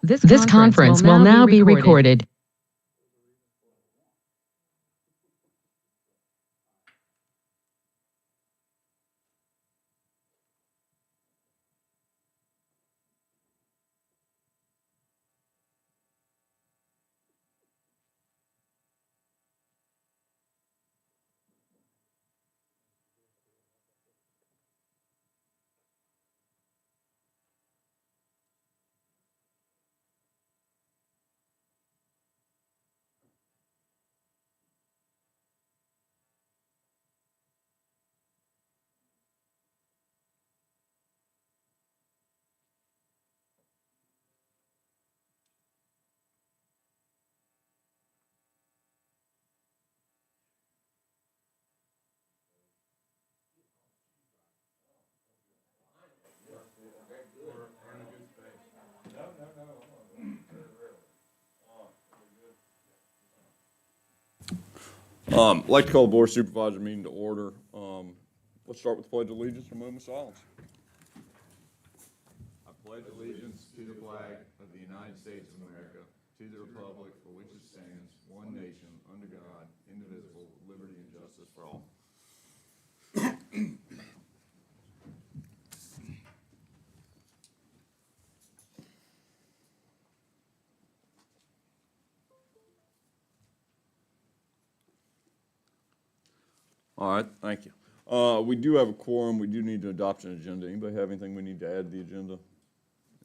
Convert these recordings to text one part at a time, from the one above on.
This conference will now be recorded. I'd like to call the Board of Supervisors meeting to order. Let's start with the Pledge of Allegiance for a moment of silence. I pledge allegiance to the flag of the United States of America, to the republic for which it stands, one nation, under God, indivisible, with liberty and justice for all. All right, thank you. We do have a quorum. We do need to adopt an agenda. Anybody have anything we need to add to the agenda?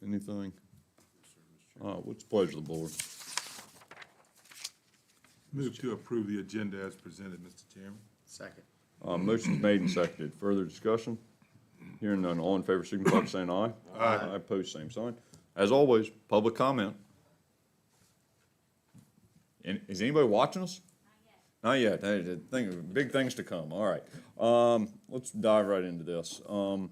Anything? What's the pleasure of the board? Move to approve the agenda as presented, Mr. Chairman. Second. Motion's made and seconded. Further discussion? Hearing none. All in favor, signify by saying aye. Aye. Opposed, same sign. As always, public comment. Is anybody watching us? Not yet. Big things to come. All right. Let's dive right into this. How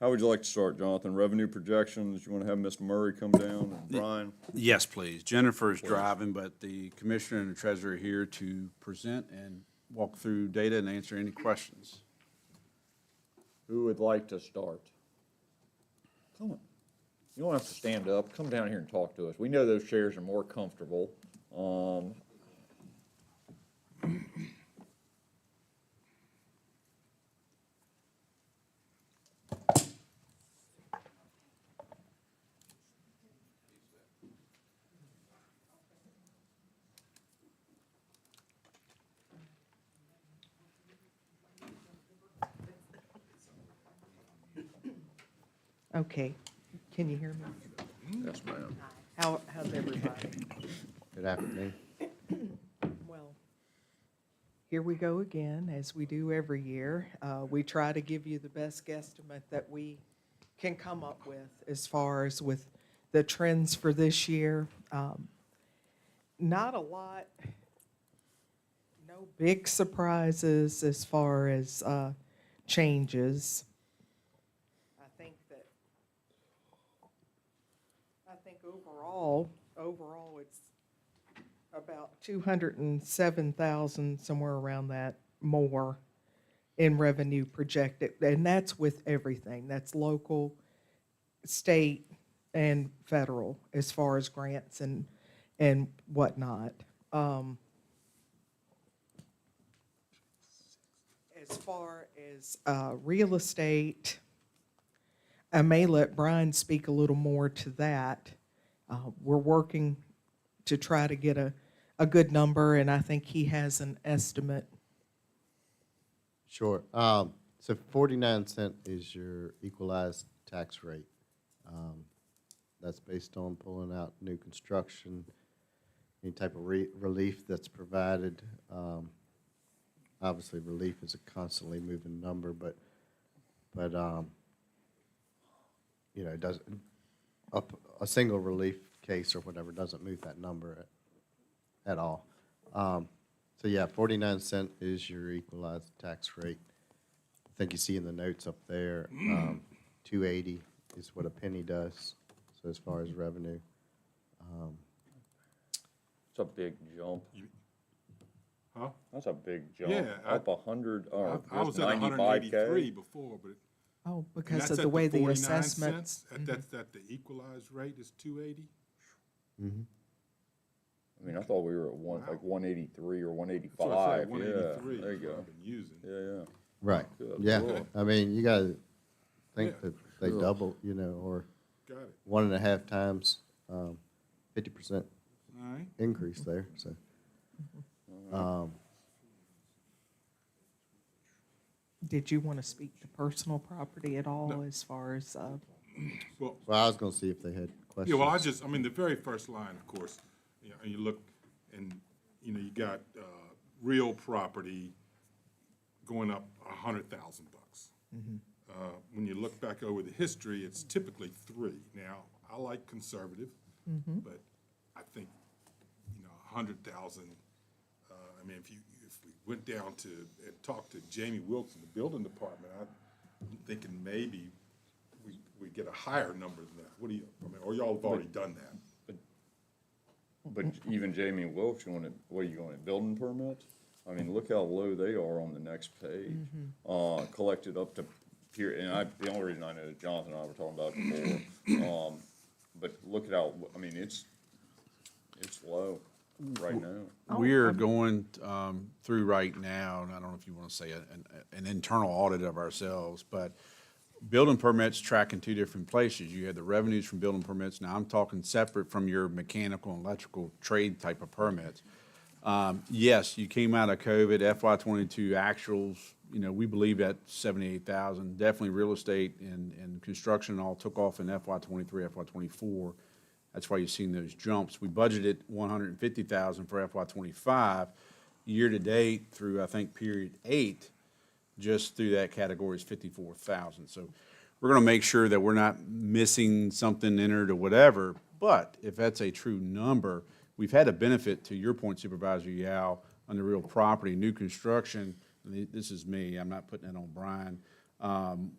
would you like to start, Jonathan? Revenue projections? You want to have Ms. Murray come down and Brian? Yes, please. Jennifer is driving, but the commissioner and the treasurer are here to present and walk through data and answer any questions. Who would like to start? Come on. You don't have to stand up. Come down here and talk to us. We know those chairs are more comfortable. Okay, can you hear me? Yes, ma'am. How's everybody? Good afternoon. Well, here we go again, as we do every year. We try to give you the best guesstimate that we can come up with as far as with the trends for this year. Not a lot, no big surprises as far as changes. I think overall it's about 207,000, somewhere around that, more in revenue projected, and that's with everything. That's local, state, and federal as far as grants and whatnot. As far as real estate, I may let Brian speak a little more to that. We're working to try to get a good number, and I think he has an estimate. Sure. So 49 cent is your equalized tax rate. That's based on pulling out new construction, any type of relief that's provided. Obviously, relief is a constantly moving number, but you know, it doesn't, a single relief case or whatever doesn't move that number at all. So yeah, 49 cent is your equalized tax rate. I think you see in the notes up there, 280 is what a penny does. So as far as revenue, It's a big jump. Huh? That's a big jump. Yeah, Up 100 or I was just at 95K. 183 before, but Oh, And because that's of at the way the 49 assessments. cents? That's at the equalized rate is 280? I mean, I thought we were at Wow. like 183 or That's what I 185. said, 183 Yeah, there you is what go. I've been using. Yeah. Right, Good yeah. Lord. I mean, you gotta think Yeah. that they double, you know, or Got it. 1.5 times, 50% All right. increase there, so. Did you want to speak to personal property at all as far as, Well, Well, I was gonna see if they had questions. yeah, well, I mean, the very first line, of course, you know, and you look, and, you know, you got, real property going up $100,000. When you look back over the history, it's typically 3. Now, I like conservative, but I think, you know, 100,000, I mean, if we went down to, and talked to Jamie Wilkes in the building department, I'm thinking maybe we get a higher number than that. What do you, I mean, or y'all have already done that? But even Jamie and Wilkes, what are you going, building permits? I mean, look how low they are on the next page. Collected up to the only reason I know that Jonathan and I were talking about it before. But look at how, I mean, it's low right now. We're going through right now, and I don't know if you want to say an internal audit of ourselves, but building permits track in 2 different places. You have the revenues from building permits. Now, I'm talking separate from your mechanical and electrical trade type of permits. Yes, you came out of COVID, FY '22 actuals, you know, we believe at 78,000. Definitely real estate and construction all took off in FY '23, FY '24. That's why you've seen those jumps. We budgeted 150,000 for FY '25. Year to date through, I think, period 8, just through that category is 54,000. So we're going to make sure that we're not missing something entered or whatever. But if that's a true number, we've had a benefit, to your point, Supervisor Yao, on the real property, new construction. This is me, I'm not putting it on Brian.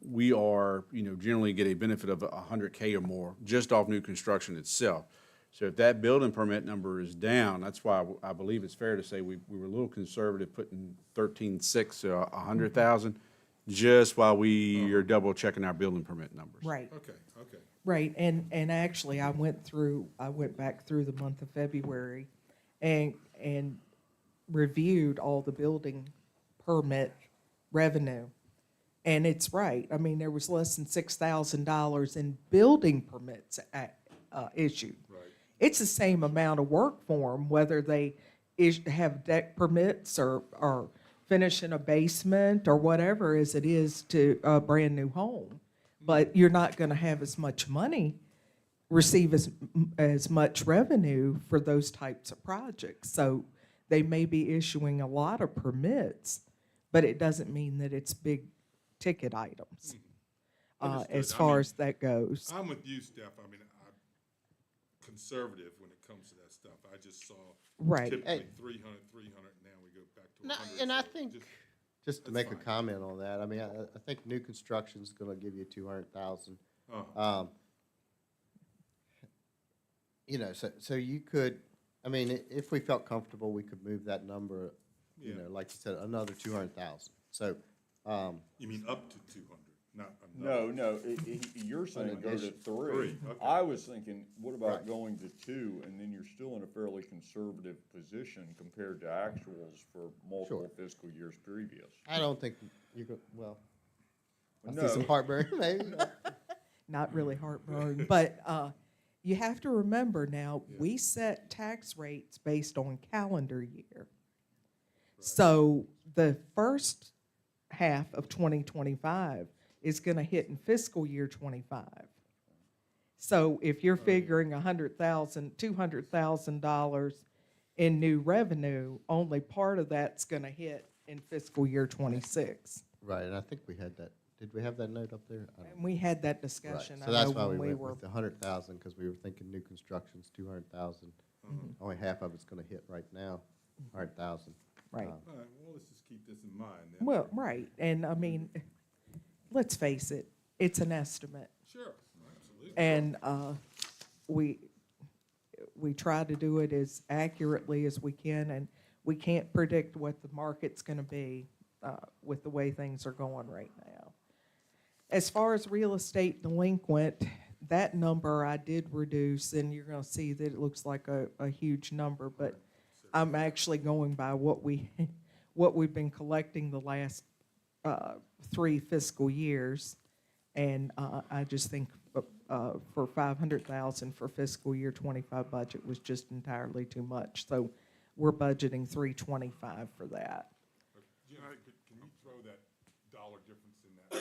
We are, you know, generally get a benefit of 100K or more just off new construction itself. So if that building permit number is down, that's why I believe it's fair to say we were a little conservative putting 13.6 to 100,000, just while we are double checking our building permit numbers. right? Okay. Right, and actually, I went back through the month of February and reviewed all the building permit revenue. And it's right, I mean, there was less than $6,000 in building permits issued. Right. It's the same amount of work for them, whether they have deck permits or finishing a basement or whatever as it is to a brand-new home. But you're not going to have as much money, receive as much revenue for those types of projects. So they may be issuing a lot of permits, but it doesn't mean that it's big ticket items Understood. as I far mean, as that goes. I'm with you, Steph. I mean, I'm conservative when it comes to that stuff. I just saw Right. typically 300, now we go back to 100. And I so think, just- just to That's make a fine. comment on that, I mean, I think new construction's gonna give you 200,000. uh-huh. You know, so you could, I mean, if we felt comfortable, we could move that number, you Yeah. know, like you said, another 200,000. So, You mean up to 200, not another? No, you're saying go to addition. 3. Three, okay. I was thinking, what about Right. going to 2, and then you're still in a fairly conservative position compared to actuals for multiple Sure. fiscal years previous. I don't think you could, well, I see No. some heartburn, maybe. Not really heartburn, but you have to remember now, we set tax rates based on calendar year. So the first half of 2025 is going to hit in fiscal year '25. So if you're figuring $200,000 in new revenue, only part of that's going to hit in fiscal year '26. Right, and I think we had that, did we have that note up there? I don't And we had that Right, discussion. so I that's know why we when went were. with the 100,000, because we were thinking new construction's 200,000. Only half of it's gonna hit right now, 100,000. Right. All right, well, let's just keep this in mind then. Well, right, and I mean, let's face it, it's an estimate. Sure, absolutely. And we try to do it as accurately as we can, and we can't predict what the market's gonna be with the way things are going right now. As far as real estate delinquent, that number I did reduce, and you're gonna see that it looks like a huge number, but I'm actually going by what what we've been collecting the last 3 fiscal years. And I just think for 500,000 for fiscal year '25 budget was just entirely too much. So we're budgeting 325 for that. You know, can you throw that dollar difference in that?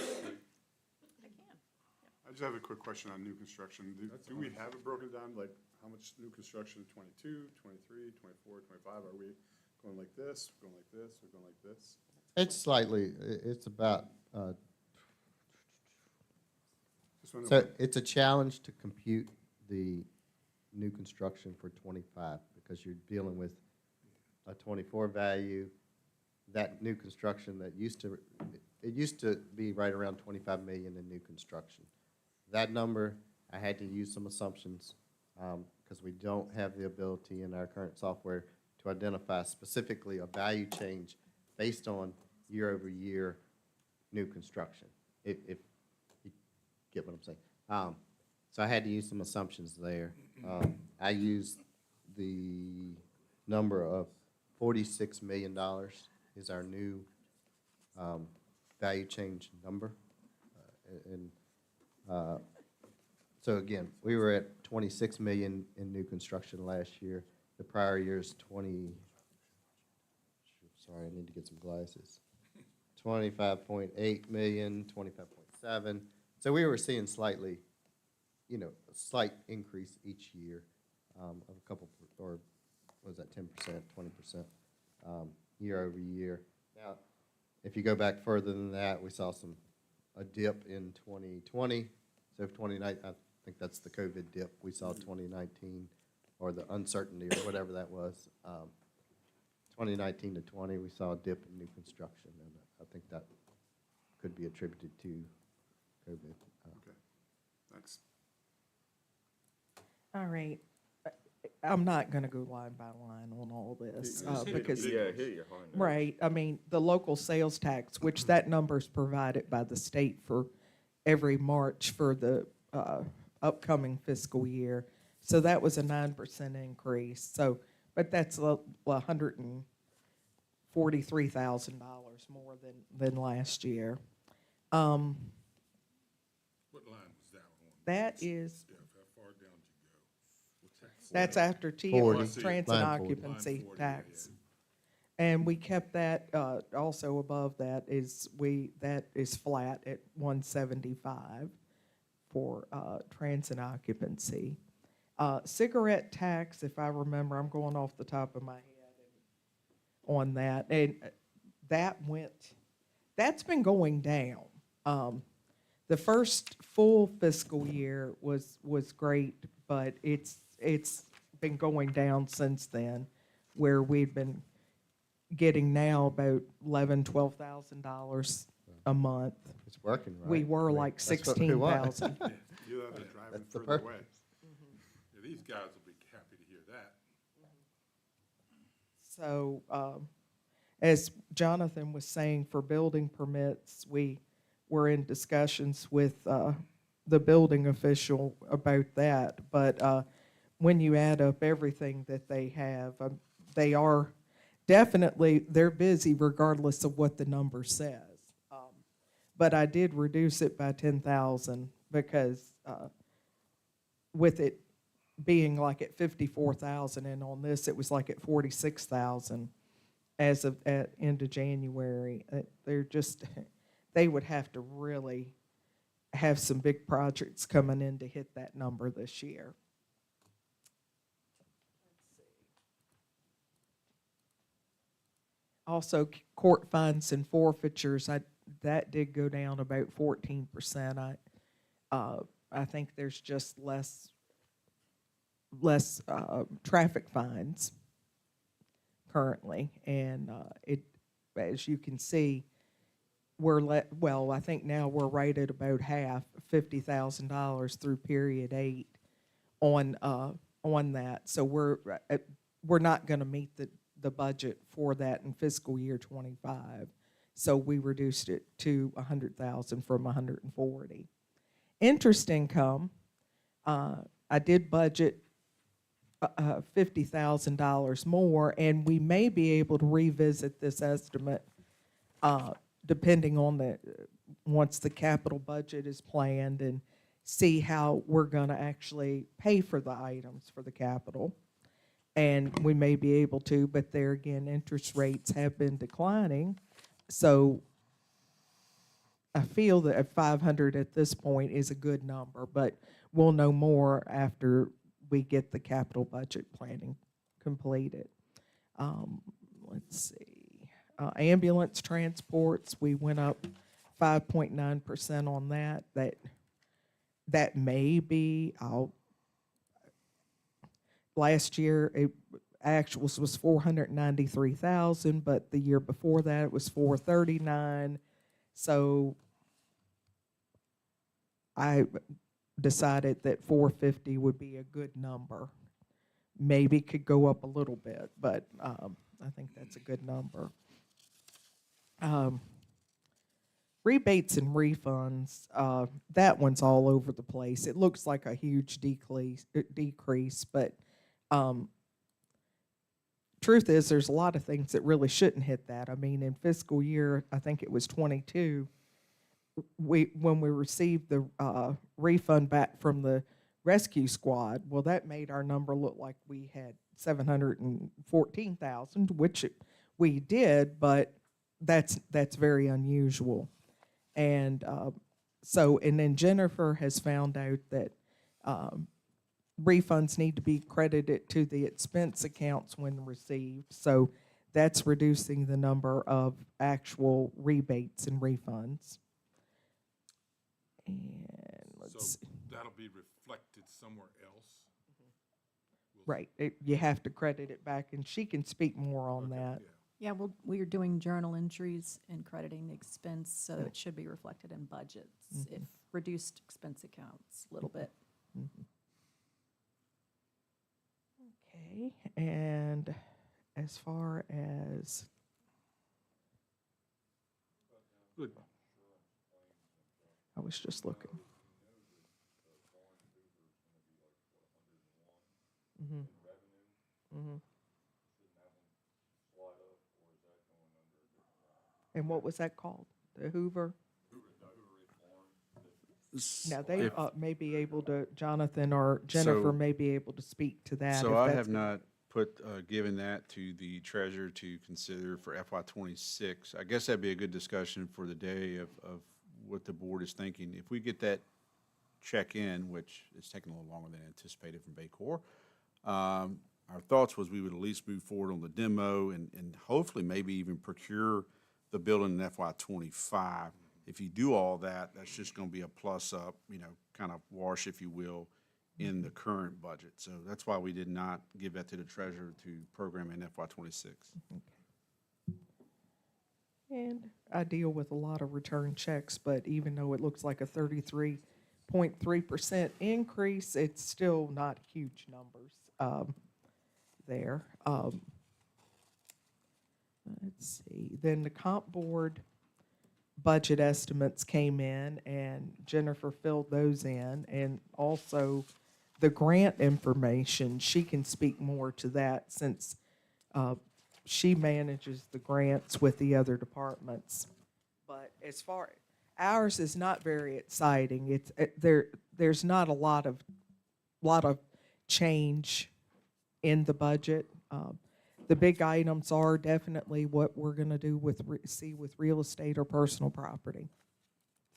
I just have a quick question on new construction. Do we have it broken down, like how much new construction, 22, 23, 24, 25? Are we going like this, going like this, or going like this? It's slightly, it's about, Just wanna know so it's a challenge to compute the new construction for '25 because you're dealing with a '24 value, that new construction that it used to be right around 25 million in new construction. That number, I had to use some assumptions because we don't have the ability in our current software to identify specifically a value change based on year-over-year new construction, if you get what I'm saying. So I had to use some assumptions there. I used the number of $46 million is our new value change number. So again, we were at 26 million in new construction last year. The prior year's 20, sorry, I need to get some glasses. 25.8 million, 25.7. So we were seeing slightly, a slight increase each year of a couple, or was that 10%, 20% year over year. Now, if you go back further than that, we saw a dip in 2020. So 2019, I think that's the COVID dip. We saw 2019, or the uncertainty, or whatever that was. 2019 to 20, we saw a dip in new construction, and I think that could be attributed to COVID. Okay, thanks. All right. I'm not going to go line by line on all this because, Yeah, hit your high note. right, I mean, the local sales tax, which that number is provided by the state for every March for the upcoming fiscal year. So that was a 9% increase. So, but that's $143,000 more than last year. What line was that on? That is, Steph, how far down did you go? that's after T, 40. transit Line 40. occupancy Line 40, yeah, tax. And we kept that, also above that is that is flat at 175 for transit occupancy. Cigarette tax, if I remember, I'm going off the top of my head on that, and that's been going down. The first full fiscal year was great, but it's been going down since then, where we've been getting now about $11,000-$12,000 a month. It's working, right? We were I mean, like that's what we want. 16,000. You'll have to drive them That's the further away. purpose. Yeah, these guys will be happy to hear that. So, as Jonathan was saying, for building permits, we were in discussions with the building official about that. But when you add up everything that they have, they are definitely, they're busy regardless of what the number says. But I did reduce it by 10,000 because with it being like at 54,000, and on this it was like at 46,000 as of at end of January. They would have to really have some big projects coming in to hit that number this year. Also, court fines and forfeitures, that did go down about 14%. I think there's just less traffic fines currently, and as you can see, I think now we're right at about half, $50,000 through period 8 on that. So we're not going to meet the budget for that in fiscal year '25. So we reduced it to 100,000 from 140. Interest income, I did budget $50,000 more, and we may be able to revisit this estimate depending on once the capital budget is planned and see how we're going to actually pay for the items for the capital. And we may be able to, but there again, interest rates have been declining. So I feel that at 500 at this point is a good number, but we'll know more after we get the capital budget planning completed. Let's see. Ambulance transports, we went up 5.9% on that. That may be, last year, actuals was 493,000, but the year before that it was 439. So I decided that 450 would be a good number. Maybe could go up a little bit, but I think that's a good number. Rebates and refunds, that one's all over the place. It looks like a huge decrease, but truth is there's a lot of things that really shouldn't hit that. I mean, in fiscal year, I think it was 22, when we received the refund back from the rescue squad, well, that made our number look like we had 714,000, which we did, but that's very unusual. And and then Jennifer has found out that refunds need to be credited to the expense accounts when received. So that's reducing the number of actual rebates and refunds. And let's So see. that'll be reflected somewhere else? Right, you have to credit it back, and she can speak more on that. Yeah. Yeah, well, we're doing journal entries and crediting the expense, so it should be reflected in budgets. If reduced expense accounts a little bit. Okay, and as far as, Good. I was just looking. And what was that called? The Hoover? Now, they may be able to, Jonathan or Jennifer So- may be able to speak to that. So if I that's have good. not given that to the treasurer to consider for FY '26. I guess that'd be a good discussion for the day of what the board is thinking. If we get that check in, which is taking a little longer than anticipated from Bay Corps, our thoughts was we would at least move forward on the demo and hopefully maybe even procure the building in FY '25. If you do all that, that's just gonna be a plus up, kind of wash, if you will, in the current budget. So that's why we did not give that to the treasurer to program in FY '26. And I deal with a lot of return checks, but even though it looks like a 33.3% increase, it's still not huge numbers there. Let's see, then the comp board budget estimates came in, and Jennifer filled those in, and also the grant information, she can speak more to that since she manages the grants with the other departments. But as far, ours is not very exciting. It's there's not a lot of change in the budget. The big items are definitely what we're going to do with real estate or personal property.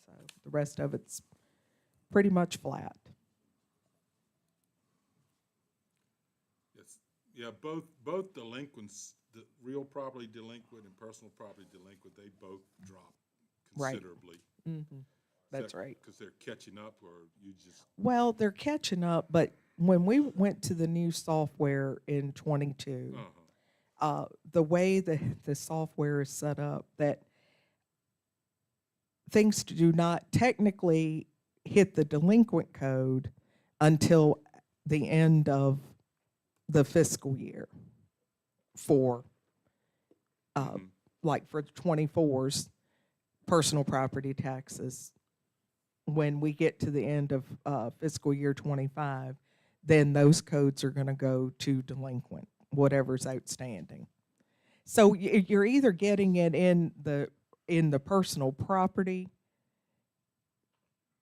So the rest of it's pretty much flat. Yes, yeah, both delinquents, the real property delinquent and personal property delinquent, they both drop Right. considerably. That's right. Because they're catching up, or you just, Well, they're catching up, but when we went to the new software in 22, the way the software is set up, that things do not technically hit the delinquent code until the end of the fiscal year for like for the 24s, personal property taxes, when we get to the end of fiscal year 25, then those codes are going to go to delinquent, whatever's outstanding. So you're either getting it in the personal property,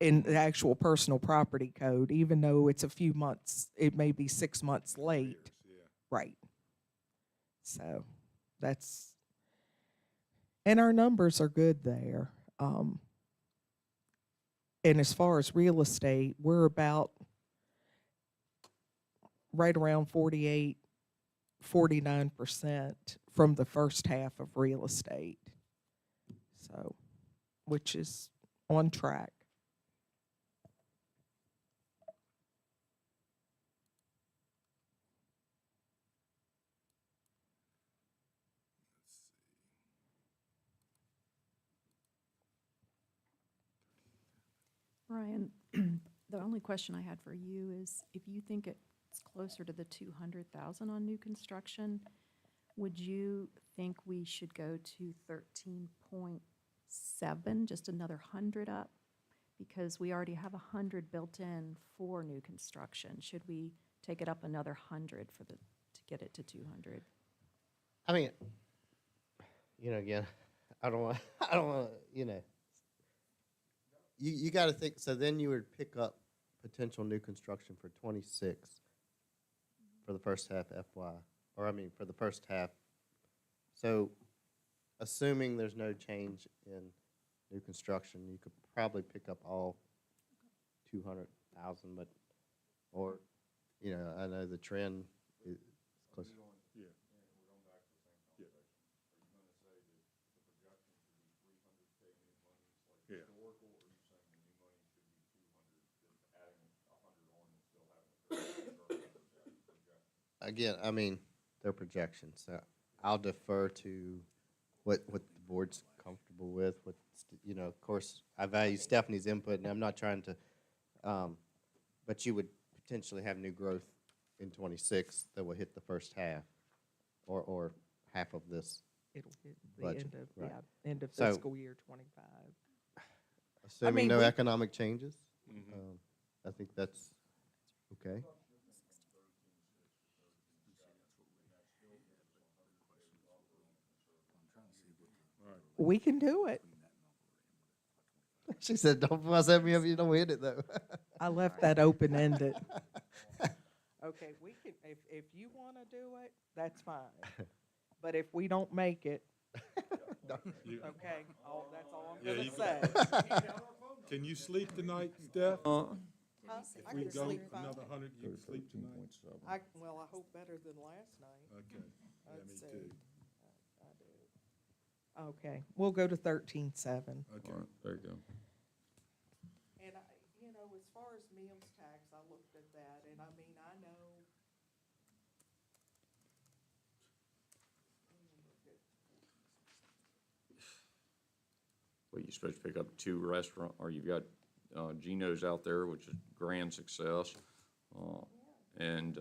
in the actual personal property code, even though it's a few months, it may be 6 months late. Right. So that's, and our numbers are good there. And as far as real estate, we're about right around 48, 49% from the first half of real estate. So, which is on track. Ryan, the only question I had for you is if you think it's closer to the 200,000 on new construction, would you think we should go to 13.7, just another 100 up? Because we already have 100 built in for new construction. Should we take it up another 100 to get it to 200? I mean, again, I don't want, you got to think, so then you would pick up potential new construction for 26 for the first half for the first half. So assuming there's no change in new construction, you could probably pick up all 200,000, I know the trend is close. Yeah. Again, I mean, they're projections, so I'll defer to what the board's comfortable with, of course, I value Stephanie's input, and I'm not trying to, but you would potentially have new growth in 26 that will hit the first half, or half of this. It'll hit the Budget, end of, right. end of So- fiscal year 25. Assuming mean, no we- economic changes, I think that's okay. We can do it. She said, "Don't fuss at me if you don't hit it, though." I left that open-ended. Okay, we can, if you want to do it, that's fine. But if we don't make it, okay, that's all I'm Yeah, gonna you say. Can you sleep tonight, Steph? Huh? If I we can go sleep fine. another 100, you can sleep tonight? I hope better than last night. Okay. Yeah, Let's me see. too. I do. Okay, we'll go to 13.7. Okay. All right, there you go. And as far as meals tax, I looked at that, and I mean, I know. Well, you're supposed to pick up 2 restaurant, or you've got Gino's out there, which is grand success. And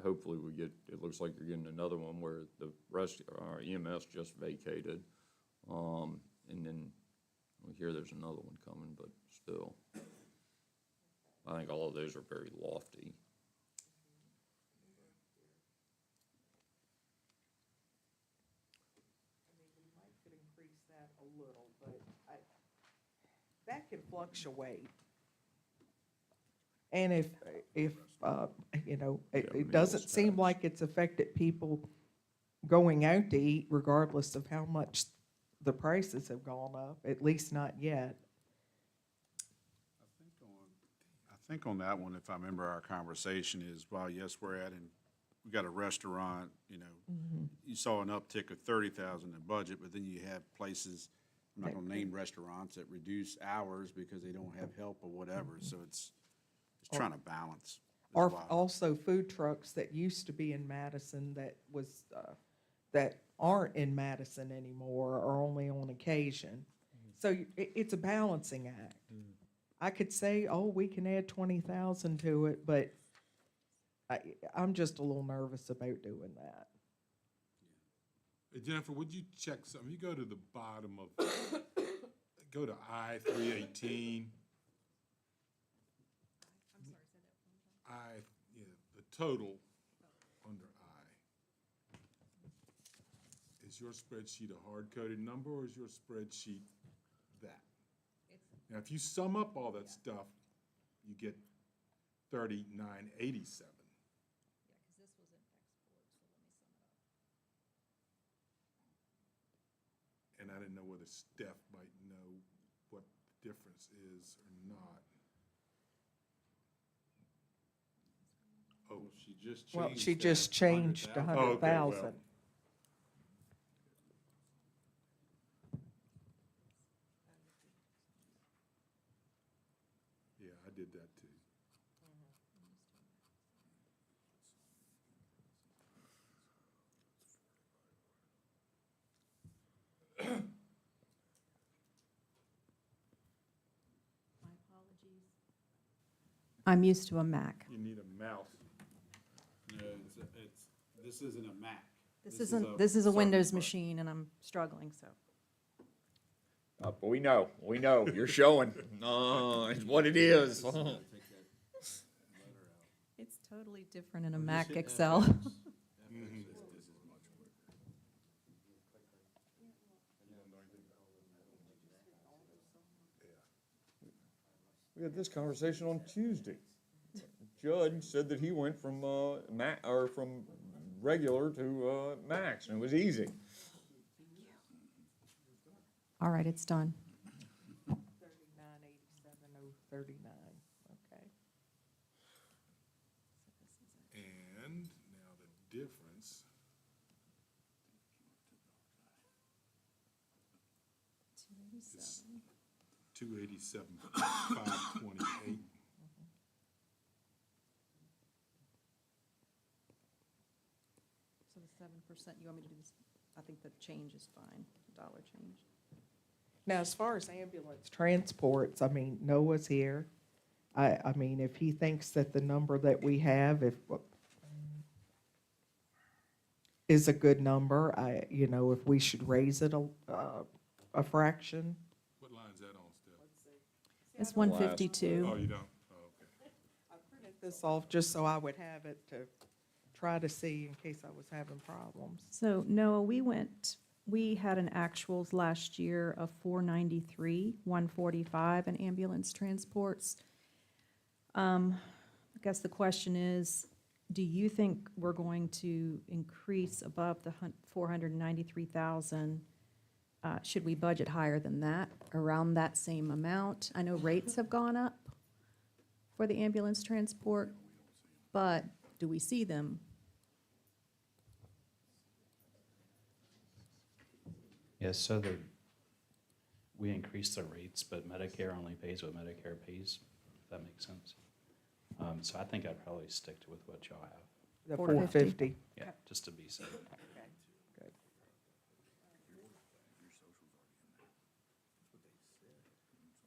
hopefully it looks like you're getting another one where the rest, our EMS just vacated. And then we hear there's another one coming, but still. I think all of those are very lofty. Could increase that a little, but that can fluctuate. And if it doesn't seem like it's affected people going out to eat regardless of how much the prices have gone up, at least not yet. I think on that one, if I remember our conversation is, well, yes, we got a restaurant, you saw an uptick of 30,000 in budget, but then you have places, I'm not gonna name restaurants, that reduce hours because they don't have help or whatever, so it's trying to balance. is Or why. also food trucks that used to be in Madison that aren't in Madison anymore or only on occasion. So it's a balancing act. I could say, oh, we can add 20,000 to it, but I'm just a little nervous about doing that. Hey, Jennifer, would you check something? You go to the bottom of, go to I-318. I'm sorry, say that. I, yeah, the total under I. Is your spreadsheet a hard-coded number, or is your spreadsheet that? Now, if you sum up all that stuff, you get 3987. Yeah, because this was an export, so let me sum it up. And I didn't know whether Steph might know what the difference is or not. Oh, She just changed. Well, she that just changed 100,000. Oh, okay, well. 100,000. Yeah, I did that too. My apologies. I'm used to a Mac. You need a mouse. No, this isn't a Mac. This is a Windows machine, and I'm struggling, so. But we know, you're showing, it's what it is. It's totally different in a Mac Excel. We had this conversation on Tuesday. Judge said that he went from, from regular to, max, and it was easy. All right, it's done. 39,87,039, okay. And now the difference. is 287,528. So the 7%, you want me to do this? I think the change is fine, dollar change. Now, as far as ambulance transports, I mean, Noah's here. I mean, if he thinks that the number that we have, is a good number, if we should raise it a fraction. What line is that on, Steph? It's Oh, 152. you don't? Oh, okay. I printed this off just so I would have it to try to see in case I was having problems. So Noah, we had an actuals last year of 493, 145 in ambulance transports. I guess the question is, do you think we're going to increase above the 493,000? Should we budget higher than that, around that same amount? I know rates have gone up for the ambulance transport, but do we see them? Yes, so we increased the rates, but Medicare only pays what Medicare pays, if that makes sense. So I think I'd probably stick with what y'all have. The 450. 450. Yeah, just to be safe. Good.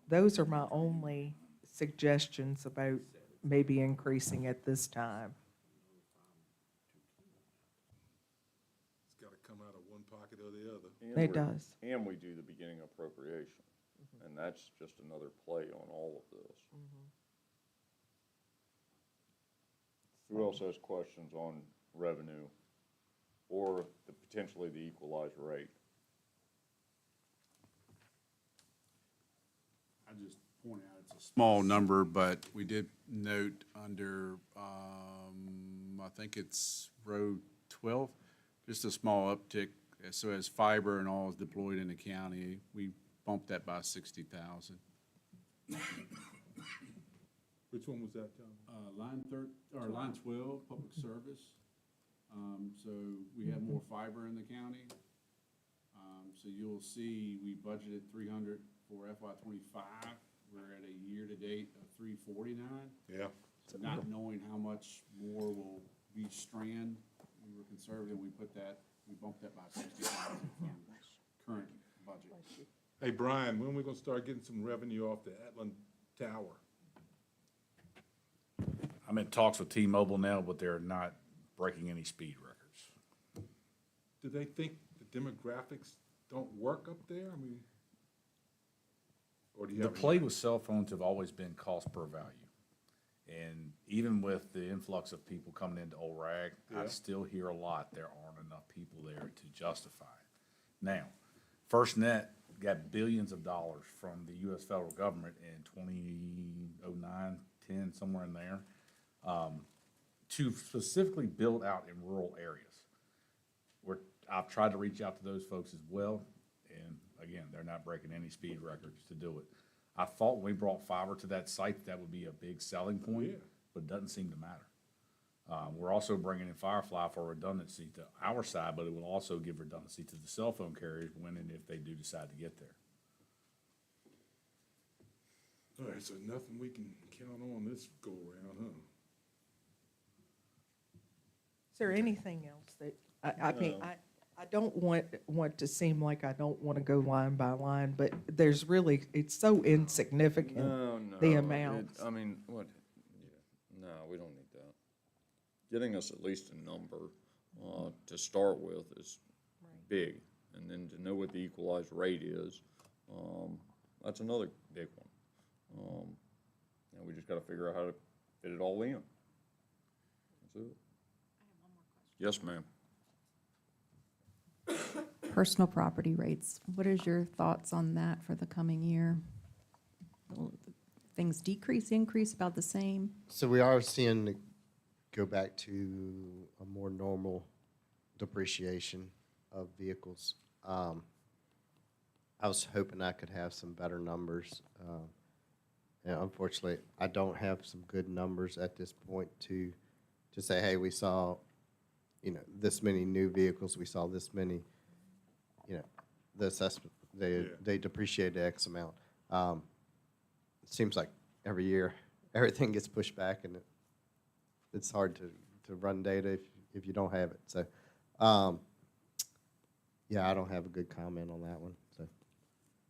Those are my only suggestions about maybe increasing at this time. It's got to come out of one pocket or the other. It does. And we do the beginning appropriation, and that's just another play on all of this. Who else has questions on revenue or potentially the equalized rate? I just point out it's a small number, but we did note under, I think it's row 12, just a small uptick. So as fiber and all is deployed in the county, we bumped that by 60,000. Which one was that, Tom? Line 12, public service. So we have more fiber in the county. So you'll see we budgeted 300 for FY '25. We're at a year-to-date of 349. Yeah. So not knowing how much more will be strand, we were conservative, we bumped that by 60,000 from current budget. Hey, Brian, when are we going to start getting some revenue off the Atlant Tower? I'm in talks with T-Mobile now, but they're not breaking any speed records. Do they think that demographics don't work up there? I mean, or do you The have? play with cell phones have always been cost per value. And even with the influx of people coming into Old Rag, I Yeah. still hear a lot, there aren't enough people there to justify it. Now, FirstNet got billions of dollars from the US federal government in 2009, 10, somewhere in there, to specifically build out in rural areas. I've tried to reach out to those folks as well, and again, they're not breaking any speed records to do it. I thought when we brought fiber to that site, that would be a big selling point, Yeah. but it doesn't seem to matter. We're also bringing in Firefly for redundancy to our side, but it will also give redundancy to the cell phone carriers when and if they do decide to get there. All right, so nothing we can count on this go around, huh? Is there anything else that, I mean, I don't want to seem like I don't want to go line by line, but there's really, it's so insignificant, No, the amounts. I mean, what, yeah, no, we don't need that. Getting us at least a number, to start with is big. And then to know what the equalized rate is, that's another big one. And we just gotta figure out how to fit it all in. That's it. Yes, ma'am. Personal property rates, what is your thoughts on that for the coming year? Will things decrease, increase, about the same? So we are seeing it go back to a more normal depreciation of vehicles. I was hoping I could have some better numbers. And unfortunately, I don't have some good numbers at this point to say, hey, we saw, this many new vehicles, we saw this many, the assessment, they depreciated X amount. It seems like every year, everything gets pushed back, and it's hard to run data if you don't have it. So, yeah, I don't have a good comment on that one, so.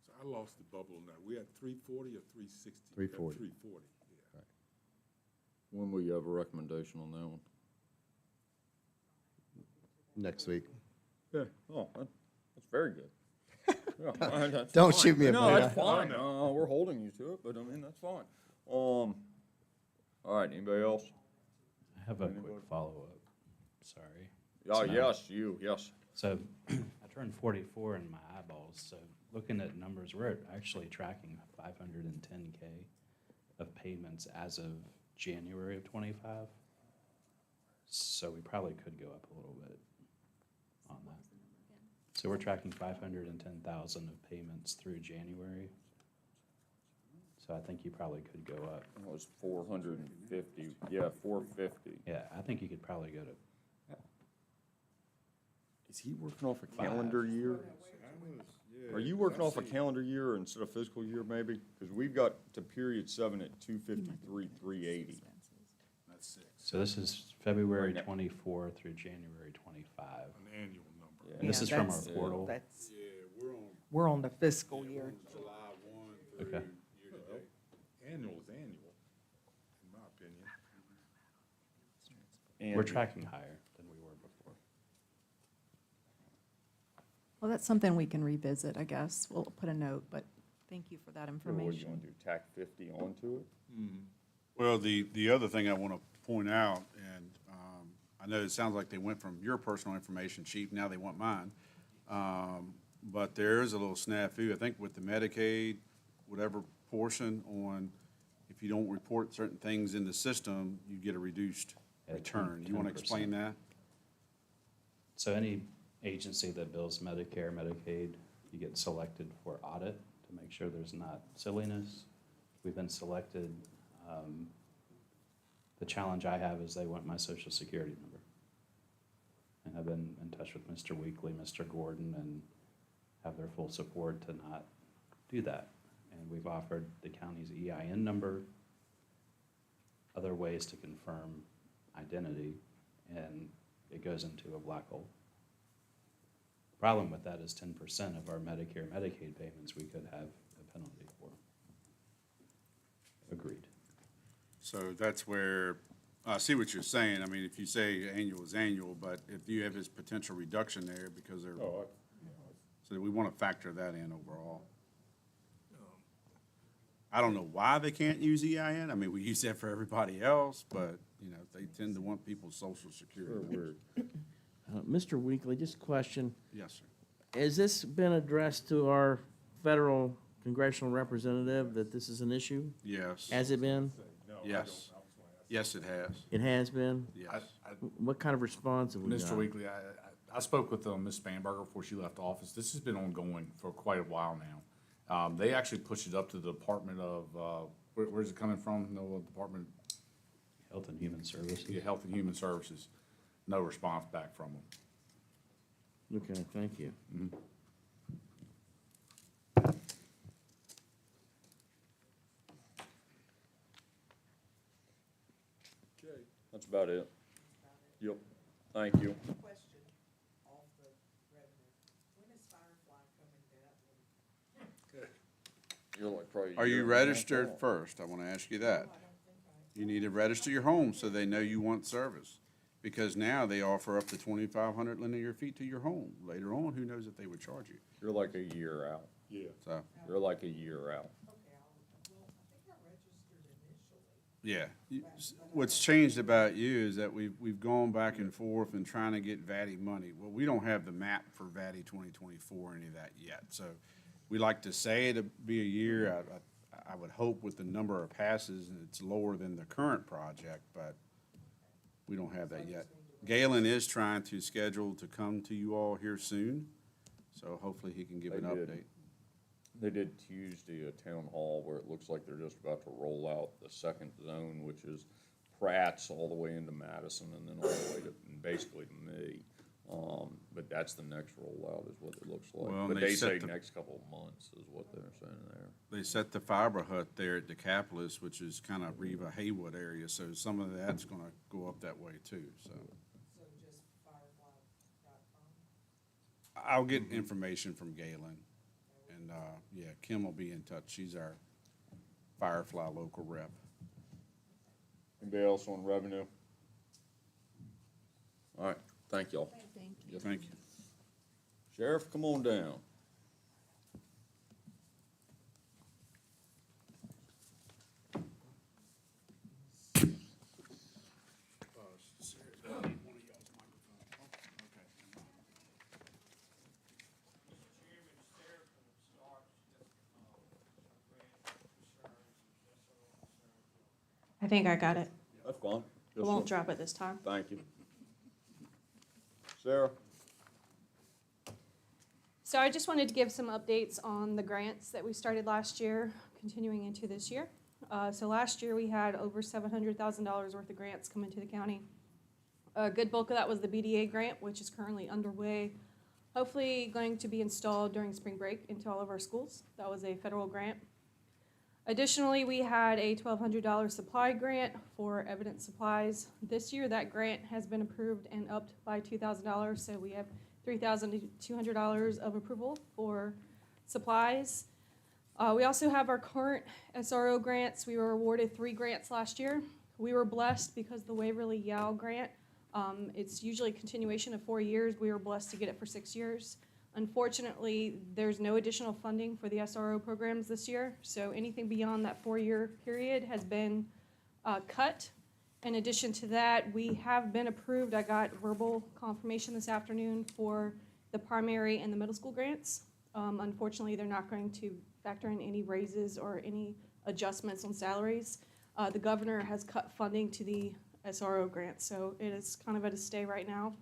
So I lost the bubble on that. We at 340 or 360? 340. 340, yeah. When will you have a recommendation on that one? Next week. Yeah, oh, that's very good. Yeah, that's Don't fine. shoot me a No, bone. that's fine, we're holding you to it, but I mean, that's fine. All right, anybody else? I have a quick follow-up, sorry. Oh, So- yes, yes. So I turned 44 in my eyeballs, so looking at numbers, we're actually tracking 510K of payments as of January of '25. So we probably could go up a little bit on that. So we're tracking 510,000 of payments through January. So I think you probably could go up. It was 450, yeah, 450. Yeah, I think you could probably go to, Is he working off a calendar year? Are you working off a calendar year instead of fiscal year, maybe? Because we've got to period 7 at 253, 380. That's six. so this is February Right now. 24 through January 25. An annual number. And this Yeah, is from our that's- portal. That's, Yeah, we're on the fiscal year. July 1 through Okay. year-to-date. Annual is annual, in my opinion. And We're tracking higher than we were before. Well, that's something we can revisit, I guess. We'll put a note, but thank you for that What do you information. want to do, tack 50 onto it? Well, the other thing I want to point out, and I know it sounds like they went from your personal information sheet, now they want mine. But there is a little snafu, I think with the Medicaid, whatever portion on, if you don't report certain things in the system, you get a reduced Yeah, return. You want to 10%. explain that? So any agency that bills Medicare, Medicaid, you get selected for audit to make sure there's not silliness. We've been selected. The challenge I have is they want my social security number. And I've been in touch with Mr. Weekly, Mr. Gordon, and have their full support to not do that. And we've offered the county's EIN number, other ways to confirm identity, and it goes into a black hole. Problem with that is 10% of our Medicare, Medicaid payments we could have a penalty for. Agreed. So that's where, I see what you're saying. I mean, if you say annual is annual, but if you have this potential reduction there because they're, So we want to factor that in overall. I don't know why they can't use EIN. I mean, we use that for everybody else, but, you know, they tend to want people's social security numbers. Mr. Weekly, just a question. Yes, sir. Has this been addressed to our federal congressional representative that this is an issue? Yes. Has it been? Yes. Yes, it has. It has been? Yes. What kind of response have we got? Mr. Weekly, I spoke with Ms. Spanberger before she left office. This has been ongoing for quite a while now. They actually pushed it up to the Department of, where's it coming from? No, Department, Health and Human Services. yeah, Health and Human Services. No response back from them. Okay, thank you. That's about it. Yep, thank you. Question off the revenue. When is Firefly coming down? You're like probably. a Are year you and a half registered off. first? I want to ask you that. You need to register your home so they know you want service. Because now they offer up to 2,500 linear feet to your home. Later on, who knows if they would charge you? You're like a year out. Yeah. So, You're like a year out. Okay, well, I think I registered initially. yeah. What's changed about you is that we've gone back and forth and trying to get VATI money. Well, we don't have the map for VATI 2024 or any of that yet. So we like to say it'll be a year. I would hope with the number of passes, it's lower than the current project, but we don't have that yet. Galen is trying to schedule to come to you all here soon, so hopefully he can give an They did. update. They did Tuesday a town hall where it looks like they're just about to roll out the second zone, which is Pratt's all the way into Madison and then all the way to, and basically to me. But that's the next rollout is what it looks like. Well, But they they set say the- next couple of months is what they're saying there. They set the fiber hut there at Decapolis, which is kind of Riva Haywood area, so some of that's gonna go up that way too, so. So just firefly.com? I'll get information from Galen, and, yeah, Kim will be in touch. She's our Firefly local rep. Anybody else on revenue? All right, thank y'all. Thank you. Thank you. Sheriff, come on down. I think I got it. That's fine. I Yes, won't sir. drop it this time. Thank you. Sarah? So I just wanted to give some updates on the grants that we started last year, continuing into this year. So last year, we had over $700,000 worth of grants come into the county. A good bulk of that was the BDA grant, which is currently underway, hopefully going to be installed during spring break into all of our schools. That was a federal grant. Additionally, we had a $1,200 supply grant for evidence supplies. This year, that grant has been approved and upped by $2,000, so we have $3,200 of approval for supplies. We also have our current SRO grants. We were awarded 3 grants last year. We were blessed because the Waverly Yao grant, it's usually a continuation of 4 years. We were blessed to get it for 6 years. Unfortunately, there's no additional funding for the SRO programs this year, so anything beyond that 4-year period has been cut. In addition to that, we have been approved. I got verbal confirmation this afternoon for the primary and the middle school grants. Unfortunately, they're not going to factor in any raises or any adjustments on salaries. The governor has cut funding to the SRO grants, so it is kind of at a stay right now.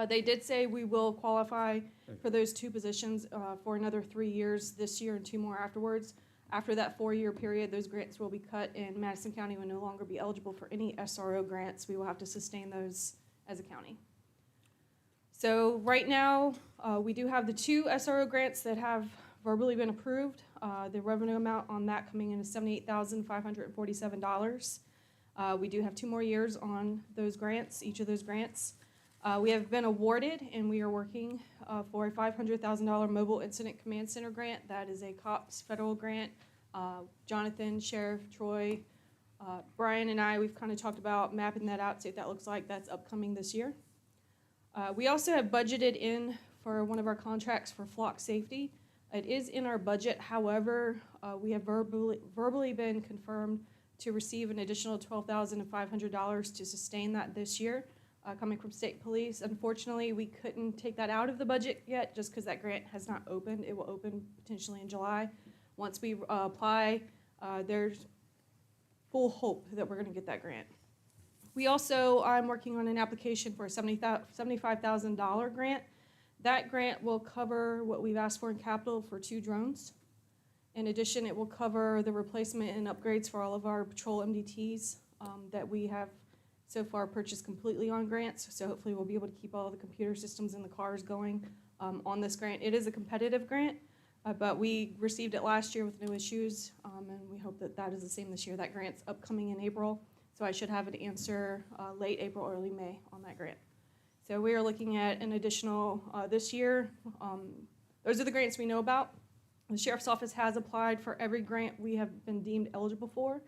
They did say we will qualify for those 2 positions for another 3 years this year and 2 more afterwards. After that 4-year period, those grants will be cut and Madison County will no longer be eligible for any SRO grants. We will have to sustain those as a county. So right now, we do have the 2 SRO grants that have verbally been approved. The revenue amount on that coming in is $78,547. We do have 2 more years on those grants, each of those grants. We have been awarded, and we are working for a $500,000 Mobile Incident Command Center grant. That is a COPS federal grant. Jonathan, Sheriff, Troy, Brian, and I, we've kind of talked about mapping that out, see what that looks like. That's upcoming this year. We also have budgeted in for one of our contracts for flock safety. It is in our budget, however, we have verbally been confirmed to receive an additional $12,500 to sustain that this year, coming from state police. Unfortunately, we couldn't take that out of the budget yet, just because that grant has not opened. It will open potentially in July. Once we apply, there's full hope that we're gonna get that grant. We also, I'm working on an application for a $75,000 grant. That grant will cover what we've asked for in capital for 2 drones. In addition, it will cover the replacement and upgrades for all of our patrol MDTs that we have so far purchased completely on grants. So hopefully we'll be able to keep all the computer systems in the cars going on this grant. It is a competitive grant, but we received it last year with no issues, and we hope that that is the same this year. That grant's upcoming in April, so I should have an answer late April, early May on that grant. So we are looking at an additional, this year, those are the grants we know about. The Sheriff's Office has applied for every grant we have been deemed eligible for.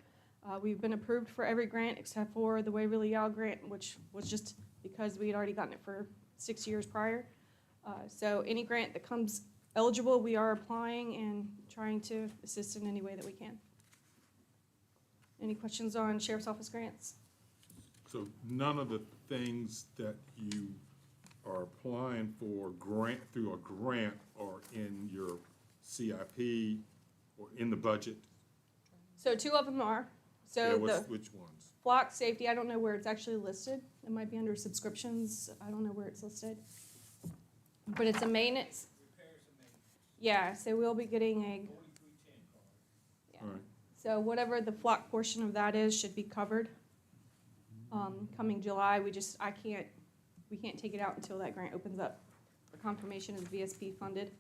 We've been approved for every grant except for the Waverly Yale grant, which was just because we had already gotten it for 6 years prior. So any grant that comes eligible, we are applying and trying to assist in any way that we can. Any questions on Sheriff's Office grants? So none of the things that you are applying for grant, through a grant, are in your CIP or in the budget? So 2 of them are. Yeah, So which ones? flock safety, I don't know where it's actually listed. It might be under subscriptions. I don't know where it's listed. But it's a maintenance. Yeah, so we'll be getting a. All right. So whatever the flock portion of that is should be covered. Coming July, we can't take it out until that grant opens up. For confirmation is VSP funded.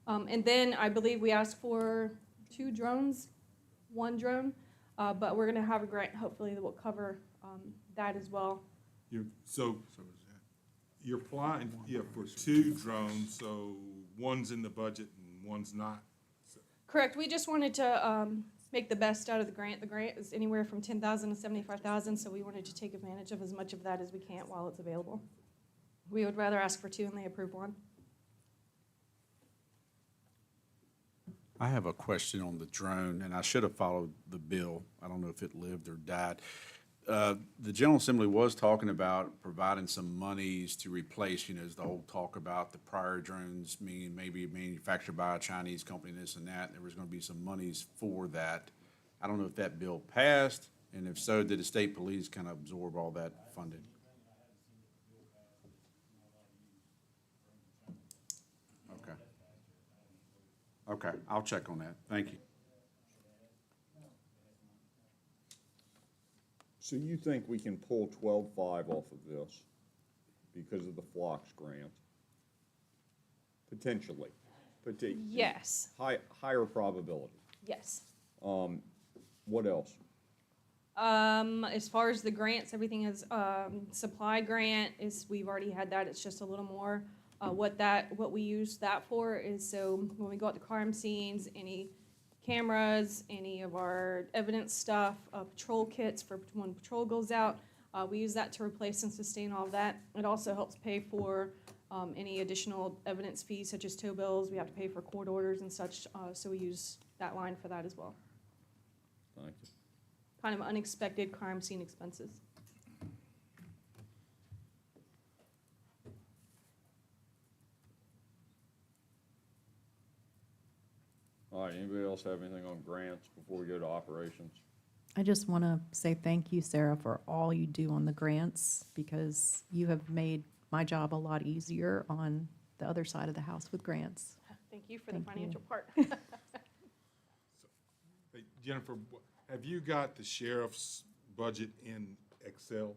And then I believe we asked for 2 drones, 1 drone, but we're gonna have a grant hopefully that will cover that as well. So you're applying, for 2 drones, so one's in the budget and one's not? Correct, we just wanted to make the best out of the grant. The grant is anywhere from $10,000 to $75,000, so we wanted to take advantage of as much of that as we can while it's available. We would rather ask for 2 and they approve 1. I have a question on the drone, and I should have followed the bill. I don't know if it lived or died. The General Assembly was talking about providing some monies to replace, as the whole talk about the prior drones being maybe manufactured by a Chinese company, this and that. There was going to be some monies for that. I don't know if that bill passed, and if so, did the state police kind of absorb all that funding? Okay. Okay, I'll check on that. Thank you. So you think we can pull 12.5 off of this because of the Phlox grant? Potentially. Yes, Higher probability. yes. What else? As far as the grants, everything is, supply grant is, we've already had that, it's just a little more. What we use that for is, so when we go out to crime scenes, any cameras, any of our evidence stuff, patrol kits for when patrol goes out, we use that to replace and sustain all of that. It also helps pay for, any additional evidence fees such as tow bills, we have to pay for court orders and such, so we use that line for that as well. Thank you. Kind of unexpected crime scene expenses. All right, anybody else have anything on grants before we go to operations? I just want to say thank you, Sarah, for all you do on the grants, because you have made my job a lot easier on the other side of the house with grants. Thank you for the Thank you. financial part. Hey, Jennifer, have you got the sheriff's budget in Excel?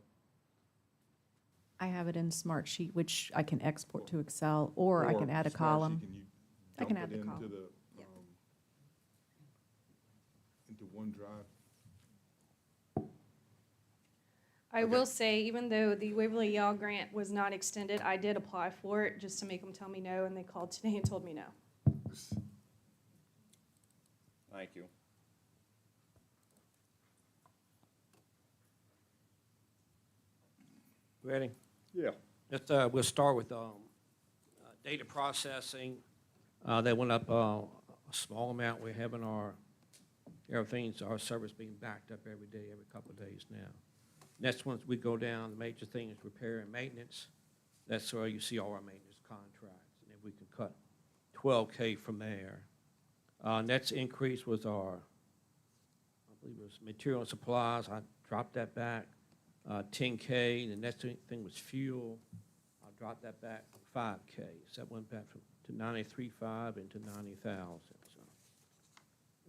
I have it in Smartsheet, which I can export to Excel, or I can add a Smartsheet, column. Can you I can dump add it the column. into the, Yep. into OneDrive? I will say, even though the Waverly Yale grant was not extended, I did apply for it just to make them tell me no, and they called today and told me no. Thank you. Ready? Yeah. We'll start with data processing, that went up a small amount. We're having our service being backed up every day, every couple of days now. Next ones we go down, the major thing is repair and maintenance. That's where you see all our maintenance contracts, and if we can cut $12K from there. Next increase was I believe it was material and supplies. I dropped that back $10K. The next thing was fuel. I dropped that back $5K. So that went back to $93,500 into $90,000. So,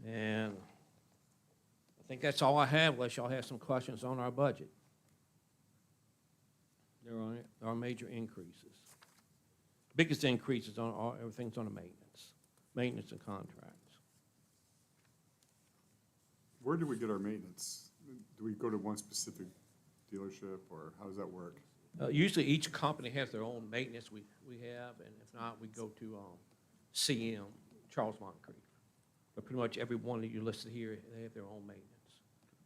and I think that's all I have, unless y'all have some questions on our budget. There are major increases. Biggest increases on everything's on the maintenance and contracts. Where do we get our maintenance? Do we go to one specific dealership, or how does that work? Usually each company has their own maintenance we have, and if not, we go to CM, Charles Moncrief. But pretty much every one that you listed here, they have their own maintenance.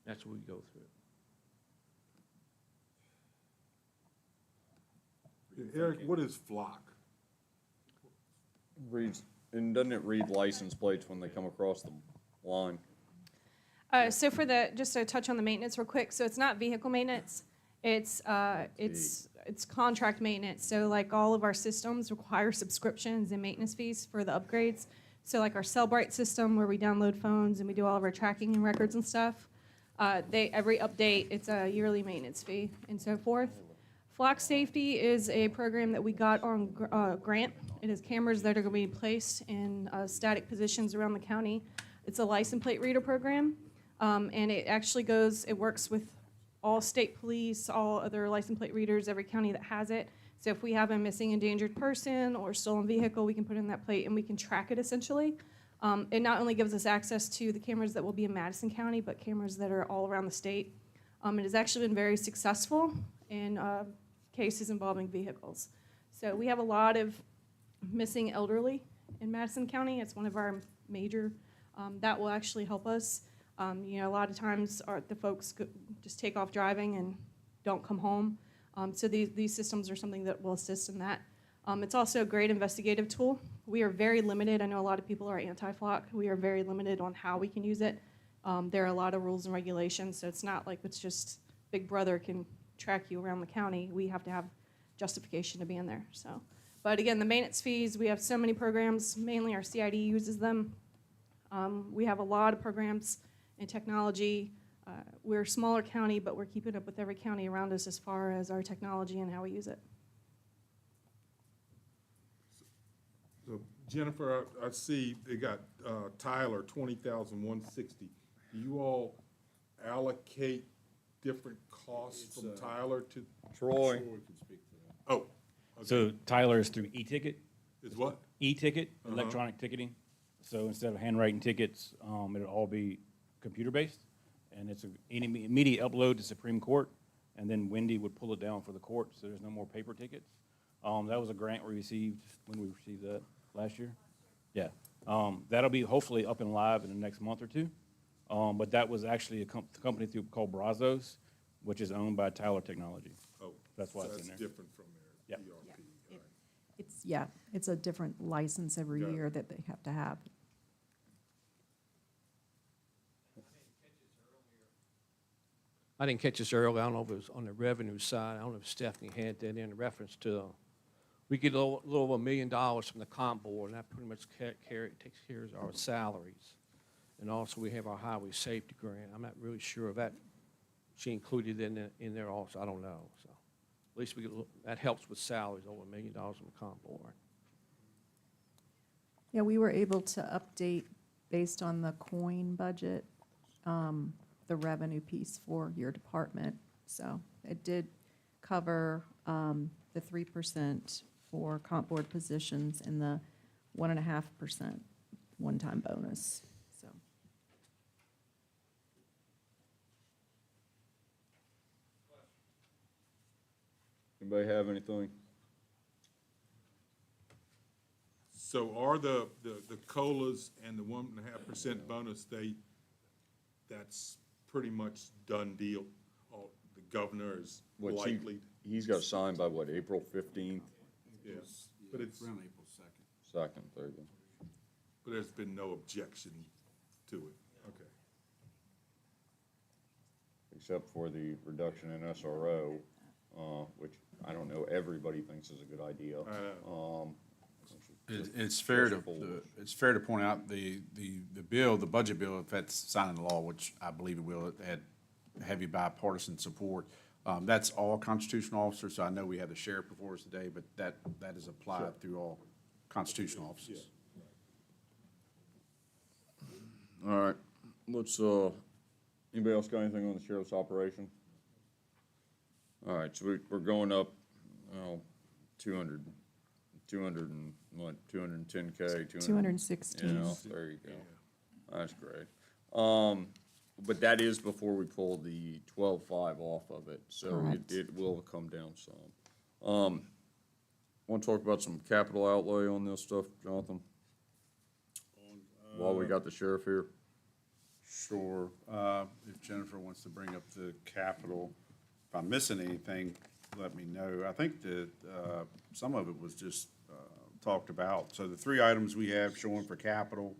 That's what we go through. Eric, what is flock? Reads, and doesn't it read license plates when they come across the line? So for just to touch on the maintenance real quick, so it's not vehicle maintenance, it's contract maintenance. So like all of our systems require subscriptions and maintenance fees for the upgrades. So like our Cellbrite system where we download phones and we do all of our tracking and records and stuff, every update, it's a yearly maintenance fee and so forth. Flock Safety is a program that we got on grant. It is cameras that are going to be placed in static positions around the county. It's a license plate reader program, and it works with all state police, all other license plate readers, every county that has it. So if we have a missing endangered person or stolen vehicle, we can put in that plate and we can track it essentially. It not only gives us access to the cameras that will be in Madison County, but cameras that are all around the state. It has actually been very successful in cases involving vehicles. So we have a lot of missing elderly in Madison County. It's one of our major, that will actually help us. A lot of times the folks just take off driving and don't come home. So these systems are something that will assist in that. It's also a great investigative tool. We are very limited. I know a lot of people are anti-flock. We are very limited on how we can use it. There are a lot of rules and regulations, so it's not like it's just Big Brother can track you around the county. We have to have justification to be in there. So, but again, the maintenance fees, we have so many programs. Mainly our CID uses them. We have a lot of programs in technology. We're a smaller county, but we're keeping up with every county around us as far as our technology and how we use it. So Jennifer, I see they got Tyler, $20,160. Do you all allocate different costs from Tyler to? Troy. Oh. Okay. So Tyler is through e-ticket. Is what? E-ticket, electronic ticketing. So instead of handwriting tickets, it'll all be computer-based, and it's an immediate upload to Supreme Court, and then Wendy would pull it down for the court, so there's no more paper tickets. That was a grant we received when we received that last year. Yeah. That'll be hopefully up and live in the next month or two. But that was actually a company called Brazos, which is owned by Tyler Technology. Oh, that's why so it's in there. That's different from their ERP. It's a different license every year that they have to have. I didn't catch this earlier. I don't know if it was on the revenue side. I don't know if Stephanie had that in reference to, we get a little over $1 million from the comp board, and that pretty much takes care of our salaries. And also we have our highway safety grant. I'm not really sure of that. She included in there also. I don't know. So at least that helps with salaries, over $1 million from the comp board. Yeah, we were able to update based on the coin budget, the revenue piece for your department. So it did cover the 3% for comp board positions and the 1.5% one-time bonus. So Anybody have anything? So are the COLAs and the 1.5% bonus, that's pretty much done deal? The governor is likely. He's got signed by what, April 15th? Yes. But it's, Around April 2nd. Second, there you go. but there's been no objection to it. Okay. Except for the reduction in SRO, which I don't know, everybody thinks is a good idea. It's fair to point out the bill, the budget bill, if that's signed into law, which I believe it will, it had heavy bipartisan support. That's all constitutional officers, so I know we have the sheriff before us today, but that is applied through all constitutional officers. All right, let's, anybody else got anything on the sheriff's operation? All right, so we're going up, 200 and what, 210K, 216. Yeah, there you go. That's great. But that is before we pull the 12.5 off of it, so Correct. it will come down some. Want to talk about some capital outlay on this stuff, Jonathan? While we got the sheriff here? Sure. If Jennifer wants to bring up the capital, if I'm missing anything, let me know. I think that some of it was just talked about. So the three items we have showing for capital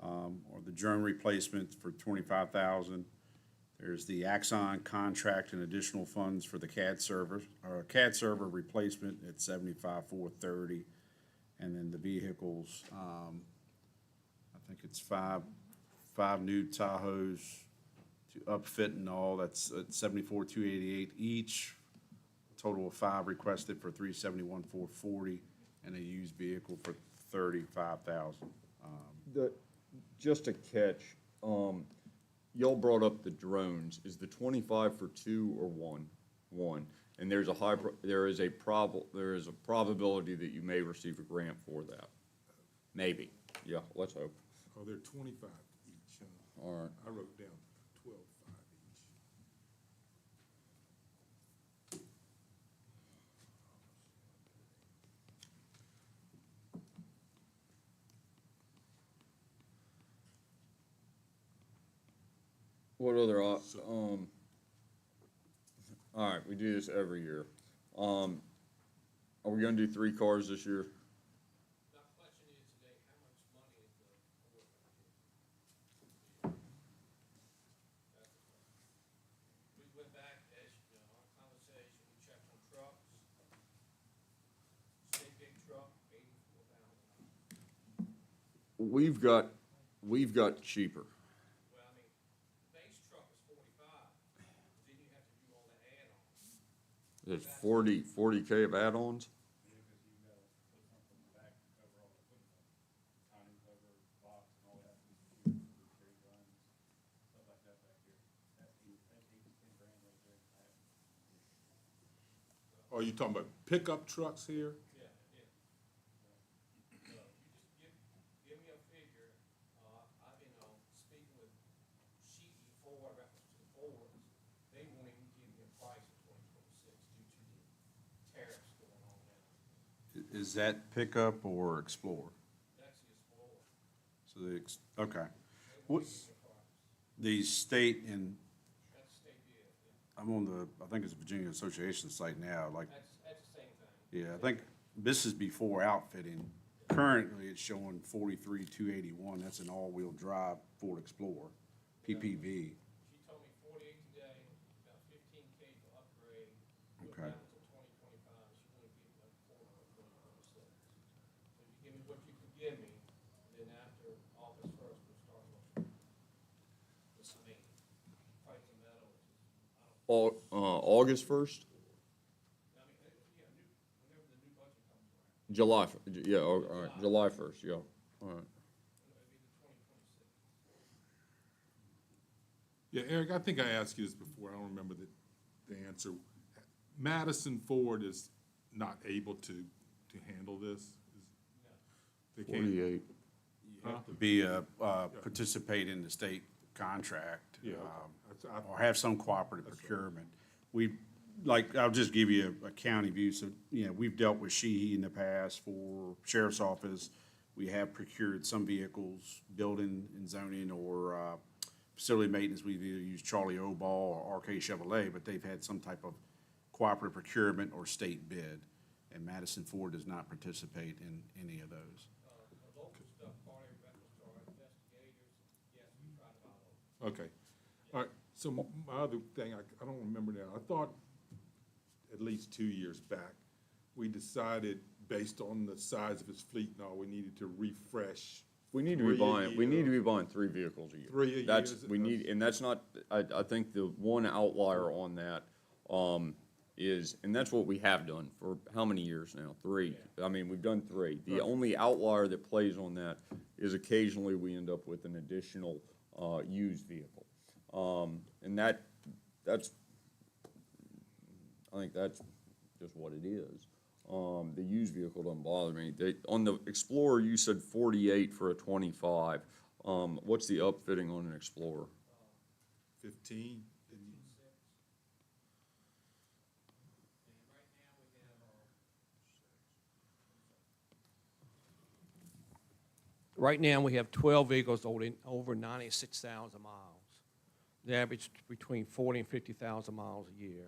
are the drone replacement for $25,000. There's the Axon contract and additional funds for the CAD server, or CAD server replacement at $75,430. And then the vehicles, I think it's five new Tahoes to upfit and all. That's at $74,288 each. Total of 5 requested for $371,440, and a used vehicle for $35,000. Just a catch, y'all brought up the drones. Is the 25 for 2 or 1? 1. And there is a probability that you may receive a grant for that. Maybe. Yeah, let's hope. Oh, they're 25 each. All right. I wrote down 12.5 each. What other, all right, we do this every year. Are we gonna do 3 cars this year? We've got cheaper. Well, I mean, base truck was 45, then you have to do all the add-ons. There's 40K of add-ons? Yeah, because you gotta put something back to cover all the equipment, timing cover, box, and all that, carry runs, stuff like that back here. That's 8 to 10 grand right there. Oh, you talking about pickup trucks here? Yeah, yeah. You just give me a figure, I've been, speaking with Sheety Ford, reference to Fords, they won't even give me a price in 2026 due to the tariffs going on now. Is that pickup or Explorer? That's the Explorer. So okay. What's the state and, That's the state bid, yeah. I'm on I think it's Virginia Association site now, like, That's the same thing. yeah, I think this is before outfitting. Currently, it's showing $43,281. That's an all-wheel drive Ford Explorer, PPV. She told me 48 today, about 15K for upgrade. Okay. Down until 2025, she wouldn't give me like 400 2026. So you give me what you can give me, and then after August 1st, we'll start looking. I mean, price of metal, August 1st? I mean, yeah, whenever the new budget comes around, July, yeah, all right, July 1st, yeah, all right. it'll be the 2026. Yeah, Eric, I think I asked you this before, I don't remember the answer. Madison Ford is not able to handle this? They can't? 48. Participate in the state contract. Yeah, okay. Or have some cooperative procurement. I'll just give you a county view. So, we've dealt with Sheehy in the past for sheriff's office. We have procured some vehicles, building and zoning, or facility maintenance. We've either used Charlie Oball or RK Chevrolet, but they've had some type of cooperative procurement or state bid. and Madison Ford does not participate in any of those. Okay. All right, so my other thing, I don't remember now. I thought at least 2 years back, we decided, based on the size of his fleet and all, we needed to refresh. We need to be buying 3 vehicles a year. 3 a year. That's, we need, and that's not, I think the one outlier on that, is, and that's what we have done for how many years now? 3. I mean, we've done 3. The only outlier that plays on that is occasionally we end up with an additional, used vehicle. And that's, I think that's just what it is. The used vehicle doesn't bother me. On the Explorer, you said 48 for a 25. What's the upfitting on an Explorer? 15. Right now, we have 12 vehicles over 96,000 miles. They average between 40 and 50,000 miles a year.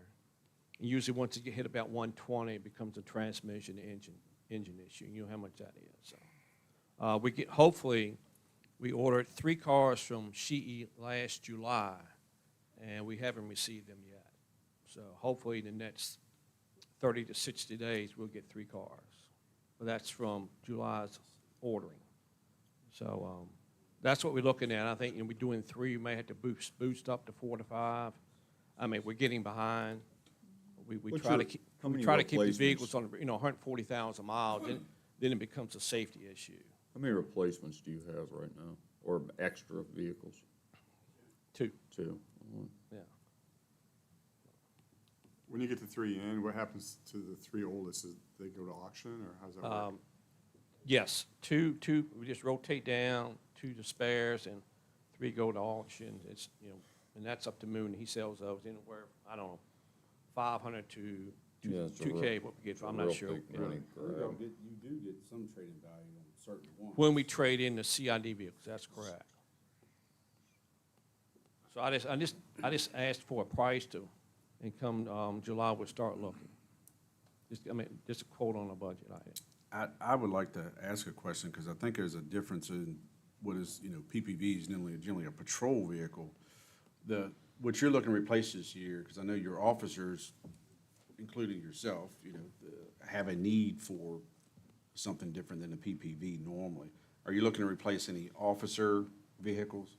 And usually, once you hit about 120, it becomes a transmission engine issue. You know how much that is. So, hopefully, we ordered 3 cars from Sheehy last July, and we haven't received them yet. So hopefully, in the next 30 to 60 days, we'll get 3 cars. But that's from July's ordering. So that's what we're looking at. I think we're doing 3. We may have to boost up to 4 to 5. I mean, we're getting behind. We try to keep the vehicles on 140,000 miles. Then it becomes a safety issue. How many replacements do you have right now, or extra vehicles? 2. 2. Yeah. When you get the 3 in, what happens to the 3 oldest? They go to auction, or how's that work? Yes, 2. We just rotate down 2 to spares, and 3 go to auction. It's and that's up to Moon. He sells those anywhere, I don't know, 500 to 2K. What we get, I'm not sure. You do get some trading value on certain ones. When we trade in the CID vehicles, that's correct. So I just asked for a price and come July we'll start looking. Just a quote on a budget item. I would like to ask a question, because I think there's a difference in what is, PPV is generally a patrol vehicle. What you're looking to replace this year, because I know your officers, including yourself, have a need for something different than a PPV normally. Are you looking to replace any officer vehicles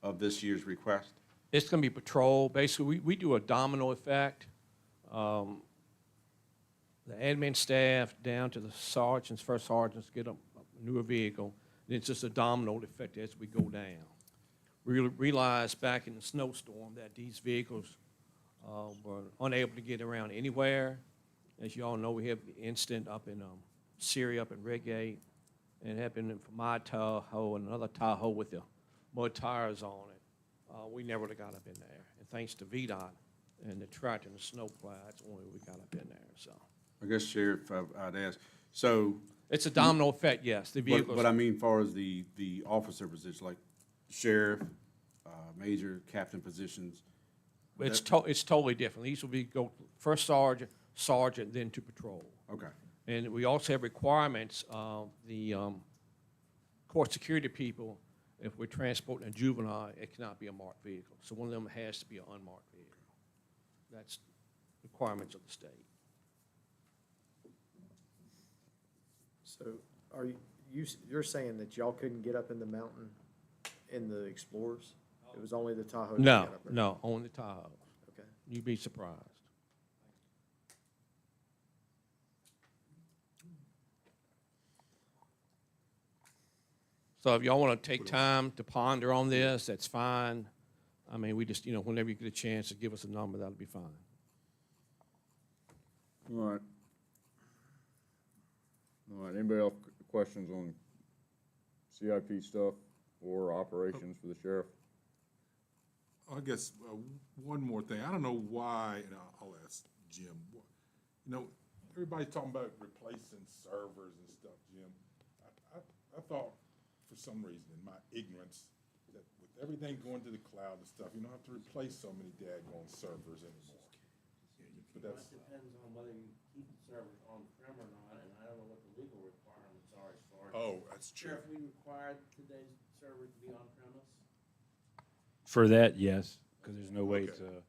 of this year's request? It's going to be patrol. Basically, we do a domino effect. The admin staff down to the sergeants, first sergeants get a newer vehicle. And it's just a domino effect as we go down. We realized back in the snowstorm that these vehicles were unable to get around anywhere. As you all know, we have the incident up in Syria, up in Redgate, and it happened for my Tahoe and another Tahoe with the mud tires on it. We never would have got up in there. And thanks to VDOT and the tractor and the snowplow, that's the only way we got up in there. So I guess, Sheriff, I'd ask, so. it's a domino effect, yes. The vehicles. But I mean, as far as the officer positions, like sheriff, major, captain positions. It's totally different. These will go first sergeant, then to patrol. Okay. And we also have requirements of the court security people. If we're transporting a juvenile, it cannot be a marked vehicle. So one of them has to be an unmarked vehicle. That's requirements of the state. So you're saying that y'all couldn't get up in the mountain in the Explorers? It was only the Tahoe? No, only the Tahoe. Okay. You'd be surprised. So if y'all want to take time to ponder on this, that's fine. I mean, we just, whenever you get a chance to give us a number, that'll be fine. All right. Anybody else questions on CIP stuff or operations for the sheriff? I guess one more thing. I don't know why, and I'll ask Jim. Everybody's talking about replacing servers and stuff, Jim. I thought, for some reason, in my ignorance, that with everything going to the cloud and stuff, you don't have to replace so many daggone servers anymore. But that's, depends on whether you keep the servers on-prem or not, and I don't know what the legal requirements are as far as. oh, that's true. Sheriff, we require today's server to be on-premise? For that, yes, because there's no way Okay. to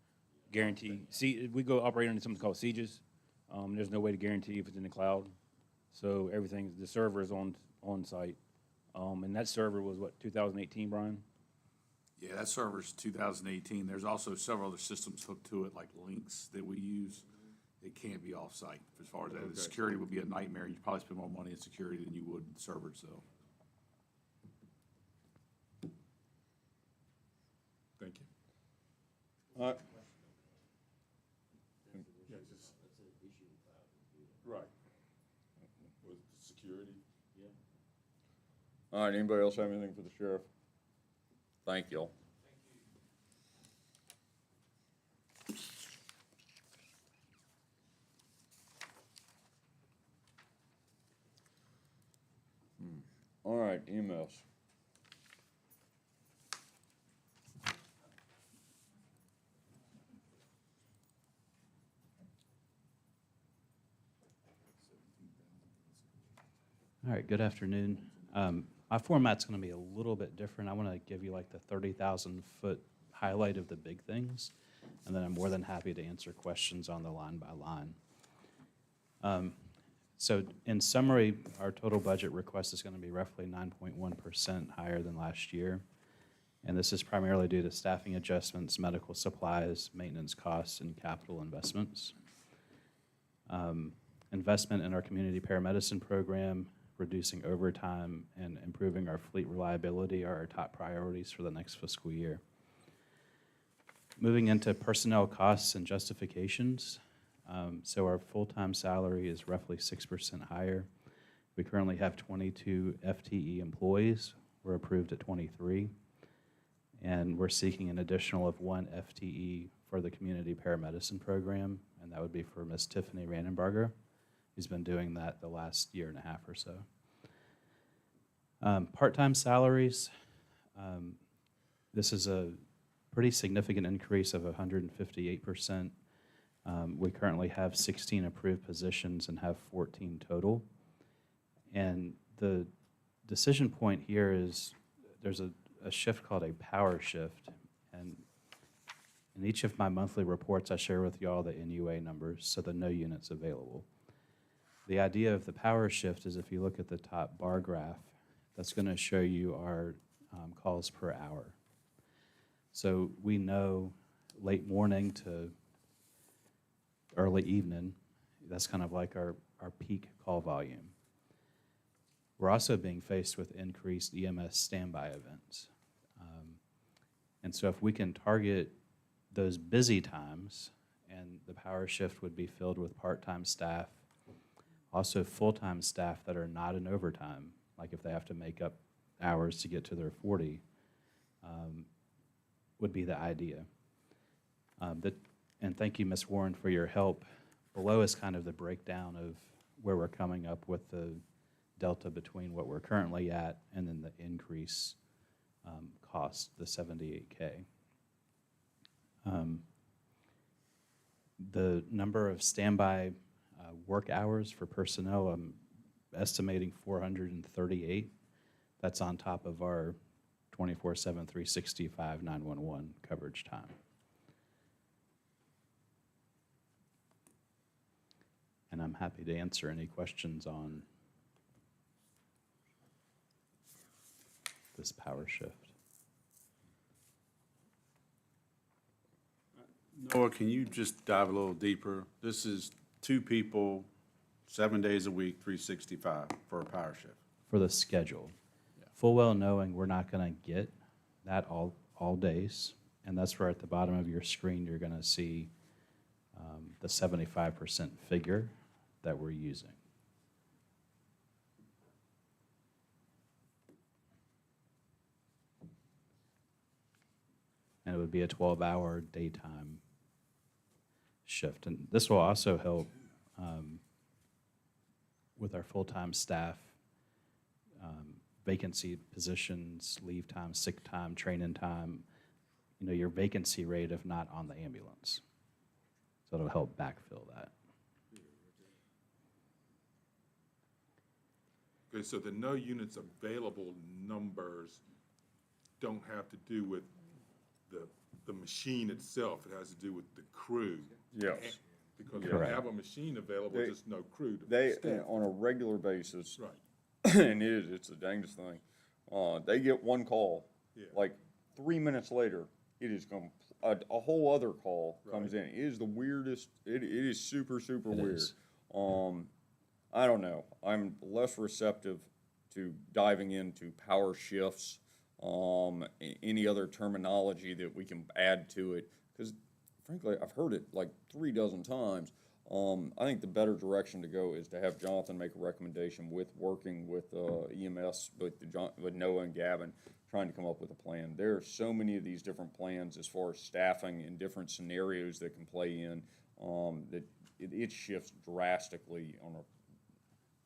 guarantee. See, we go operate under something called sieges. There's no way to guarantee if it's in the cloud. So everything, the server is on site. And that server was what, 2018, Brian? Yeah, that server's 2018. There's also several other systems hooked to it, like Lynx that we use. It can't be off-site. As far as that, the security would be a nightmare. You'd probably spend more money in security than you would in the server itself. Thank you. All right. Yeah, just. Right. With security. All right, anybody else have anything for the sheriff? Thank you all. All right, emails. All right, good afternoon. My format's going to be a little bit different. I want to give you like the 30,000-foot highlight of the big things, and then I'm more than happy to answer questions on the line by line. So in summary, our total budget request is going to be roughly 9.1% higher than last year, and this is primarily due to staffing adjustments, medical supplies, maintenance costs, and capital investments. Investment in our community paramedicine program, reducing overtime, and improving our fleet reliability are our top priorities for the next fiscal year. Moving into personnel costs and justifications. So our full-time salary is roughly 6% higher. We currently have 22 FTE employees. We're approved at 23. And we're seeking an additional of 1 FTE for the community paramedicine program, and that would be for Ms. Tiffany Randenbarger, who's been doing that the last year and a half or so. Part-time salaries, this is a pretty significant increase of 158%. We currently have 16 approved positions and have 14 total. And the decision point here is there's a shift called a power shift. And in each of my monthly reports, I share with you all the NUA numbers, so the no units available. The idea of the power shift is if you look at the top bar graph, that's going to show you our calls per hour. So we know late morning to early evening, that's kind of like our peak call volume. We're also being faced with increased EMS standby events. And so if we can target those busy times, and the power shift would be filled with part-time staff, also full-time staff that are not in overtime, like if they have to make up hours to get to their 40, would be the idea. And thank you, Ms. Warren, for your help. Below is kind of the breakdown of where we're coming up with the delta between what we're currently at and then the increase cost, the $78K. The number of standby work hours for personnel, I'm estimating 438. That's on top of our 24/7, 365, 911 coverage time. And I'm happy to answer any questions on this power shift. Noah, can you just dive a little deeper? This is 2 people, 7 days a week, 365 for a power shift. For the schedule. Full well knowing we're not going to get that all days, and that's where at the bottom of your screen you're going to see the 75% figure that we're using. And it would be a 12-hour daytime shift. And this will also help with our full-time staff, vacancy positions, leave time, sick time, training time, your vacancy rate if not on the ambulance. So it'll help backfill that. Okay, so the no units available numbers don't have to do with the machine itself, it has to do with the crew. Yes. Because we Correct. have a machine available, They- just no crew to They, staff. on a regular basis, Right, and it's the dangest thing, they get one call. Yeah. Like 3 minutes later, it is a whole other call comes in. It is the weirdest, it is super, super It weird. is. I don't know, I'm less receptive to diving into power shifts, any other terminology that we can add to it, because frankly, I've heard it like 3 dozen times. I think the better direction to go is to have Jonathan make a recommendation working with EMS, with Noah and Gavin, trying to come up with a plan. There are so many of these different plans as far as staffing and different scenarios that can play in, that it shifts drastically on a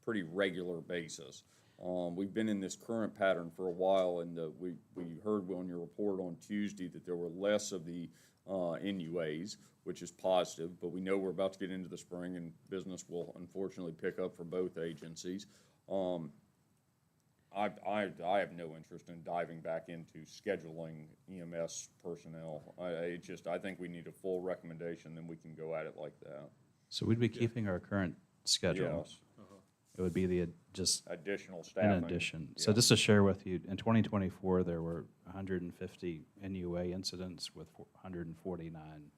pretty regular basis. We've been in this current pattern for a while, and we heard on your report on Tuesday that there were less of the NUAs, which is positive, but we know we're about to get into the spring and business will unfortunately pick up for both agencies. I have no interest in diving back into scheduling EMS personnel. I think we need a full recommendation, then we can go at it like that. So we'd be keeping our current schedule. Yes. It would be just Additional in staffing. addition. So Yeah. just to share with you, in 2024, there were 150 NUA incidents with 149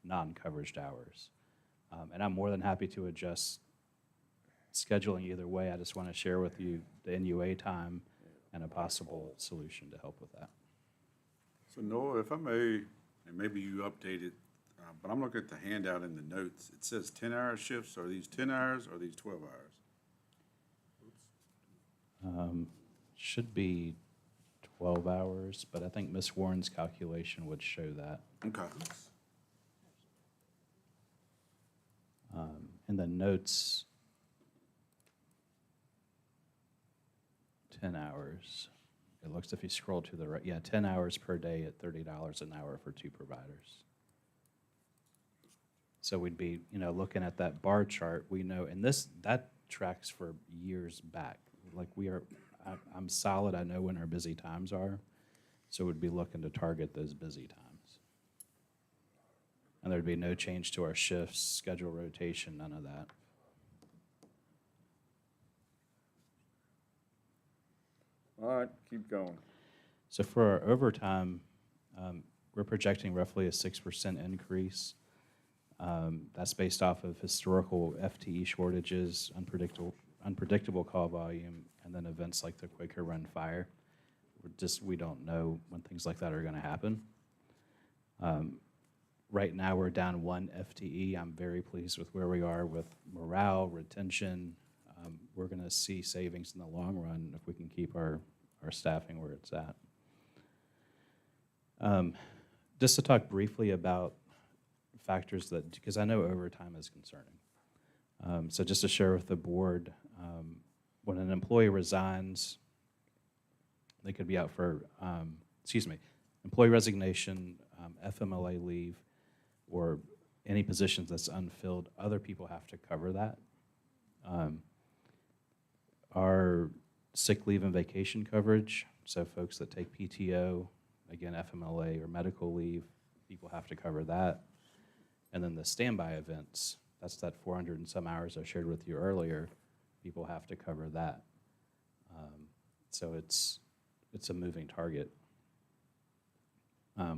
non-coveraged hours. And I'm more than happy to adjust scheduling either way. I just want to share with you the NUA time and a possible solution to help with that. So Noah, if I may, and maybe you update it, but I'm looking at the handout in the notes. It says 10-hour shifts. Are these 10 hours or are these 12 hours? Should be 12 hours, but I think Ms. Warren's calculation would show that. Okay. In the notes, 10 hours. It looks, if you scroll to the right, yeah, 10 hours per day at $30 an hour for 2 providers. So we'd be, looking at that bar chart, we know, and that tracks for years back. Like I'm solid, I know when our busy times are, so we'd be looking to target those busy times. And there'd be no change to our shifts, schedule rotation, none of that. All right, keep going. So for our overtime, we're projecting roughly a 6% increase. That's based off of historical FTE shortages, unpredictable call volume, and then events like the Quaker Run fire. We don't know when things like that are going to happen. Right now, we're down 1 FTE. I'm very pleased with where we are with morale, retention. We're going to see savings in the long run if we can keep our staffing where it's at. Just to talk briefly about factors because I know overtime is concerning. So just to share with the board, when an employee resigns, they could be out for, employee resignation, FMLA leave, or any positions that's unfilled, other people have to cover that. Our sick leave and vacation coverage, so folks that take PTO, again, FMLA or medical leave, people have to cover that. And then the standby events, that's that 400 and some hours I shared with you earlier, people have to cover that. So it's a moving target.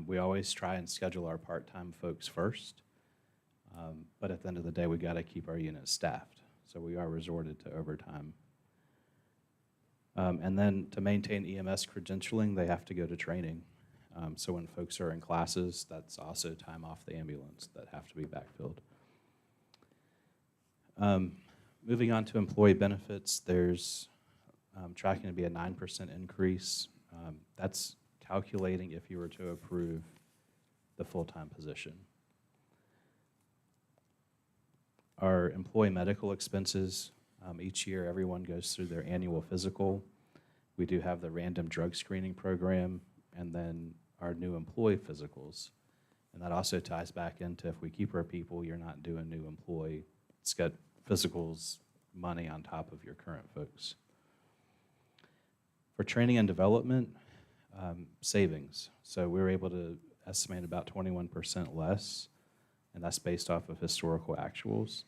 We always try and schedule our part-time folks first, but at the end of the day, we got to keep our units staffed. So we are resorted to overtime. And then to maintain EMS credentialing, they have to go to training. So when folks are in classes, that's also time off the ambulance that have to be backfilled. Moving on to employee benefits, there's tracking to be a 9% increase. That's calculating if you were to approve the full-time position. Our employee medical expenses, each year everyone goes through their annual physical. We do have the random drug screening program and then our new employee physicals. And that also ties back into if we keep our people, you're not doing new employee. It's got physicals, money on top of your current folks. For training and development, savings. So we were able to estimate about 21% less, and that's based off of historical actuals.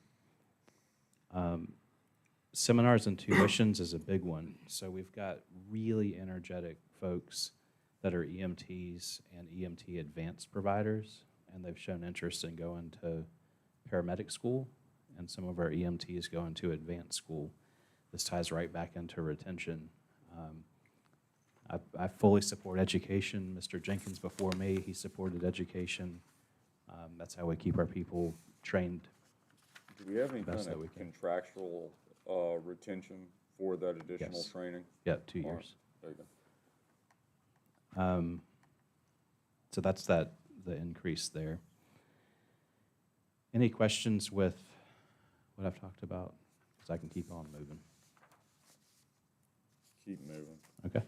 Seminars and tuitions is a big one. So we've got really energetic folks that are EMTs and EMT advanced providers, and they've shown interest in going to paramedic school, and some of our EMTs going to advanced school. This ties right back into retention. I fully support education. Mr. Jenkins before me, he supported education. That's how we keep our people trained. Do we have any best kind that we of can. contractual retention for that additional Yes. training? Yeah, 2 All right, years. there you go. So that's the increase there. Any questions with what I've talked about? Because I can keep on moving. Keep moving. Okay.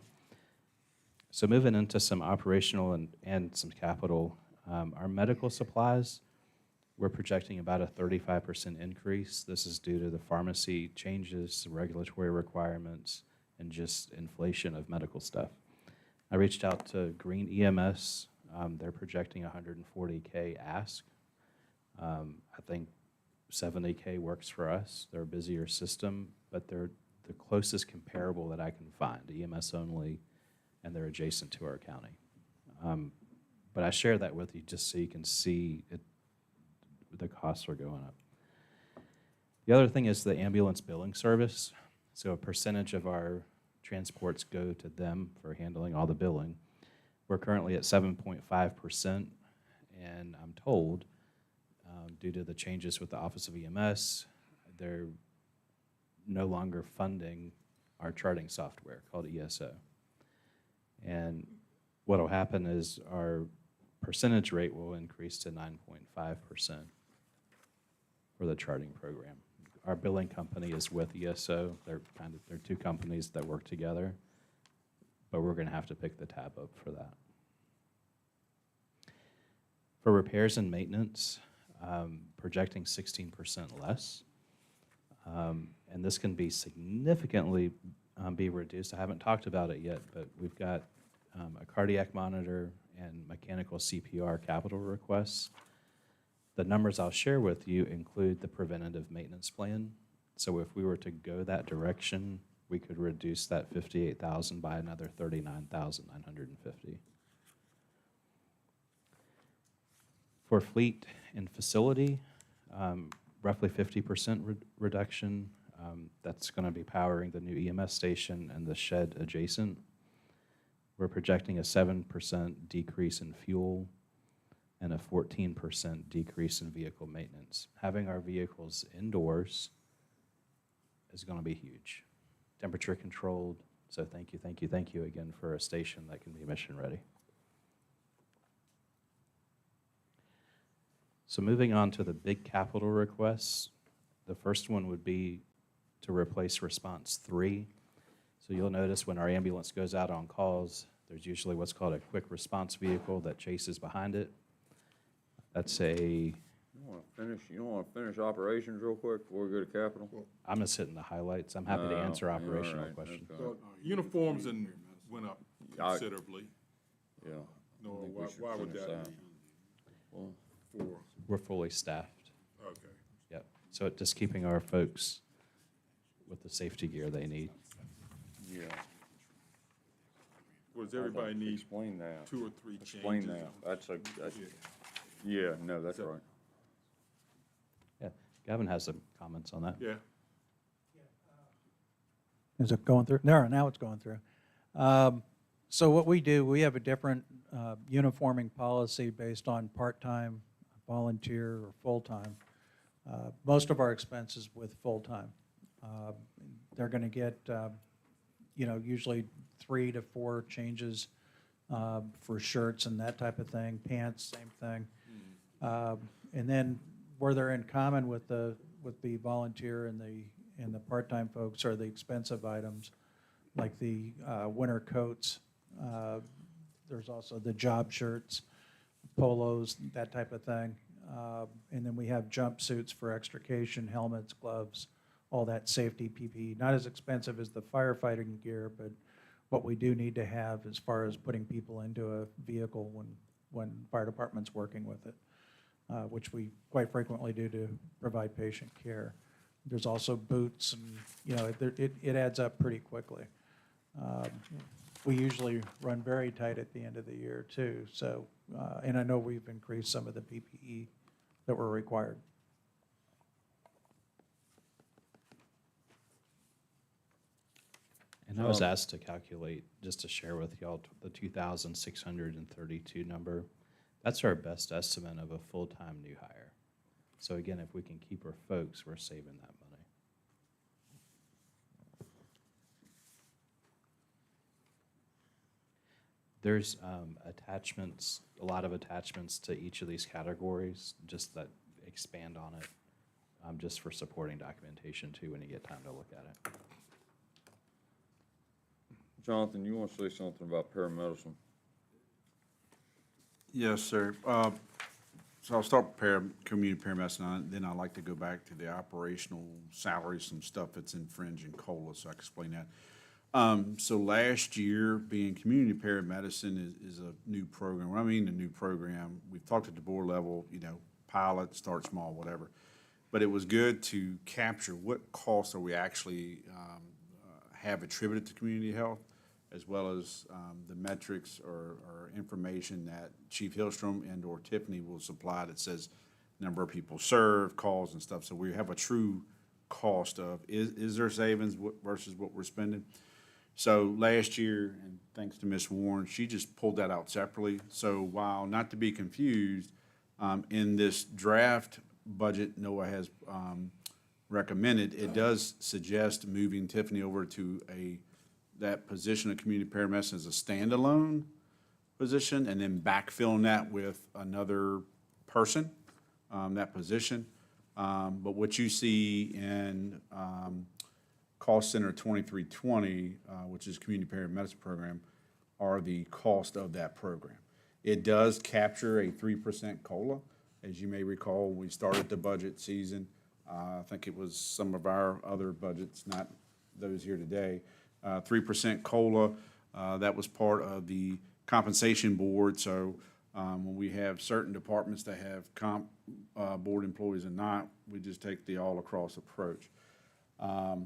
So moving into some operational and some capital, our medical supplies, we're projecting about a 35% increase. This is due to the pharmacy changes, regulatory requirements, and just inflation of medical stuff. I reached out to Green EMS. They're projecting 140K ask. I think 70K works for us. They're a busier system, but they're the closest comparable that I can find, EMS only, and they're adjacent to our county. But I share that with you just so you can see the costs are going up. The other thing is the ambulance billing service. So a percentage of our transports go to them for handling all the billing. We're currently at 7.5%, and I'm told, due to the changes with the Office of EMS, they're no longer funding our charting software called ESO. And what will happen is our percentage rate will increase to 9.5% for the charting program. Our billing company is with ESO. They're two companies that work together, but we're going to have to pick the tab up for that. For repairs and maintenance, projecting 16% less. And this can be significantly be reduced. I haven't talked about it yet, but we've got a cardiac monitor and mechanical CPR capital requests. The numbers I'll share with you include the preventative maintenance plan. So if we were to go that direction, we could reduce that 58,000 by another 39,950. For fleet and facility, roughly 50% reduction. That's going to be powering the new EMS station and the shed adjacent. We're projecting a 7% decrease in fuel and a 14% decrease in vehicle maintenance. Having our vehicles indoors is going to be huge. Temperature controlled, so thank you again for a station that can be mission ready. So moving on to the big capital requests, the first one would be to replace response 3. So you'll notice when our ambulance goes out on calls, there's usually what's called a quick response vehicle that chases behind it. That's You don't want to finish operations real quick before we go to capital? I'm just hitting the highlights. I'm happy to answer operational all right, questions. okay. So uniforms went up considerably. Yeah. No, I think we should why would finish that that. be? Well, For, We're fully staffed. okay. Yep. So just keeping our folks with the safety gear they need. yeah. Does everybody need Explain that. 2 or 3 changes? Explain that. Yeah, no, that's right. Yeah. Gavin has some comments on that. Yeah. Is it going through? Now it's going through. So what we do, we have a different uniforming policy based on part-time, volunteer, or full-time. Most of our expenses with full-time. They're going to get, usually 3 to 4 changes for shirts and that type of thing. Pants, same thing. And then where they're in common with the volunteer and the part-time folks are the expensive items, like the winter coats. There's also the job shirts. polos, that type of thing. And then we have jumpsuits for extrication, helmets, gloves, all that safety PPE. Not as expensive as the firefighting gear, but what we do need to have as far as putting people into a vehicle when fire department's working with it, which we quite frequently do to provide patient care. There's also boots, and it adds up pretty quickly. We usually run very tight at the end of the year too. So, and I know we've increased some of the PPE that were required. And I was asked to calculate, just to share with y'all, the 2,632 number. That's our best estimate of a full-time new hire. So again, if we can keep our folks, we're saving that money. There's attachments, a lot of attachments to each of these categories, just that expand on it, just for supporting documentation too, when you get time to look at it. Jonathan, you want to say something about paramedicine? Yes, sir. So I'll start with community paramedicine, then I'd like to go back to the operational salaries, some stuff that's in fringe and COLA, so I can explain that. So last year, being community paramedicine is a new program. What I mean a new program, we've talked at the board level, pilot, start small, whatever. But it was good to capture what costs are we actually have attributed to community health, as well as the metrics or information that Chief Hillstrom and or Tiffany will supply that says number of people served, calls and stuff. So we have a true cost of, is there savings versus what we're spending? So last year, and thanks to Ms. Warren, she just pulled that out separately. So while not to be confused, in this draft budget NOAA has recommended, it does suggest moving Tiffany over to that position of community paramedicine as a standalone position, and then backfilling that with another person, that position. But what you see in Cost Center 2320, which is Community Paramedicine Program, are the cost of that program. It does capture a 3% COLA. As you may recall, we started the budget season. I think it was some of our other budgets, not those here today. 3% COLA, that was part of the compensation board. So when we have certain departments that have comp board employees and not, we just take the all-across approach.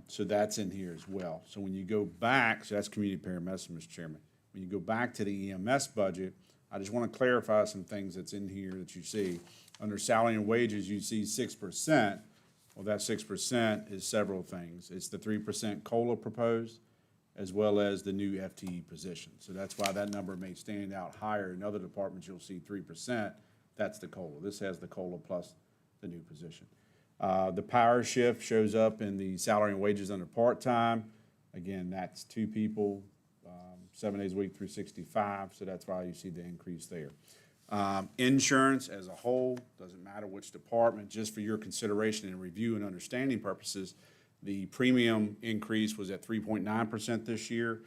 So that's in here as well. So when you go back, so that's community paramedicine, Mr. Chairman. When you go back to the EMS budget, I just want to clarify some things that's in here that you see. Under salary and wages, you see 6%. Well, that 6% is several things. It's the 3% COLA proposed, as well as the new FTE position. So that's why that number may stand out higher. In other departments, you'll see 3%. That's the COLA. This has the COLA plus the new position. The power shift shows up in the salary and wages under part-time. Again, that's 2 people, 7 days a week, 365, so that's why you see the increase there. Insurance as a whole, doesn't matter which department, just for your consideration and review and understanding purposes, the premium increase was at 3.9% this year.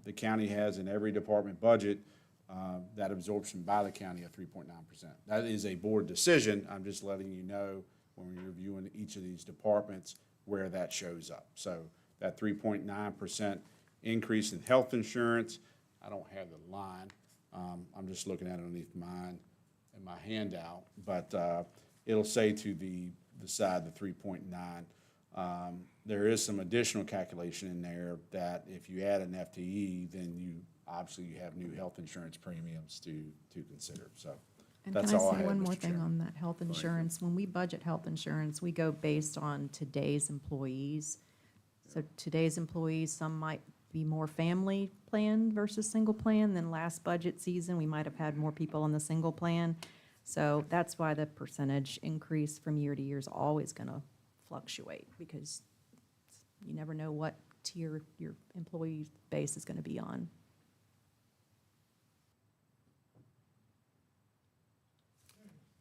The county has in every department budget that absorption by the county of 3.9%. That is a board decision. I'm just letting you know when we're reviewing each of these departments where that shows up. So that 3.9% increase in health insurance, I don't have the line. I'm just looking at it underneath mine in my handout, but it'll say to the side, the 3.9. There is some additional calculation in there that if you add an FTE, then you obviously have new health insurance premiums to consider. So And that's can I all say I have, one Mr. more thing Chairman. on that health insurance? When we budget health insurance, we go based on today's employees. So today's employees, some might be more family plan versus single plan than last budget season. We might have had more people on the single plan. So that's why the percentage increase from year to year is always going to fluctuate, because you never know what tier your employee base is going to be on.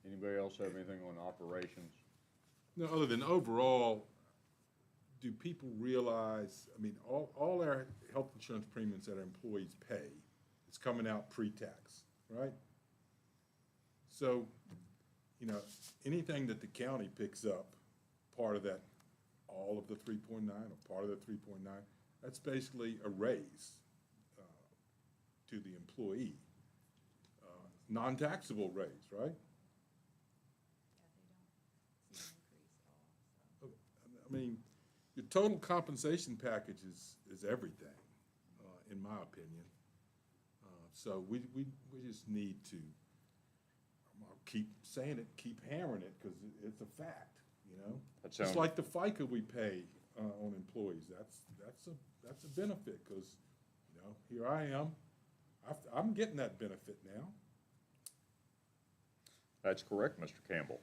Anybody else have anything on operations? No, other than overall, do people realize, I mean, all our health insurance premiums that our employees pay is coming out pre-tax, right? So, you know, anything that the county picks up, part of that, all of the 3.9 or part of the 3.9, that's basically a raise to the employee. Non-taxable raise, right? I mean, your total compensation package is everything, in my opinion. So we just need to, I'll keep saying it, keep hammering it, because it's a fact, you know? That Just sounds- like the FICA we pay on employees, that's a benefit, because, you know, here I am, I'm getting that benefit now. That's correct, Mr. Campbell.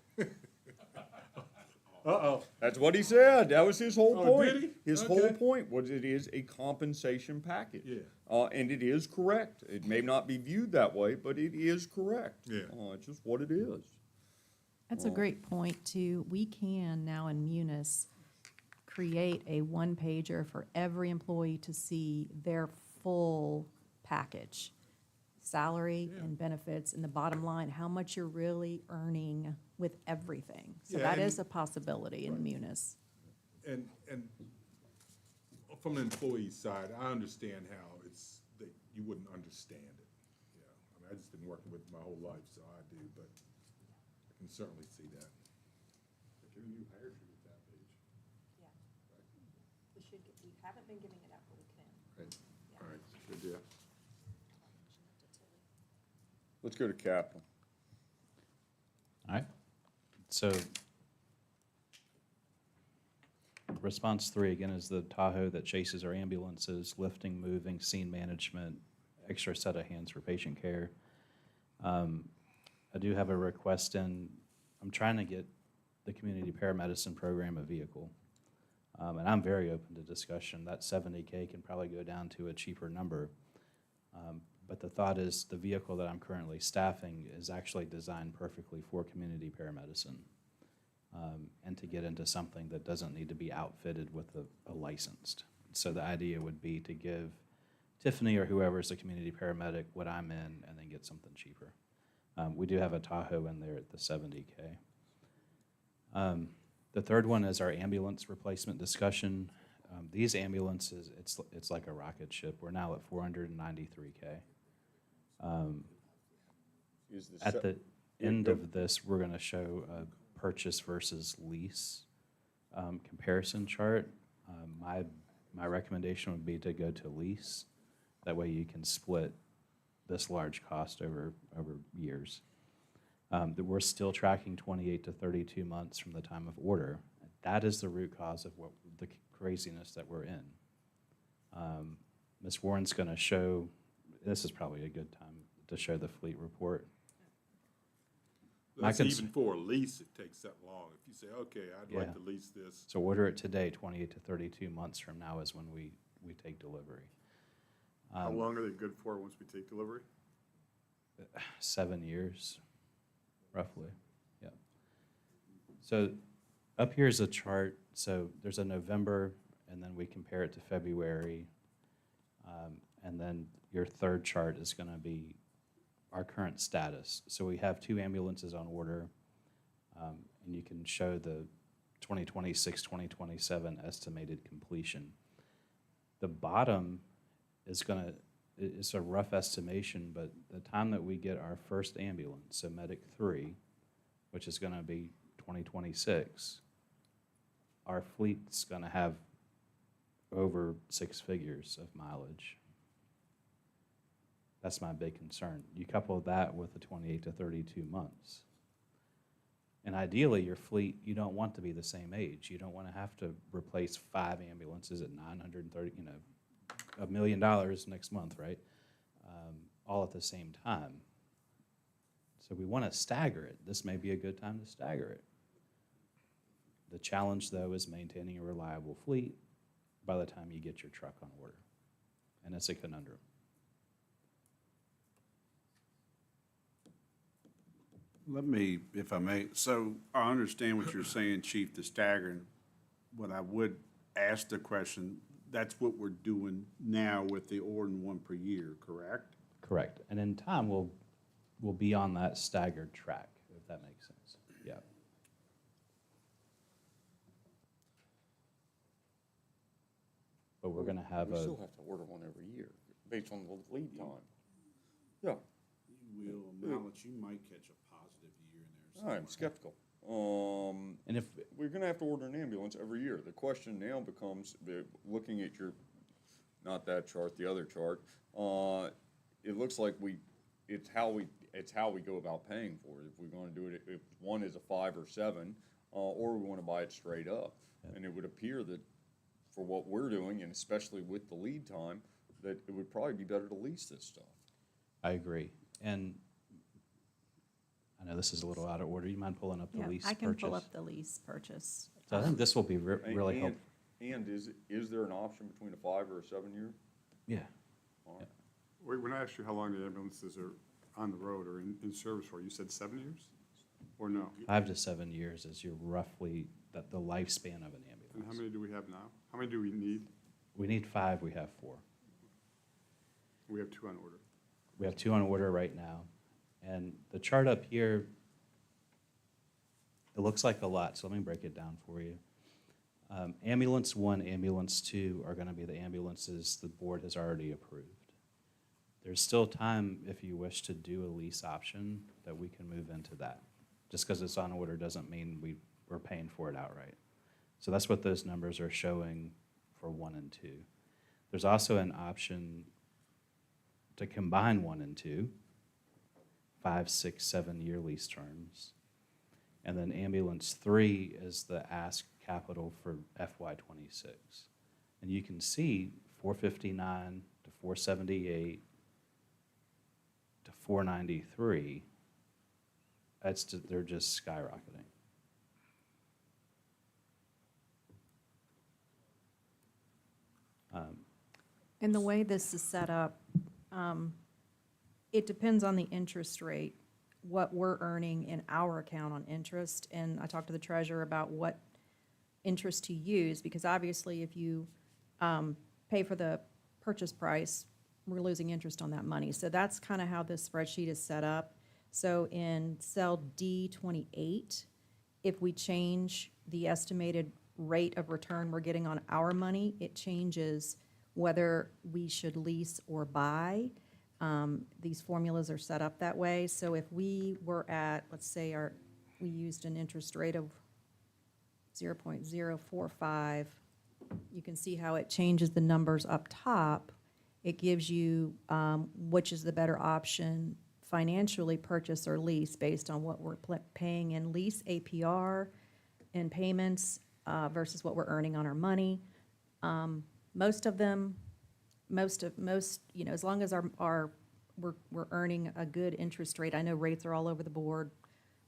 Uh-oh. That's what he said. That was his whole Oh, point. did he? His whole Okay. point was it is a compensation package. Yeah. And it is correct. It may not be viewed that way, but it is correct. Yeah. It's just what it is. That's a great point, too. We can now in Munis create a one-pager for every employee to see their full package, salary and benefits, and the bottom line, how much you're really earning with everything. So Yeah, that and- is a possibility in Munis. And from the employee side, I understand how that you wouldn't understand it. You know, I mean, I just been working with it my whole life, so I do, but I can certainly see that. Give a new hire sheet at that page. Yeah. We haven't been giving it out, but we can. Right. All right, good deal. Let's go to capital. All right, so response 3, again, is the Tahoe that chases our ambulances, lifting, moving, scene management, extra set of hands for patient care. I do have a request in, I'm trying to get the community paramedicine program a vehicle. And I'm very open to discussion. That 70K can probably go down to a cheaper number. But the thought is the vehicle that I'm currently staffing is actually designed perfectly for community paramedicine. And to get into something that doesn't need to be outfitted with a licensed. So the idea would be to give Tiffany or whoever's a community paramedic what I'm in and then get something cheaper. We do have a Tahoe in there at the 70K. The third one is our ambulance replacement discussion. These ambulances, it's like a rocket ship. We're now at 493K. At the end of this, we're gonna show a purchase versus lease comparison chart. My recommendation would be to go to lease. That way you can split this large cost over years. That we're still tracking 28 to 32 months from the time of order. That is the root cause of what the craziness that we're in. Ms. Warren's gonna show, this is probably a good time to show the fleet report. That's even for a lease, it takes that long. If you say, okay, I'd like Yeah. to lease this. So order it today, 28 to 32 months from now is when we take delivery. How long are they good for once we take delivery? 7 years, roughly, yeah. So up here is a chart. So there's a November, and then we compare it to February. And then your third chart is gonna be our current status. So we have 2 ambulances on order, and you can show the 2026, 2027 estimated completion. The bottom is it's a rough estimation, but the time that we get our first ambulance, so Medic 3, which is gonna be 2026, our fleet's gonna have over 6 figures of mileage. That's my big concern. You couple that with the 28 to 32 months. And ideally, your fleet, you don't want to be the same age. You don't want to have to replace 5 ambulances at $930, $1 million next month, right? All at the same time. So we want to stagger it. This may be a good time to stagger it. The challenge, though, is maintaining a reliable fleet by the time you get your truck on order. And it's a conundrum. Let me, if I may, so I understand what you're saying, Chief, the staggering. What I would ask the question, that's what we're doing now with the ordering 1 per year, correct? Correct. And in time, we'll will be on that staggered track, if that makes sense. Yeah. But we're gonna have We a, still have to order one every year, based on the lead time. Yeah, You will, Mallett, you might catch a positive year in there. I'm skeptical. and if, We're gonna have to order an ambulance every year. The question now becomes, looking at your, not that chart, the other chart, it looks like it's how we go about paying for it. If we're gonna do it, if one is a 5 or 7, or we wanna buy it straight up. And it would appear that for what we're doing, and especially with the lead time, that it would probably be better to lease this stuff. I agree. And I know this is a little out of order. You mind pulling up the Yeah, lease I can pull purchase? up the lease purchase. So I think this will be really And- helpful. And is there an option between a 5 or a 7 year? Yeah. All right. Wait, when I asked you how long the ambulances are on the road or in service for, you said 7 years? Or no? 5 to 7 years is your roughly, the lifespan of an ambulance. And how many do we have now? How many do we need? We need 5, we have 4. We have 2 on order. We have 2 on order right now. And the chart up here, it looks like a lot, so let me break it down for you. Ambulance 1, Ambulance 2 are gonna be the ambulances the board has already approved. There's still time, if you wish to do a lease option, that we can move into that. Just because it's on order doesn't mean we're paying for it outright. So that's what those numbers are showing for 1 and 2. There's also an option to combine 1 and 2, 5, 6, 7-year lease terms. And then ambulance 3 is the ask capital for FY '26. And you can see 459 to 478 to 493. They're just skyrocketing. And the way this is set up, it depends on the interest rate, what we're earning in our account on interest. And I talked to the treasurer about what interest to use, because obviously if you pay for the purchase price, we're losing interest on that money. So that's kind of how this spreadsheet is set up. So in cell D28, if we change the estimated rate of return we're getting on our money, it changes whether we should lease or buy. These formulas are set up that way. So if we were at, let's say we used an interest rate of 0.045, you can see how it changes the numbers up top. It gives you which is the better option, financially, purchase or lease, based on what we're paying in lease APR and payments versus what we're earning on our money. Most, as long as we're earning a good interest rate. I know rates are all over the board,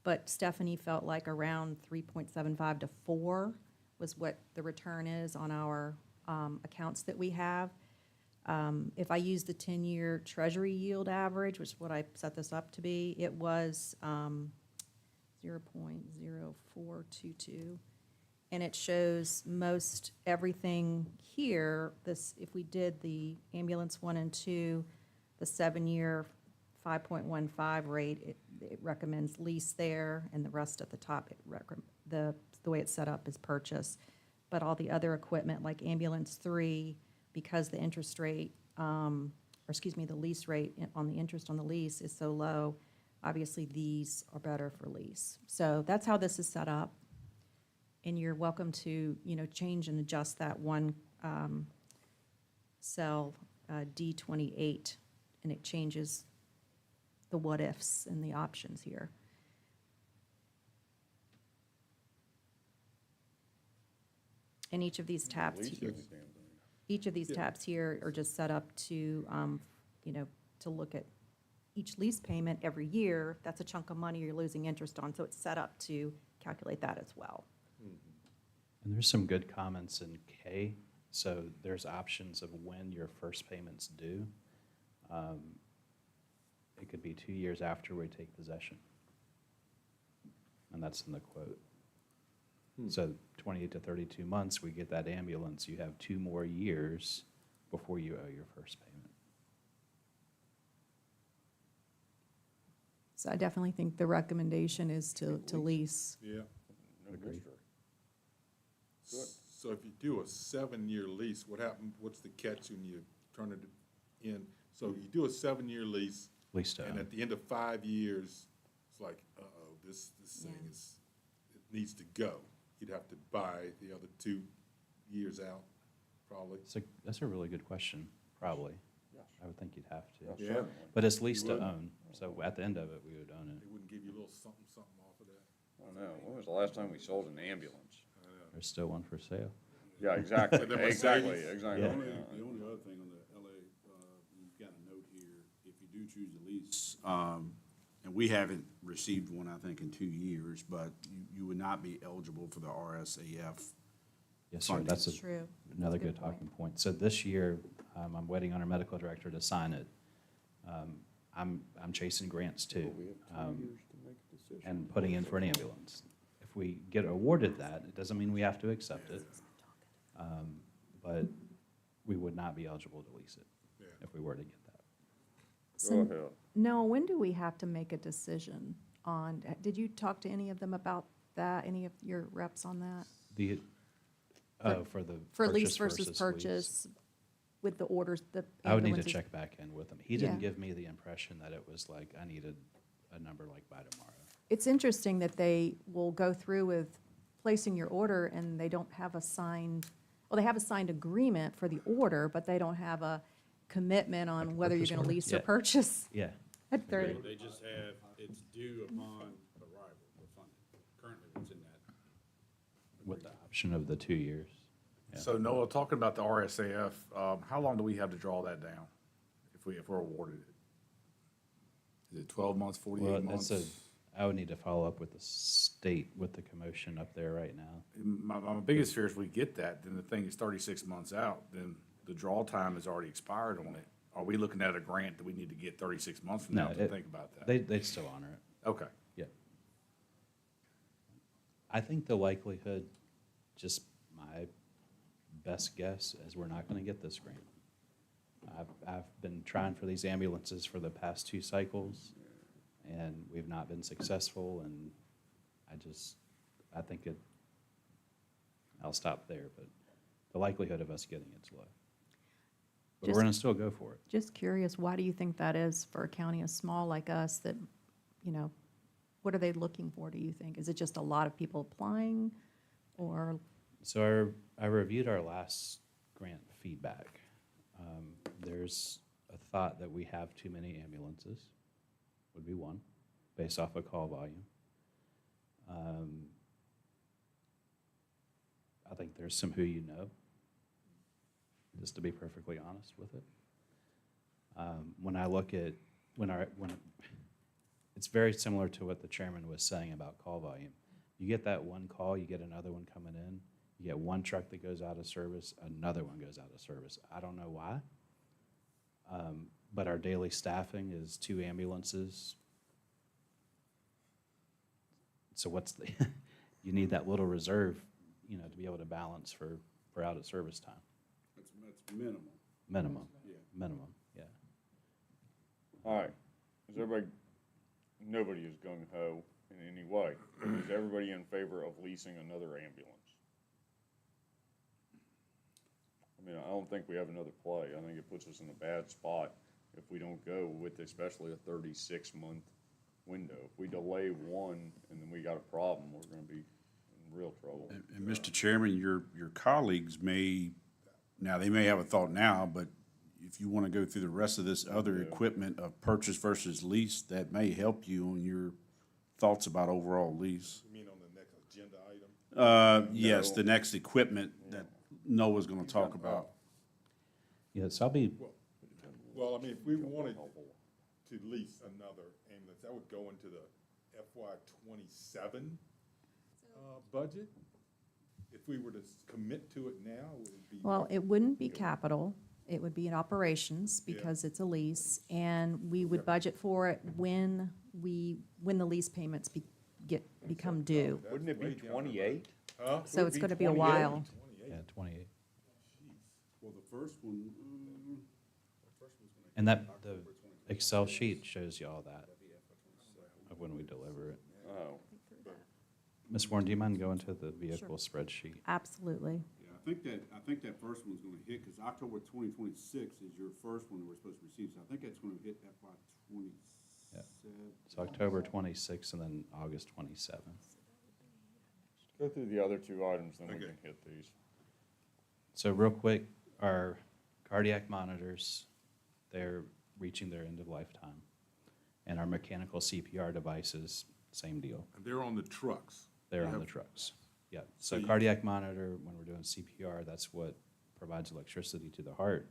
but Stephanie felt like around 3.75 to 4 was what the return is on our accounts that we have. If I use the 10-year Treasury yield average, which is what I set this up to be, it was 0.0422. And it shows most everything here. If we did the ambulance 1 and 2, the 7-year 5.15 rate, it recommends lease there, and the rest at the top, the way it's set up is purchase. But all the other equipment, like ambulance 3, because the interest rate, the lease rate on the interest on the lease is so low, obviously these are better for lease. So that's how this is set up. And you're welcome to, change and adjust that one cell D28, and it changes the what-ifs and the options here. And each of these tabs here are just set up to, to look at each lease payment every year. That's a chunk of money you're losing interest on, so it's set up to calculate that as well. And there's some good comments in K. So there's options of when your first payment's due. It could be 2 years after we take possession. And that's in the quote. So 28 to 32 months, we get that ambulance. You have 2 more years before you owe your first payment. So I definitely think the recommendation is to lease. Yeah. Agreed. Good. So if you do a 7-year lease, what's the catch when you turn it in? So you do a 7-year lease, Lease to and own. at the end of 5 years, it's like, this thing it needs to go. You'd have to buy the other 2 years out, probably. So that's a really good question, probably. I would think you'd have to. Yeah. But it's lease You to would? own, so at the end of it, we would own it. They wouldn't give you a little something, something off of that. I don't know, when was the last time we sold an ambulance? There's still one for sale. Yeah, exactly, And then what's exactly, savings? exactly. Yeah. The only other thing on the LA, you've got a note here, if you do choose to lease, and we haven't received one, I think, in 2 years, but you would not be eligible for the RSAF. Yes, sir, that's True. another That's a good good talking point. So this year, I'm waiting on our medical director to sign it. I'm chasing grants too, and putting in for an ambulance. If we get awarded that, it doesn't mean we have to accept it. But we would not be eligible to lease it if we were to get that. Go So, ahead. no, when do we have to make a decision on, did you talk to any of them about that, any of your reps on that? The, for the For lease purchase versus lease. purchase with the orders, the I would need to ambulances? check back in with him. He didn't Yeah. give me the impression that it was like I needed a number like by tomorrow. It's interesting that they will go through with placing your order and they don't have a signed, well, they have a signed agreement for the order, but they don't have a commitment Like on a whether you're purchase gonna order? lease or Yeah. purchase Yeah. at 30. They just have, it's due upon arrival, the funding. Currently, what's in that? With the option of the 2 years. Yeah. So Noah, talking about the RSAF, how long do we have to draw that down if we're awarded it? Is it 12 months, 48 Well, months? I would need to follow up with the state with the commotion up there right now. My biggest fear is if we get that, then the thing is 36 months out, then the draw time has already expired on it. Are we looking at a grant that we need to get 36 months from now to think about that? They'd still honor it. Okay. Yeah. I think the likelihood, just my best guess, is we're not gonna get this grant. I've been trying for these ambulances for the past 2 cycles, and we've not been successful, and I think I'll stop there, but the likelihood of us getting it's low. But we're Just- gonna still go for it. Just curious, why do you think that is for a county as small like us that, what are they looking for, do you think? Is it just a lot of people applying or, So I reviewed our last grant feedback. There's a thought that we have too many ambulances, would be one, based off of call volume. I think there's some who you know, just to be perfectly honest with it. When I look at, it's very similar to what the chairman was saying about call volume. You get that one call, you get another one coming in, you get one truck that goes out of service, another one goes out of service. I don't know why. But our daily staffing is 2 ambulances. So you need that little reserve, to be able to balance for out of service time. That's minimum. Minimum, Yeah. minimum, yeah. All right, is everybody, nobody is gung-ho in any way. Is everybody in favor of leasing another ambulance? I mean, I don't think we have another play. I think it puts us in a bad spot if we don't go with especially a 36-month window. If we delay one and then we got a problem, we're gonna be in real trouble. And Mr. Chairman, your colleagues may have a thought now, but if you want to go through the rest of this other equipment of purchase versus lease, that may help you on your thoughts about overall lease. You mean on the next agenda item? Yes, the next equipment that Noah's going to talk about. Yes, I'll be, Well, I mean, if we wanted to lease another ambulance, that would go into the FY '27 budget? If we were to commit to it now, would it be? well, it wouldn't be capital, it would be in operations because it's a lease, and we would budget for it when the lease payments become due. Wouldn't it be 28? Huh? So it's gonna be a while. yeah, 28. Well, the first one, And the Excel sheet shows you all that. of when we deliver it. Oh, Ms. Warren, do you mind going to the vehicle spreadsheet? Absolutely. Yeah, I think that first one's gonna hit, because October 2026 is your first one that we're supposed to receive, so I think that's gonna hit FY 27. It's October 26th and then August 27th. go through the other two items, then we Okay. can hit these. So real quick, our cardiac monitors, they're reaching their end of lifetime. And our mechanical CPR devices, same deal. And they're on the trucks. They're You on the have- trucks. Yeah, So so you- cardiac monitor, when we're doing CPR, that's what provides electricity to the heart.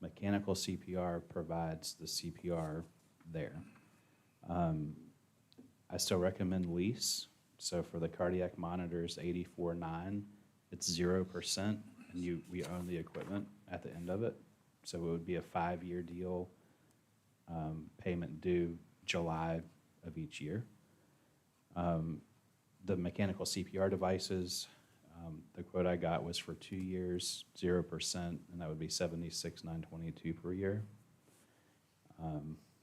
Mechanical CPR provides the CPR there. I still recommend lease. So for the cardiac monitors, 84.9, it's 0%, and we own the equipment at the end of it. So it would be a 5-year deal, payment due July of each year. The mechanical CPR devices, the quote I got was for 2 years, 0%, and that would be $76,922 per year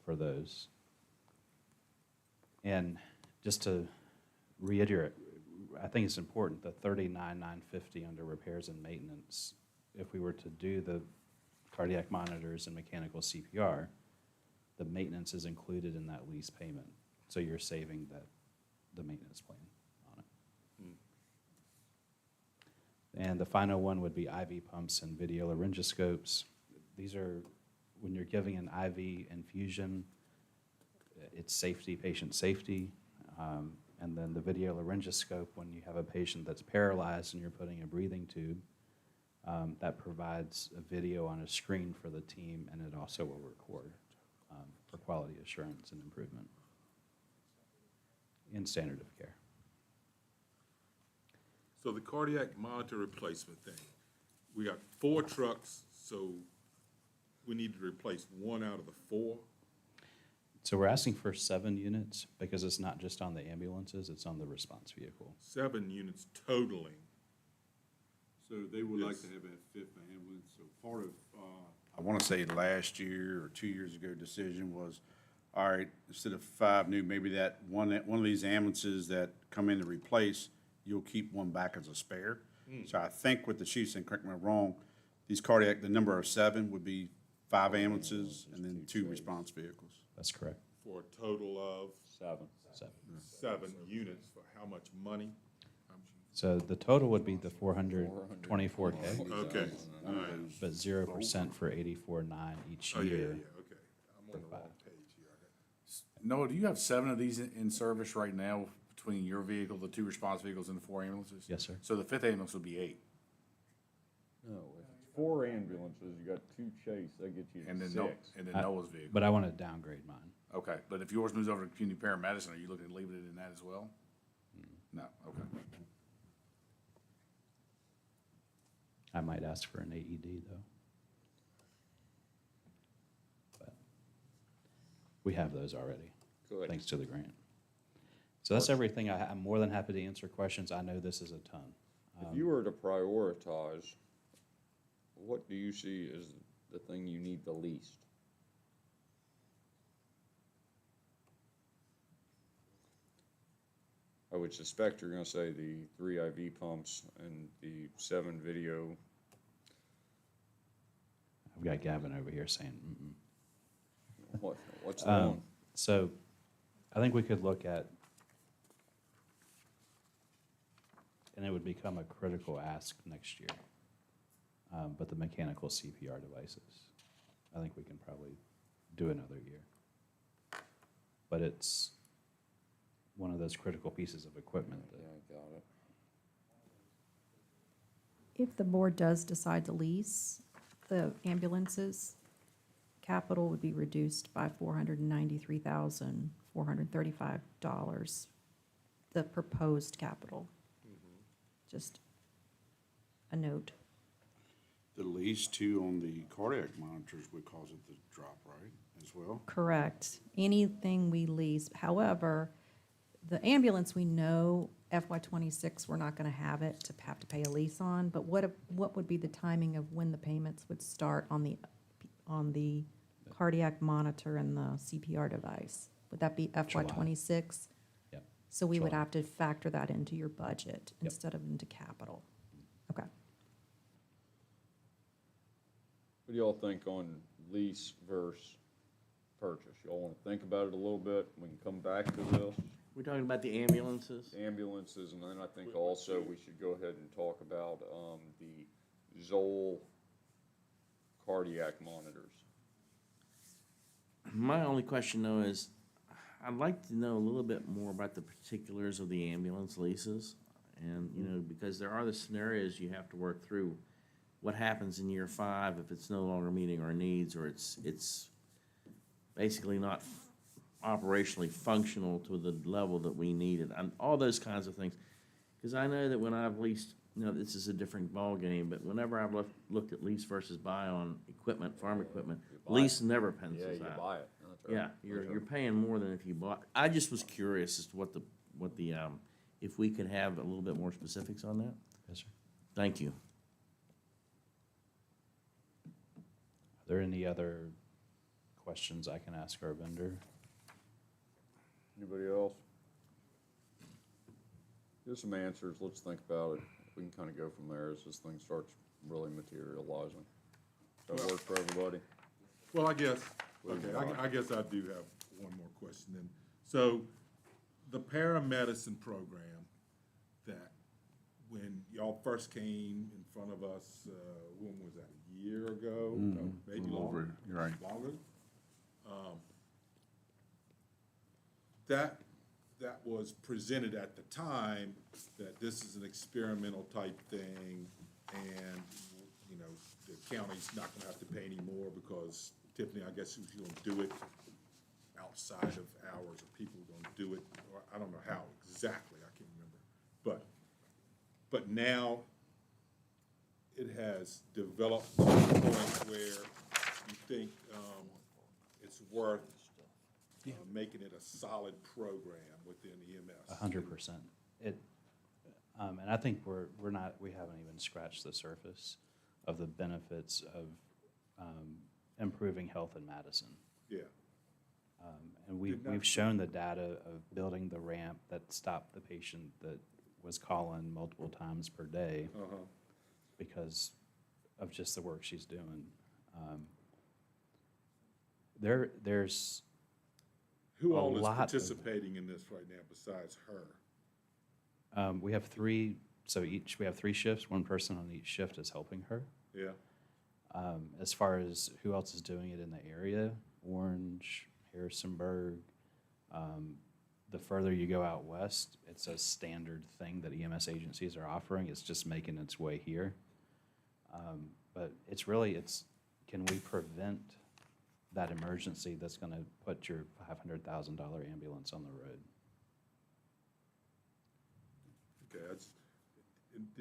for those. And just to reiterate, I think it's important, the $39,950 under repairs and maintenance, if we were to do the cardiac monitors and mechanical CPR, the maintenance is included in that lease payment. So you're saving the maintenance plan on it. And the final one would be IV pumps and video laryngoscopes. These are, when you're giving an IV infusion, it's safety, patient safety. And then the video laryngoscope, when you have a patient that's paralyzed and you're putting a breathing tube, that provides a video on a screen for the team, and it also will record for quality assurance and improvement in standard of care. So the cardiac monitor replacement thing, we got 4 trucks, so we need to replace 1 out of the 4. So we're asking for 7 units because it's not just on the ambulances, it's on the response vehicle. 7 units totaling. So they would like Yes. to have a 5th ambulance, so part of, I want to say last year or 2 years ago decision was, all right, instead of 5 new, maybe that one of these ambulances that come in to replace, you'll keep one back as a spare. So I think what the chief said, correct me if I'm wrong, these cardiac, the number of 7 would be 5 ambulances and then 2 response vehicles. That's correct. For a total of 7. 7 units, for how much money? So the total would be the 424K, Okay, all right. but 0% for 84.9 each Oh, yeah, year. okay. I'm on the wrong page here. Noah, do you have 7 of these in service right now between your vehicle, the 2 response vehicles, and the 4 ambulances? Yes, sir. So the 5th ambulance would be 8. No, if it's 4 ambulances, you got 2 chase, that gets you And to then 6. and then Noah's vehicle. But I want to downgrade mine. Okay, but if yours moves over to community paramedicine, are you looking at leaving it in that as well? No, okay. I might ask for an AED, though. But we have those already, Good. thanks to the grant. So that's everything. I'm more than happy to answer questions. I know this is a ton. If you were to prioritize, what do you see as the thing you need the least? I would suspect you're gonna say the 3 IV pumps and the 7 video. I've got Gavin over here saying, mm-mm. What's the one? So I think we could look at, and it would become a critical ask next year, but the mechanical CPR devices, I think we can probably do another year. But it's one of those critical pieces of equipment that, Yeah, I got it. If the board does decide to lease the ambulances, capital would be reduced by $493,435, the proposed capital. Just a note. The lease too on the cardiac monitors would cause it to drop, right, as well? Correct. Anything we lease, however, the ambulance, we know FY '26, we're not gonna have to pay a lease on, but what would be the timing of when the payments would start on the cardiac monitor and the CPR device? Would that be FY '26? Yep. So we would July. have to factor that into your budget instead of into capital. Okay. What do y'all think on lease versus purchase? Y'all want to think about it a little bit? We can come back to this. We're talking about the ambulances? Ambulances, and then I think also we should go ahead and talk about, the Zoll cardiac monitors. My only question though is, I'd like to know a little bit more about the particulars of the ambulance leases. And, you know, because there are the scenarios you have to work through. What happens in year 5 if it's no longer meeting our needs, or it's basically not operationally functional to the level that we need it, and all those kinds of things. Because I know that when I've leased, you know, this is a different ballgame, but whenever I've looked at lease versus buy on equipment, farm equipment, lease never pencils out. Yeah, you buy it. That's right. Yeah, you're paying more than if you bought. I just was curious as to what the if we could have a little bit more specifics on that. Yes, sir. Thank you. Are there any other questions I can ask our vendor? Anybody else? Give some answers, let's think about it. We can kind of go from there as this thing starts really materializing. Does that work for everybody? Well, I guess, What do you okay, got? I guess I do have one more question then. So, the paramedicine program that, when y'all first came in front of us, when was that, a year ago? No, maybe little longer. over, you're right. Longer? That was presented at the time, that this is an experimental type thing, and, you know, the county's not gonna have to pay any more because Tiffany, I guess, was gonna do it outside of hours, or people were gonna do it, or I don't know how exactly, I can't remember. But now, it has developed to the point where you think, it's worth making it a solid program within EMS. 100%. And I think we haven't even scratched the surface of the benefits of improving health in Madison. Yeah. And we've shown the data of building the ramp that stopped the patient that was calling multiple times per day because of just the work she's doing. There's Who all a is lot of- participating in this right now besides her? we have three, so we have 3 shifts, one person on each shift is helping her. Yeah, As far as who else is doing it in the area, Orange, Harrisonburg, the further you go out west, it's a standard thing that EMS agencies are offering. It's just making its way here. But can we prevent that emergency that's gonna put your $500,000 ambulance on the road? okay,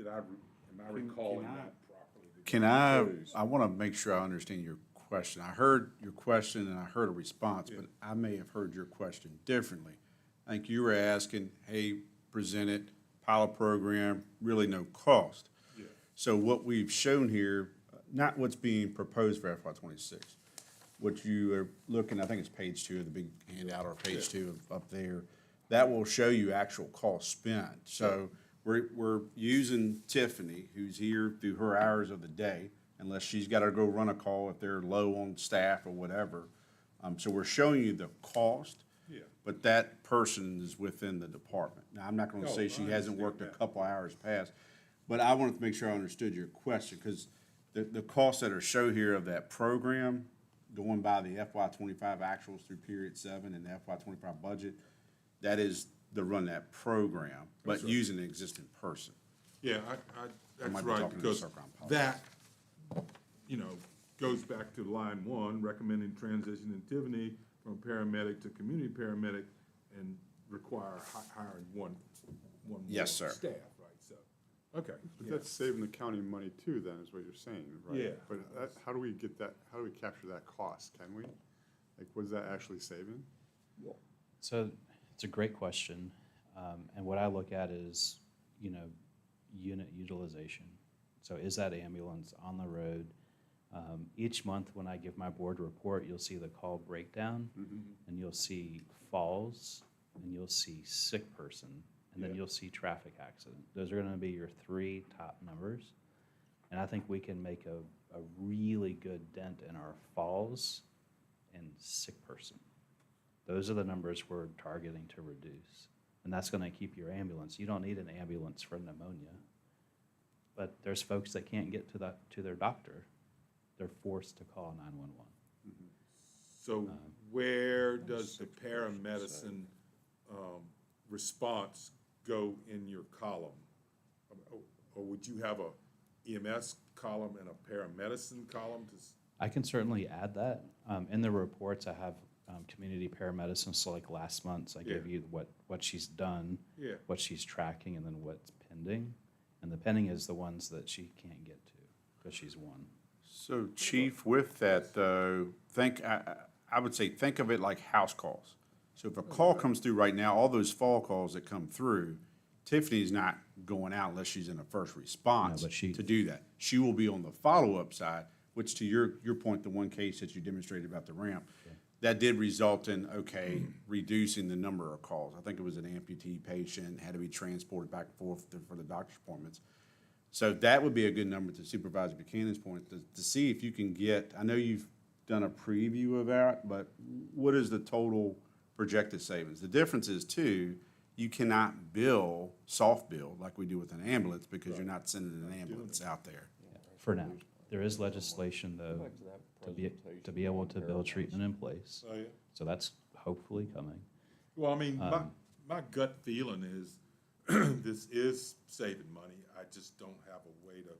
am I recalling that properly? Can I want to make sure I understand your question. I heard your question and I heard a response, but I may have heard your question differently. I think you were asking, hey, present it, pilot program, really no cost. Yeah. So what we've shown here, not what's being proposed for FY '26, what you are looking, I think it's page 2 of the big handout, or page 2 up there, that will show you actual cost spent. So we're using Tiffany, who's here through her hours of the day, unless she's got to go run a call if they're low on staff or whatever. So we're showing you the cost, Yeah. but that person is within the department. Now, I'm not going to No, say she I hasn't understand worked a that. couple hours past, but I wanted to make sure I understood your question, because the costs that are shown here of that program, going by the FY '25 actuals through period 7 and the FY '25 budget, that is to run that program, but That's right. using an existing person. Yeah, I might that's be right, talking in a because circle, I apologize. that, you know, goes back to line 1, recommending transitioning Tiffany from paramedic to community paramedic, and require hiring one more Yes, sir. staff, right, so, okay. But that's saving the county money too, then, is what you're saying, right? Yeah. But how do we get that, how do we capture that cost, can we? Like, what is that actually saving? So it's a great question. And what I look at is, unit utilization. So is that ambulance on the road Each month when I give my board report, you'll see the call breakdown, and you'll see falls, and you'll see sick person, and then you'll see traffic accident. Those are gonna be your 3 top numbers. And I think we can make a really good dent in our falls and sick person. Those are the numbers we're targeting to reduce. And that's gonna keep your ambulance. You don't need an ambulance for pneumonia. But there's folks that can't get to their doctor. They're forced to call 911. So where does the paramedicine response go in your column? Or would you have a EMS column and a paramedicine column? I can certainly add that. In the reports, I have community paramedicine, so like last month, I gave you what she's done, what she's tracking, and then what's pending. And the pending is the ones that she can't get to, because she's one. So Chief, with that though, I would say, think of it like house calls. So if a call comes through right now, all those fall calls that come through, Tiffany's not going out unless she's in a first response to do that. She will be on the follow-up side, which to your point, the one case that you demonstrated about the ramp, that did result in, reducing the number of calls. I think it was an amputee patient, had to be transported back and forth for the doctor's appointments. So that would be a good number, to Supervisor Buchanan's point, to see if you can get, I know you've done a preview of that, but what is the total projected savings? The difference is too, you cannot soft bill like we do with an ambulance, because you're not sending an ambulance out there. For now. There is legislation, though, to be able to bill treatment in place. Oh, yeah. So that's hopefully coming. Well, I mean, my gut feeling is this is saving money. I just don't have a way to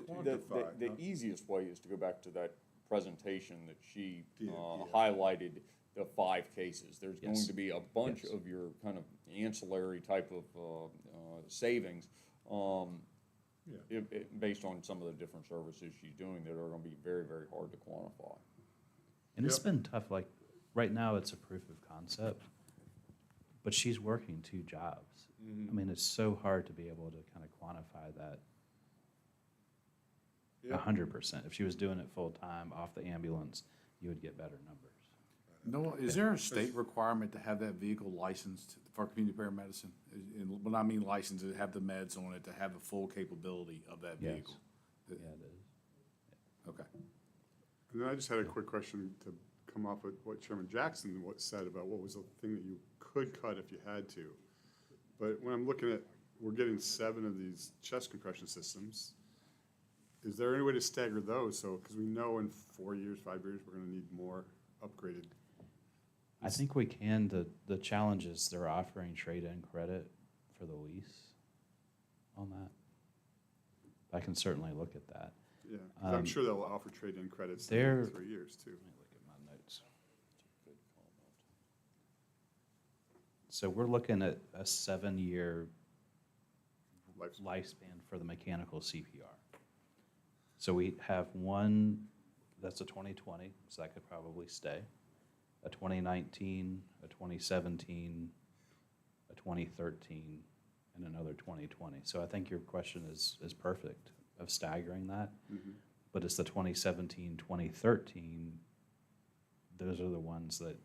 quantify. The easiest way is to go back to that presentation that she highlighted, the 5 cases. There's going to be a bunch of your kind of ancillary type of savings based on some of the different services she's doing that are going to be very, very hard to quantify. And it's been tough. Like, right now, it's a proof of concept, but she's working 2 jobs. I mean, it's so hard to be able to kind of quantify that 100%. If she was doing it full-time off the ambulance, you would get better numbers. Noah, is there a state requirement to have that vehicle licensed for community paramedicine? And when I mean licensed, to have the meds on it, to have the full capability of that vehicle? Yeah, it is. Okay. And then I just had a quick question to come off with what Chairman Jackson said about what was the thing that you could cut if you had to. But when I'm looking at, we're getting 7 of these chest compression systems. Is there any way to stagger those? So, because we know in 4 years, 5 years, we're going to need more upgraded. I think we can. The challenge is they're offering trade-in credit for the lease on that. I can certainly look at that. Yeah, 'cause I'm sure they'll offer trade-in credits in They're 3 years too. Let me look at my notes. So we're looking at a 7-year lifespan for the mechanical CPR. So we have one that's a 2020, so that could probably stay. A 2019, a 2017, a 2013, and another 2020. So I think your question is perfect of staggering that. But it's the 2017, 2013, those are the ones that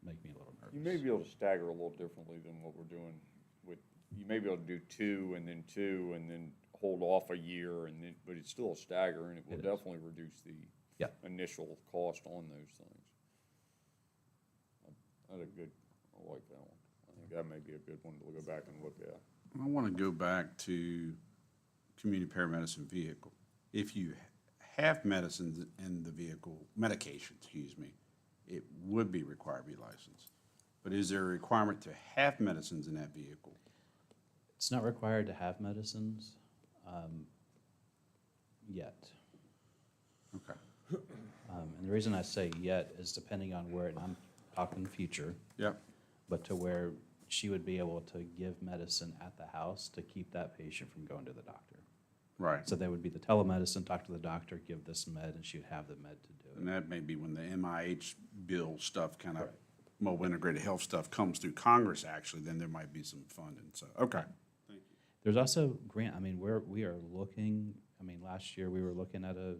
make me a little nervous. You may be able to stagger a little differently than what we're doing with, you may be able to do 2 and then 2 and then hold off a year and then, but it's still a stagger and it will definitely reduce the initial cost on those things. That's a good, I like that one. I think that may be a good one to go back and look at. I want to go back to community paramedicine vehicle. If you have medicines in the vehicle, medication, excuse me, it would be required to be licensed. But is there a requirement to have medicines in that vehicle? It's not required to have medicines yet. Okay. And the reason I say yet is depending on where, and I'm talking future. Yep. But to where she would be able to give medicine at the house to keep that patient from going to the doctor. Right. So there would be the telemedicine, talk to the doctor, give this med, and she would have the med to do it. And that may be when the MIH bill stuff kind of, mobile integrated health stuff comes through Congress, actually, then there might be some funding. So, okay. Thank you. There's also grant, I mean, we are looking I mean, last year, we were looking at the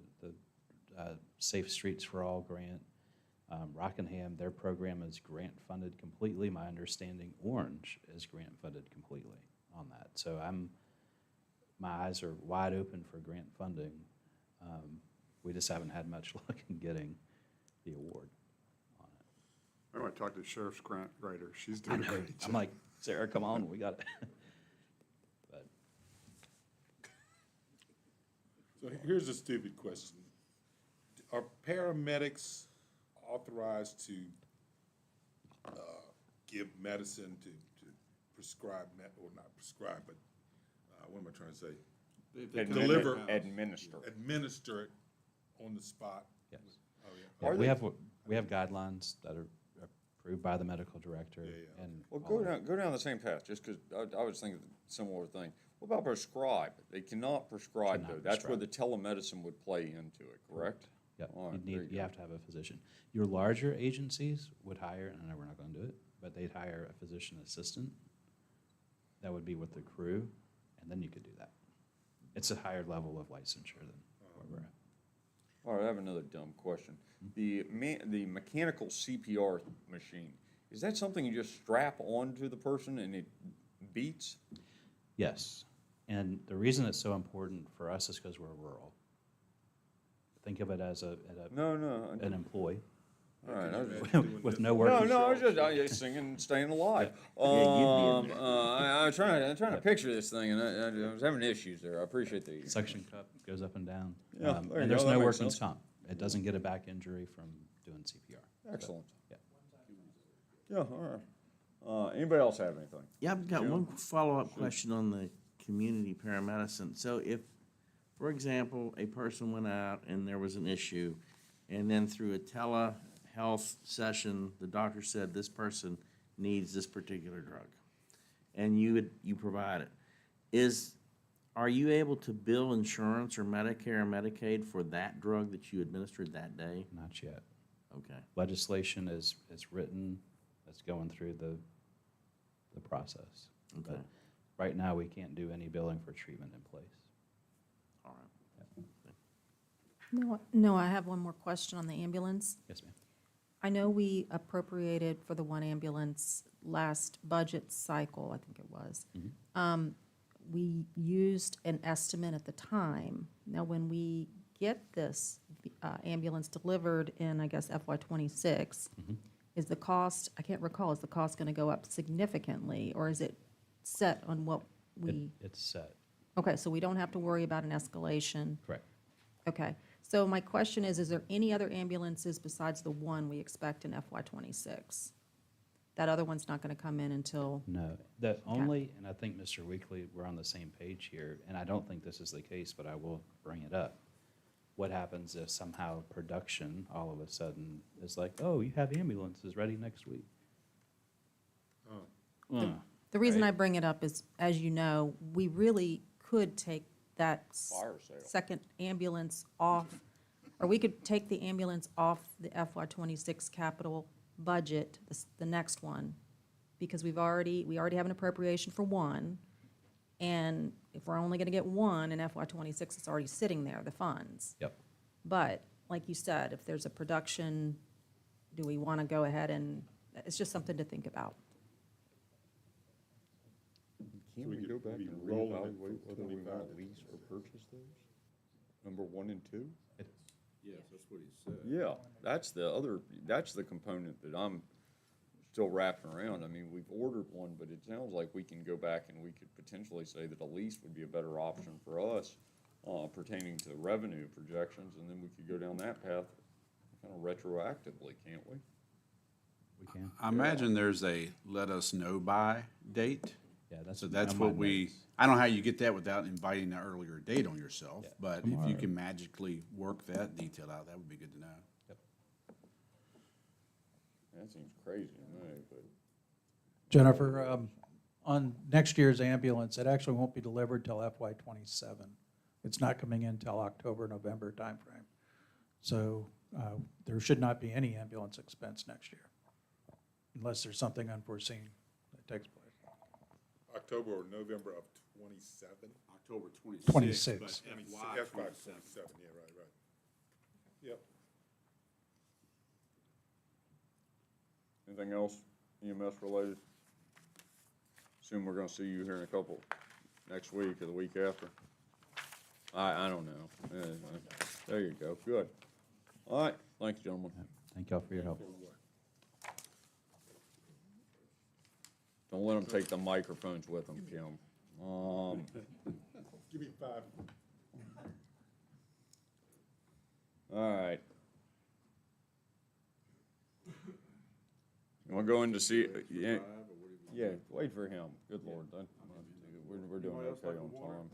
Safe Streets for All grant. Rockingham, their program is grant-funded completely. My understanding, Orange is grant-funded completely on that. So my eyes are wide open for grant funding. We just haven't had much luck in getting the award on it. I want to talk to the sheriff's grant writer. She's I doing a know. great job. I'm like, Sarah, come on, we got it. But So here's a stupid question. Are paramedics authorized to give medicine, to prescribe, or not prescribe, but what am I trying to say? Deliver, administer it on the spot? yes. Oh, yeah. Are We have guidelines that are approved by the medical director. Yeah. And Well, all go down the same path, just because I was thinking a similar thing. What about prescribe? They cannot prescribe, Cannot though. That's where prescribe. the telemedicine would play into it, correct? Yep, All right, you there you go. have to have a physician. Your larger agencies would hire, and I know we're not gonna do it, but they'd hire a physician assistant. That would be with the crew, and then you could do that. It's a higher level of licensure than where we're at. All right, I have another dumb question. The mechanical CPR machine, is that something you just strap onto the person and it beats? Yes, and the reason it's so important for us is because we're rural. Think of it as an No. employee All right, I was with no work. No, I was just singing, staying alive. Yeah, you'd be in I'm trying to picture this thing, and I was having issues there. I appreciate the. Suction cup goes up and down. Yeah, there you And there's go, that no makes workman's sense. comp. It doesn't get a back injury from doing CPR. Excellent. Yeah. Yeah, all right. Anybody else have anything? Yeah, I've got one follow-up question on the community paramedicine. So if, for example, a person went out and there was an issue, and then through a telehealth session, the doctor said this person needs this particular drug, and you provide it, are you able to bill insurance or Medicare or Medicaid for that drug that you administered that day? Not yet. Okay. Legislation is written, it's going through the process. Okay. But right now, we can't do any billing for treatment in place. All right. No, I have one more question on the ambulance. Yes, ma'am. I know we appropriated for the one ambulance last budget cycle, I think it was. We used an estimate at the time. Now, when we get this ambulance delivered in, I guess, FY '26, is the cost, I can't recall, is the cost going to go up significantly, or is it set on what we? It's set. Okay, so we don't have to worry about an escalation. Correct. Okay, so my question is there any other ambulances besides the one we expect in FY '26? That other one's not going to come in until, No, the only, and I think Mr. Weekly, we're on the same page here, and I don't think this is the case, but I will bring it up. What happens if somehow production all of a sudden is like, oh, you have ambulances ready next week? the reason Right. I bring it up is, as you know, we really could take that Fire sale. second ambulance off, or we could take the ambulance off the FY '26 capital budget, the next one, because we already have an appropriation for one, and if we're only gonna get one in FY '26, it's already sitting there, the funds. Yep. But, like you said, if there's a production, do we wanna go ahead and, it's just something to think about. Can't we we go could back be and rolling it reevaluate from whether we 25 want to lease or purchase those? Number 1 and 2? Yes, that's what he said. Yeah, that's the component that I'm still wrapping around. I mean, we've ordered one, but it sounds like we can go back and we could potentially say that a lease would be a better option for us pertaining to revenue projections, and then we could go down that path kind of retroactively, can't we? We can. I imagine there's a let us know by date. Yeah, that's. So that's on my what we, notes. I don't know how you get that without inviting an earlier date on yourself, Yeah, but if you tomorrow. can magically work that detail out, that would be good to know. Yep. That seems crazy to me, but. Jennifer, on next year's ambulance, it actually won't be delivered till FY '27. It's not coming in till October, November timeframe. So there should not be any ambulance expense next year, unless there's something unforeseen that takes place. October or November of '27? October 26. But That's 527. 527, yeah, right. Yep. Anything else EMS related? Assume we're gonna see you here in a couple, next week or the week after. I don't know. There you go, good. All right, thank you, gentlemen. Thank y'all for your help. Don't let them take the microphones with them, Kim. Give me 5. All right. You wanna go in to see, yeah, wait for him, good Lord, we're doing okay on time.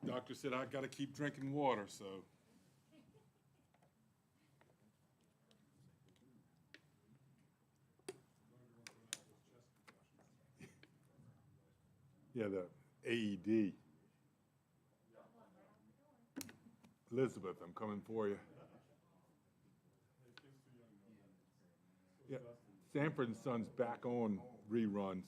Doctor said I gotta keep drinking water, so. Yeah, the AED. Elizabeth, I'm coming for you. Yeah, Sanford and Son's back on reruns.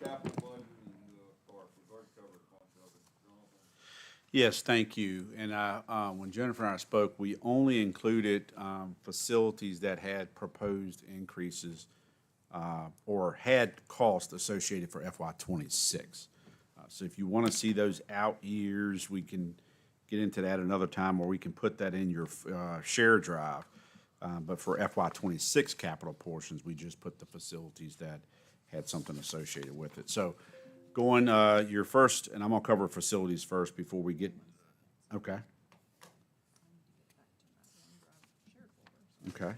Capital budget and park, we've already covered a bunch of it. Jonathan? Yes, thank you. And when Jennifer and I spoke, we only included facilities that had proposed increases or had cost associated for FY '26. So if you want to see those out years, we can get into that another time, or we can put that in your share drive. But for FY '26 capital portions, we just put the facilities that had something associated with it. So going, your first, and I'm gonna cover facilities first before we get, okay. Okay.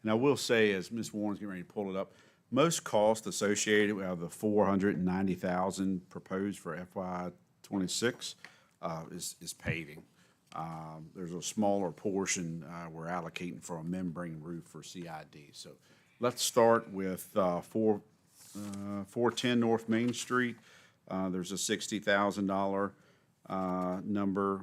And I will say, as Ms. Warren's getting ready to pull it up, most costs associated with the 490,000 proposed for FY '26 is paving. There's a smaller portion we're allocating for a membrane roof for CID. So let's start with 410 North Main Street. There's a $60,000 number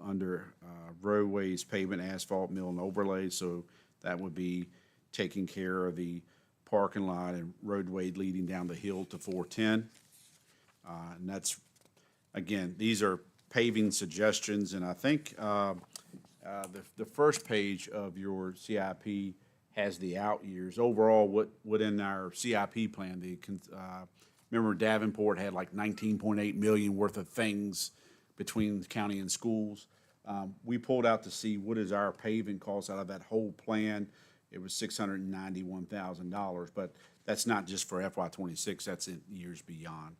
under roadways, pavement, asphalt, mill, and overlay. So that would be taking care of the parking lot and roadway leading down the hill to 410. And that's, again, these are paving suggestions, and I think the first page of your CIP has the out years. Overall, what in our CIP plan, remember Davenport had like 19.8 million worth of things between county and schools. We pulled out to see what is our paving cost out of that whole plan. It was $691,000, but that's not just for FY '26, that's in years beyond.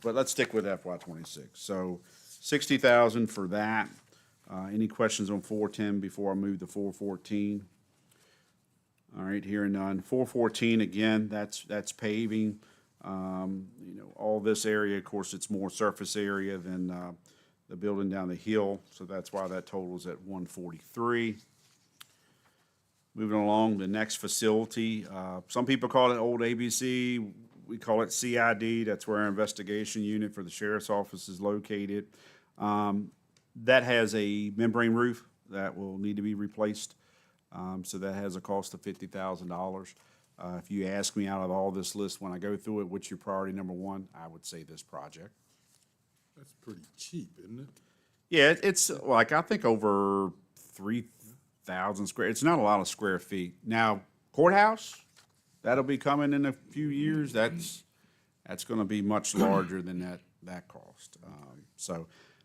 But let's stick with FY '26. So 60,000 for that. Any questions on 410 before I move to 414? All right, hearing none. 414, again, that's paving. All this area, of course, it's more surface area than the building down the hill, so that's why that total's at 143. Moving along, the next facility, some people call it old ABC, we call it CID, that's where our investigation unit for the sheriff's office is located. That has a membrane roof that will need to be replaced, so that has a cost of $50,000. If you ask me out of all this list, when I go through it, what's your priority number one, I would say this project. That's pretty cheap, isn't it? Yeah, it's like, I think over 3,000 square, it's not a lot of square feet. Now, courthouse, that'll be coming in a few years, that's gonna be much larger than that cost.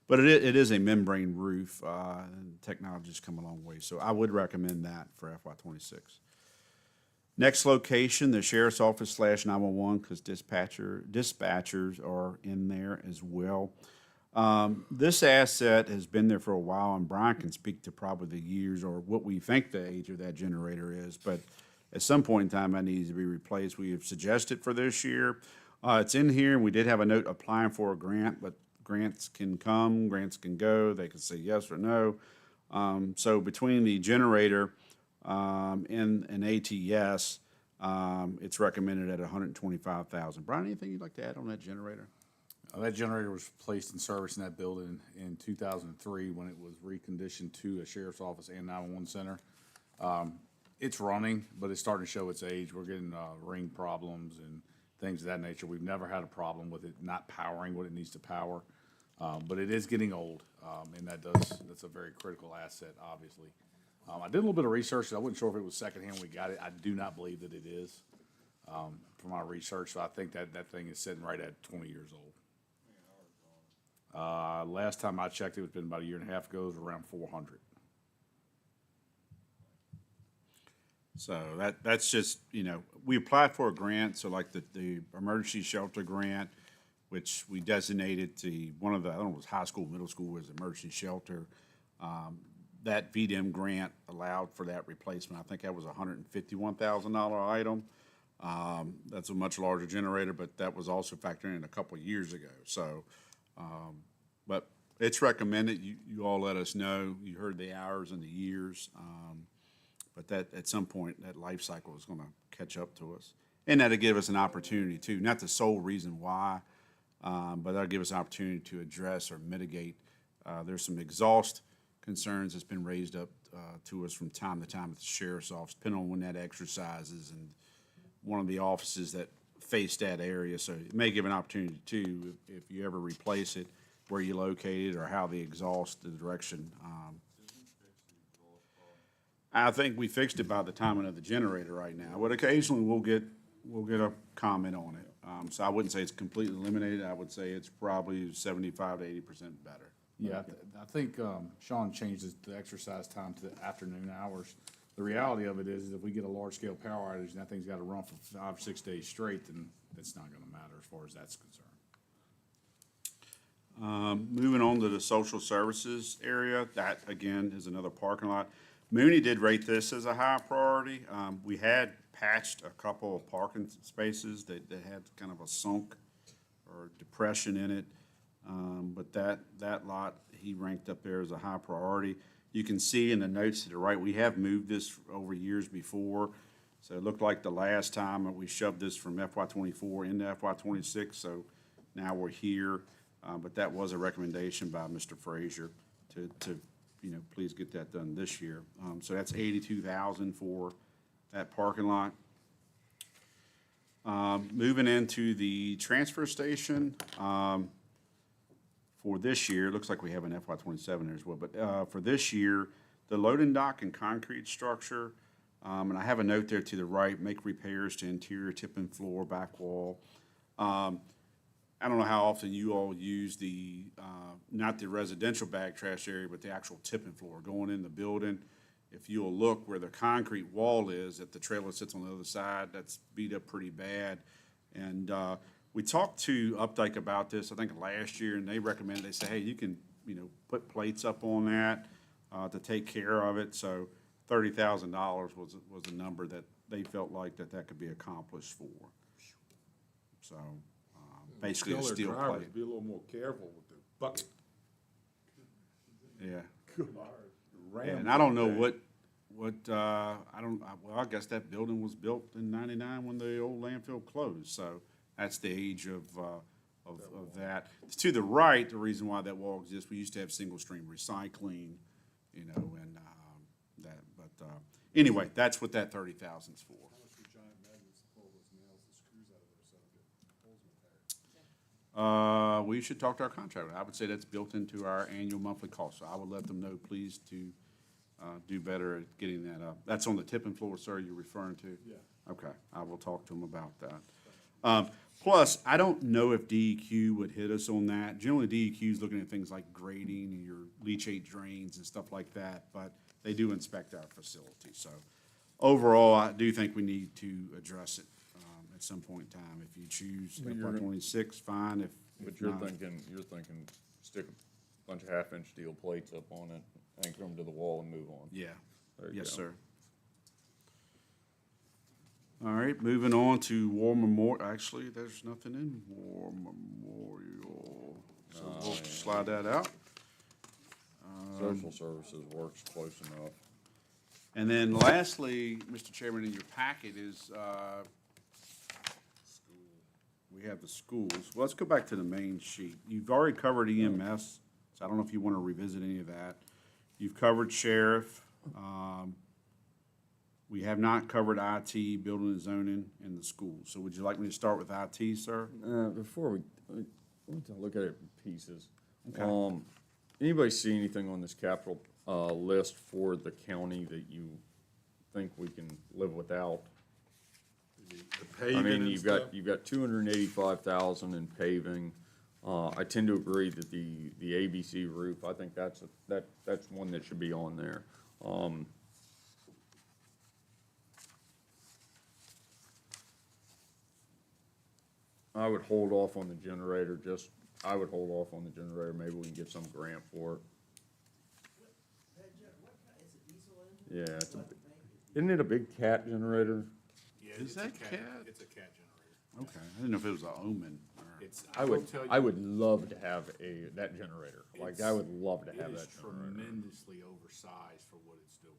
But it is a membrane roof, and technology's come a long way, so I would recommend that for FY '26. Next location, the sheriff's office / 911, because dispatchers are in there as well. This asset has been there for a while, and Brian can speak to probably the years or what we think the age of that generator is, but at some point in time, that needs to be replaced. We have suggested for this year. It's in here, and we did have a note applying for a grant, but grants can come, grants can go, they can say yes or no. So between the generator and an ATS, it's recommended at $125,000. Brian, anything you'd like to add on that generator? That generator was placed in service in that building in 2003 when it was reconditioned to a sheriff's office and 911 center. It's running, but it's starting to show its age. We're getting ring problems and things of that nature. We've never had a problem with it not powering what it needs to power, but it is getting old, and that's a very critical asset, obviously. I did a little bit of research. I wasn't sure if it was secondhand when we got it. I do not believe that it is from my research, so I think that thing is sitting right at 20 years old. Last time I checked, it's been about a year and a half ago, it was around 400. So that's just, we applied for a grant, so like the emergency shelter grant, which we designated to one of the, I don't know, it was high school, middle school as emergency shelter. That VDM grant allowed for that replacement. I think that was a $151,000 item. That's a much larger generator, but that was also factored in a couple of years ago. So, but it's recommended. You all let us know. You heard the hours and the years. But that at some point, that life cycle is going to catch up to us. And that'll give us an opportunity too, not the sole reason why, but that'll give us an opportunity to address or mitigate. There's some exhaust concerns that's been raised up to us from time to time at the sheriff's office, depending on when that exercises and one of the offices that face that area. So it may give an opportunity too, if you ever replace it, where you locate it or how the exhaust, the direction. I think we fixed it by the timing of the generator right now, but occasionally we'll get a comment on it. So I wouldn't say it's completely eliminated. I would say it's probably 75 to 80% better. Yeah, I think Sean changes the exercise time to the afternoon hours. The reality of it is if we get a large-scale power outage and that thing's got to run for 5 or 6 days straight, then it's not going to matter as far as that's concerned. Moving on to the social services area, that again is another parking lot. Mooney did rate this as a high priority. We had patched a couple of parking spaces that had kind of a sunk or depression in it. But that lot, he ranked up there as a high priority. You can see in the notes to the right, we have moved this over years before. So it looked like the last time that we shoved this from FY '24 into FY '26, so now we're here. But that was a recommendation by Mr. Frazier to please get that done this year. So that's $82,000 for that parking lot. Moving into the transfer station, for this year, looks like we have an FY '27 there as well, but for this year, the loading dock and concrete structure, and I have a note there to the right, make repairs to interior tip and floor, back wall. I don't know how often you all use the, not the residential bag trash area, but the actual tip and floor going in the building. If you'll look where the concrete wall is, that the trailer sits on the other side, that's beat up pretty bad. And we talked to Updike about this, I think last year, and they recommended, they say, hey, you can, put plates up on that to take care of it. So $30,000 was a number that they felt like that could be accomplished for. So basically a Tell their steel drivers, plate. be a little more careful with the bucket. And I don't know I guess that building was built in 99 when the old landfill closed, so that's the age of that. To the right, the reason why that wall exists, we used to have single stream recycling, and anyway, that's what that 30,000 is for. How much would giant magnets pull those nails, the screws out of there so I don't get holes in the tire? We should talk to our contractor. I would say that's built into our annual monthly cost, so I would let them know, please, to do better at getting that up. That's on the tipping floor, sir, you're referring to? Yeah. Okay, I will talk to them about that. Plus, I don't know if DEQ would hit us on that. Generally, DEQ is looking at things like grading and your leachate drains and stuff like that, but they do inspect our facility. So overall, I do think we need to address it at some point in time. If you choose But FY you're- '26, fine. But If you're not, thinking stick a bunch of half-inch steel plates up on it, anchor them to the wall and move on. yeah. There you Yes, go. sir. All right, moving on to War Memorial. Actually, there's nothing in War Memorial. So we'll slide that out. Social services works close enough. And then lastly, Mr. Chairman, in your packet is, we have the schools. Well, let's go back to the main sheet. You've already covered EMS, so I don't know if you want to revisit any of that. You've covered sheriff. We have not covered IT, building and zoning, and the schools. So would you like me to start with IT, sir? Before we want to look at it in pieces. Okay. Anybody see anything on this capital list for the county that you think we can live without? The I paving mean, and you've stuff? got 285,000 in paving. I tend to agree that the ABC roof, I think that's one that should be on there. I would hold off on the generator, maybe we can get some grant for it. Yeah, isn't it a big cat generator? Yeah, Is it's a that cat? It's a cat generator. Okay, I didn't know if it was a Omen or. I would love to have that generator, like, I would love to have It that is generator. tremendously oversized for what it's doing.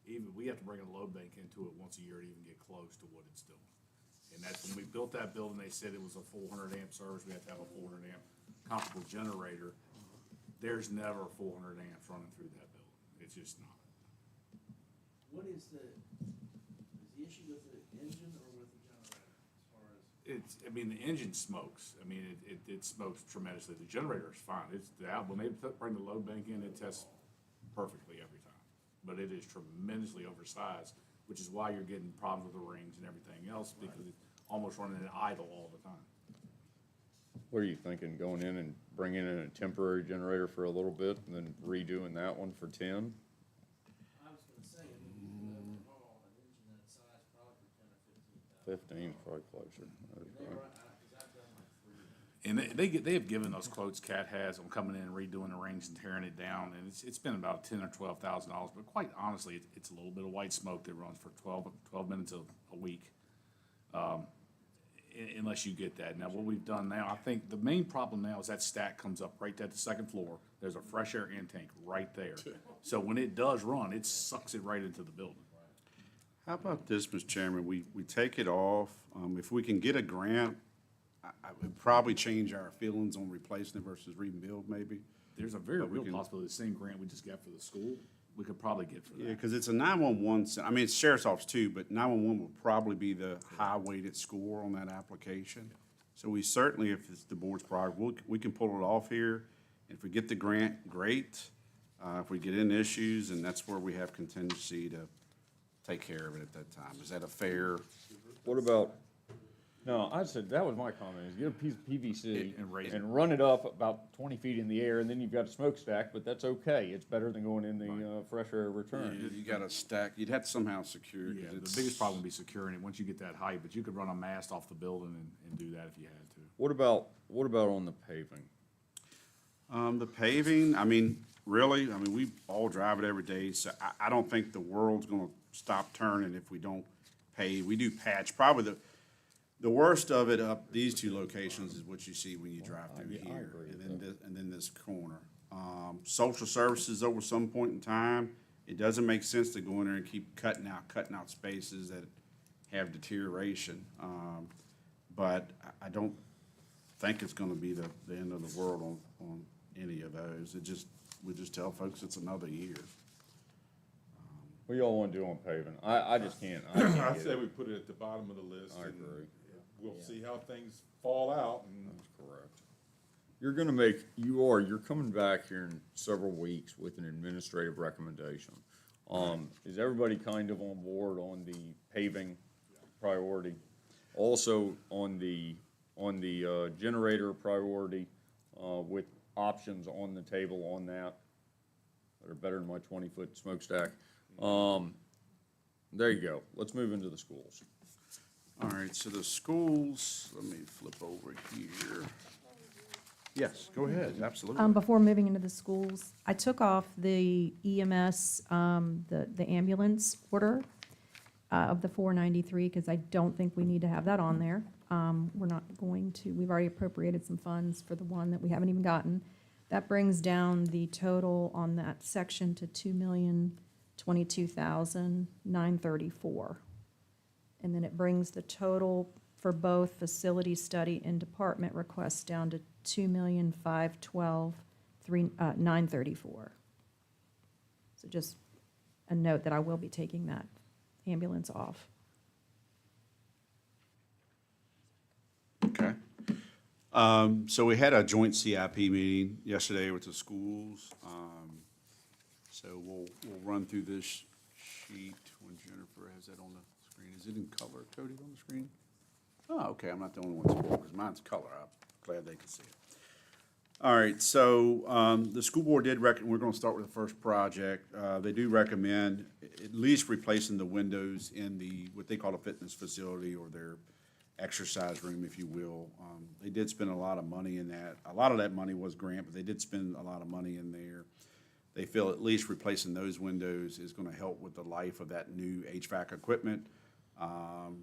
Even, we have to bring a load bank into it once a year to even get close to what it's doing. And that's, when we built that building, they said it was a 400 amp service, we have to have a 400 amp comparable generator. There's never 400 amps running through that building, it's just not. What is the issue with the engine or with the generator as far as? I mean, the engine smokes. I mean, it smokes tremendously. The generator is fine. When they bring the load bank in, it tests perfectly every time. But it is tremendously oversized, which is why you're getting problems with the rings and everything else, because it's almost running at idle all the time. What are you thinking, going in and bringing in a temporary generator for a little bit and then redoing that one for 10? I was gonna say, I mean, overall, an engine that size, probably 10 or 15,000. 15, probably closer. And they have given those quotes, Cat has, on coming in and redoing the rings and tearing it down, and it's been about $10,000 or $12,000, but quite honestly, it's a little bit of white smoke that runs for 12 minutes a week. Unless you get that. Now, what we've done now, I think the main problem now is that stack comes up right at the second floor. There's a fresh air intake right there. So when it does run, it sucks it right into the building. How about this, Mr. Chairman? We take it off. If we can get a grant, I would probably change our feelings on replacing it versus rebuild maybe. There's a very But we real can- possibility, the same grant we just got for the school, we could probably get for Yeah, that. because it's a 911, I mean, it's sheriff's office too, but 911 will probably be the high-weighted score on that application. So we certainly, if it's the board's priority, we can pull it off here. If we get the grant, great. If we get in issues, and that's where we have contingency to take care of it at that time. Is that a fair? What about, no, I said, that was my comment, is get a piece of PVC And raise it. and run it up about 20 feet in the air, and then you've got a smokestack, but that's okay. It's better than going in the fresh air return. You got a stack, you'd have to somehow secure it. Yeah, 'cause the it's- biggest problem would be securing it once you get that height, but you could run a mast off the building and do that if you had to. What about on the paving? The paving, I mean, really, I mean, we all drive it every day, so I don't think the world's gonna stop turning if we don't pave. We do patch, probably the worst of it up these two locations is what you see when you drive through I here, agree with and then this corner. Social services over some point in time, it doesn't make sense to go in there and keep cutting out spaces that have deterioration. But I don't think it's gonna be the end of the world on any of those. We just tell folks it's another year. What y'all wanna do on paving? I just can't, I can't I get say it. we put it at the bottom of the list. I and agree. We'll see how things fall out and. That's correct. You're coming back here in several weeks with an administrative recommendation. Is everybody kind of on board on the paving priority? Also on the generator priority, with options on the table on that are better than my 20-foot smokestack. There you go. Let's move into the schools. All right, so the schools, let me flip over here. Yes, go ahead, absolutely. Before moving into the schools, I took off the EMS, the ambulance order of the 493, because I don't think we need to have that on there. We're not going to, we've already appropriated some funds for the one that we haven't even gotten. That brings down the total on that section to $2,022,934. And then it brings the total for both facility study and department requests down to $2,512,934. So just a note that I will be taking that ambulance off. Okay. So we had a joint CIP meeting yesterday with the schools. So we'll run through this sheet when Jennifer has that on the screen. Is it in color coded on the screen? Oh, okay, I'm not the only one that's because mine's color. I'm glad they can see it. All right, so the school board did we're going to start with the first project. They do recommend at least replacing the windows in what they call a fitness facility or their exercise room, if you will. They did spend a lot of money in that. A lot of that money was grant, but they did spend a lot of money in there. They feel at least replacing those windows is going to help with the life of that new HVAC equipment.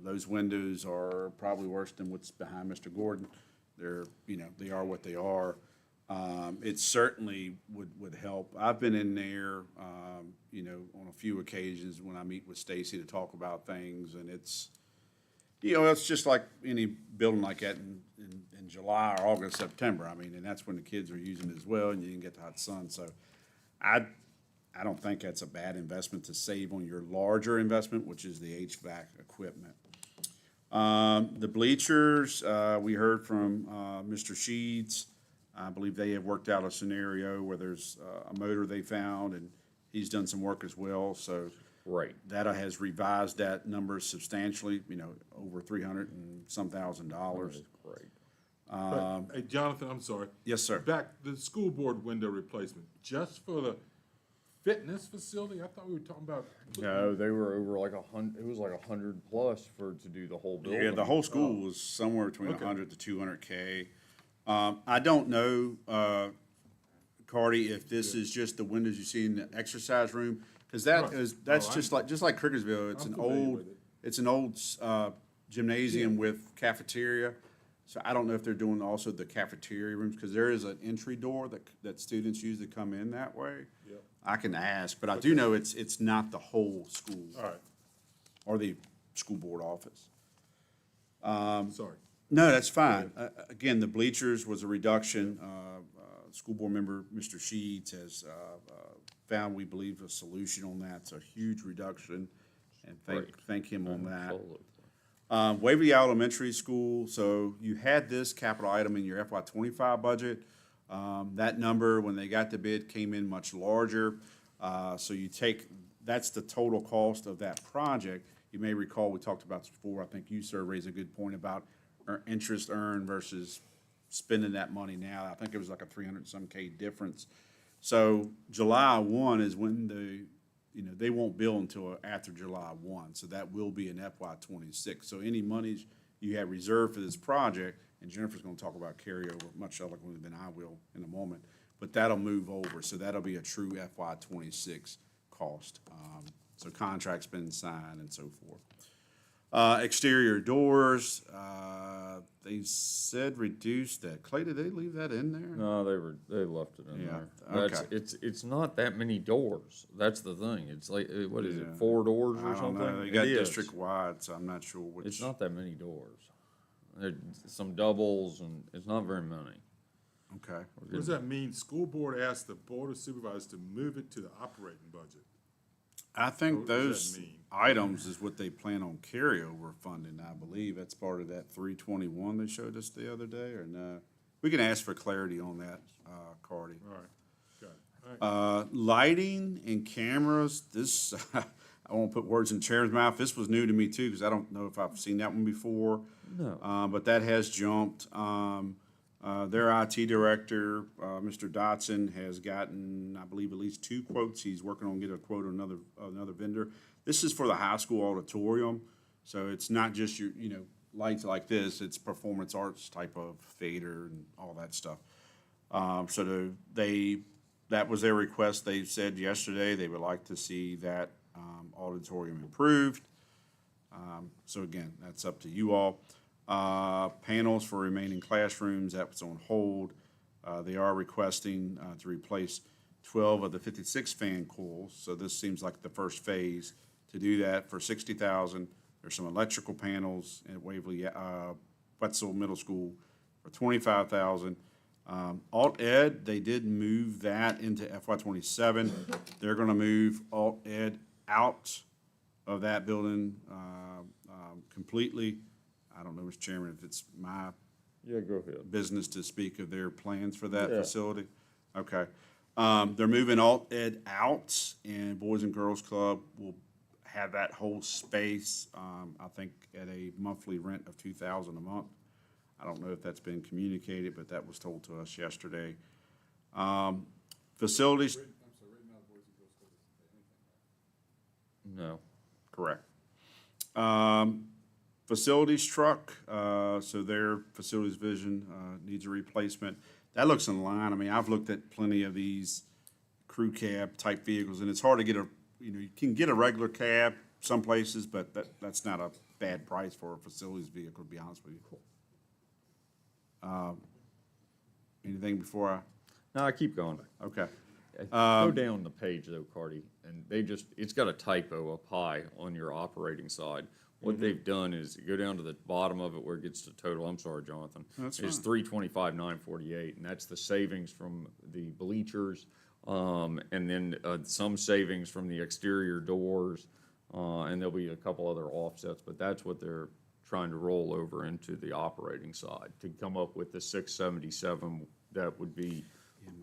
Those windows are probably worse than what's behind Mr. Gordon. They are what they are. It certainly would help. I've been in there, on a few occasions when I meet with Stacy to talk about things, and it's just like any building like that in July or August, September. I mean, and that's when the kids are using it as well, and you can get the hot sun. So I don't think that's a bad investment to save on your larger investment, which is the HVAC equipment. The bleachers, we heard from Mr. Sheeds. I believe they have worked out a scenario where there's a motor they found, and he's done some work as well. So Right. that has revised that number substantially, over $300 and some thousand. Great. But, hey, Jonathan, I'm sorry. Yes, sir. Back, the school board window replacement, just for the fitness facility? I thought we were talking about. No, they were over like 100, it was like 100 plus to do the whole building. Yeah, the whole school was somewhere between Okay. 100 to 200K. I don't know, Cardi, if this is just the windows you see in the exercise room, because that's just like Crickersville. It's an old gymnasium with cafeteria. So I don't know if they're doing also the cafeteria rooms, because there is an entry door that students use to come in that way. Yep. I can ask, but I do know it's not the whole school. All right, Or the school board office. sorry. No, that's fine. Again, the bleachers was a reduction. School board member, Mr. Sheets, has found, we believe, a solution on that. It's a huge reduction, and thank him on that. Waverly Elementary School, so you had this capital item in your FY '25 budget. That number, when they got the bid, came in much larger. So that's the total cost of that project. You may recall, we talked about this before. I think you, sir, raised a good point about interest earned versus spending that money now. I think it was like a 300-some K difference. So July 1 is when they won't bill until after July 1, so that will be in FY '26. So any monies you have reserved for this project, and Jennifer's gonna talk about carryover much eloquently than I will in a moment, but that'll move over, so that'll be a true FY '26 cost. So contract's been signed and so forth. Exterior doors, they said reduce that. Clay, did they leave that in there? No, they left it in Yeah, there. That's, okay. it's not that many doors. That's the thing. It's like, what is it, Yeah. 4 doors I or don't something? know. They It got is. district-wide, so I'm not sure which. It's not that many doors. There's some doubles and it's not very many. Okay. What does that mean? School board asked the board of supervisors to move it to the operating budget. I think What does that those mean? items is what they plan on carryover funding, I believe. That's part of that 321 they showed us the other day, or no? We can ask for clarity on that, Cardy. All right, got it. All right. Lighting and cameras, this, I won't put words in the chairman's mouth. This was new to me too, because I don't know if I've seen that one before. No. But that has jumped. Their IT director, Mr. Dotson, has gotten, I believe, at least 2 quotes. He's working on getting a quote on another vendor. This is for the high school auditorium, so it's not just your, lights like this. It's performance arts type of theater and all that stuff. So that was their request. They said yesterday they would like to see that auditorium improved. So again, that's up to you all. Panels for remaining classrooms, that was on hold. They are requesting to replace 12 of the 56 fan coils, so this seems like the first phase to do that for $60,000. There's some electrical panels at Waverly, Wetzel Middle School for $25,000. Alt Ed, they did move that into FY27. They're gonna move Alt Ed out of that building completely. I don't know, Mr. Chairman, if it's my Yeah, go ahead. business to speak of their plans for that Yeah. facility. Okay. They're moving Alt Ed out, and Boys and Girls Club will have that whole space, I think at a monthly rent of $2,000 a month. I don't know if that's been communicated, but that was told to us yesterday. Facilities. No. Correct. Facilities truck, so their facilities vision needs a replacement. That looks in line. I mean, I've looked at plenty of these crew cab type vehicles, and it's hard to get you can get a regular cab some places, but that's not a bad price for a facilities vehicle, to be honest with you. Anything before I? No, I keep going. Okay. Go down the page though, Cardy, and it's got a typo up high on your operating side. What they've done is go down to the bottom of it where it gets to total. I'm sorry, Jonathan. That's It's fine. 325,948, and that's the savings from the bleachers, and then some savings from the exterior doors, and there'll be a couple other offsets. But that's what they're trying to roll over into the operating side to come up with the 677. That would be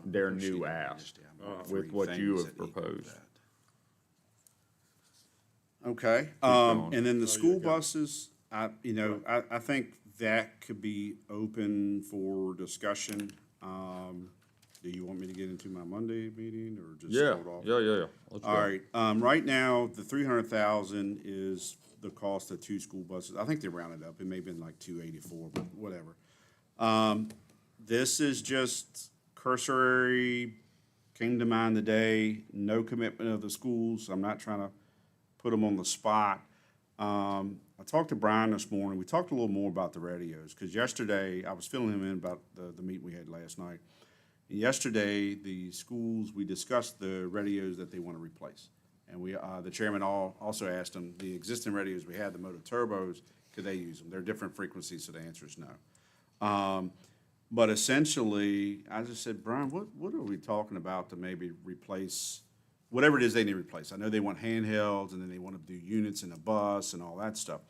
their new ask with what you have proposed. Okay, going. and then the school buses, I think that could be open for discussion. Do you want me to get into my Monday meeting or just Yeah, hold off? yeah. Let's All go. right, right now, the 300,000 is the cost of 2 school buses. I think they rounded up. It may have been like 284, but whatever. This is just cursory, came to mind today, no commitment of the schools. I'm not trying to put them on the spot. I talked to Brian this morning. We talked a little more about the radios, because yesterday, I was filling him in about the meeting we had last night. And yesterday, the schools, we discussed the radios that they want to replace. And the chairman also asked them, the existing radios we had, the motor turbos, could they use them? They're different frequencies, so the answer is no. But essentially, I just said, Brian, what are we talking about to maybe replace whatever it is they need to replace? I know they want handhelds, and then they want to do units in a bus and all that stuff.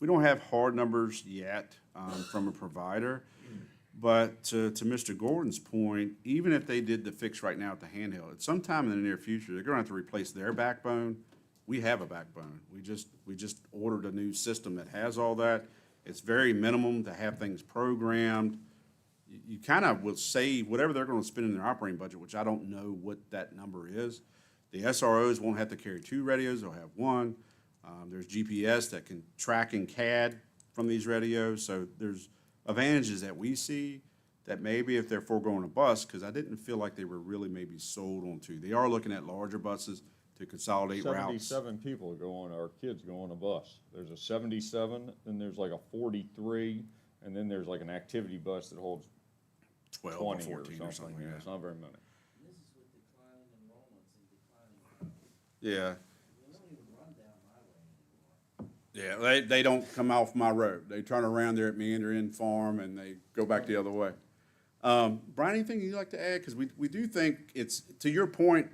We don't have hard numbers yet from a provider, but to Mr. Gordon's point, even if they did the fix right now at the handheld, at some time in the near future, they're going to have to replace their backbone. We have a backbone. We just ordered a new system that has all that. It's very minimum to have things programmed. You kind of will save whatever they're going to spend in their operating budget, which I don't know what that number is. The SROs won't have to carry 2 radios, they'll have 1. There's GPS that can track in CAD from these radios, so there's advantages that we see that maybe if they're foregoing a bus, because I didn't feel like they were really maybe sold on 2. They are looking at larger buses to consolidate routes. 77 people go on, our kids go on a bus. There's a 77, then there's like a 43, and then there's like an activity bus that holds 12 or 20 14 or something, yeah. It's not very many. This is with declining enrollments and declining. Yeah. We don't even run down my way anymore. Yeah, they don't come off my road. They turn around there at Meander Inn Farm and they go back the other way. Brian, anything you'd like to add? Because we do think it's, to your point,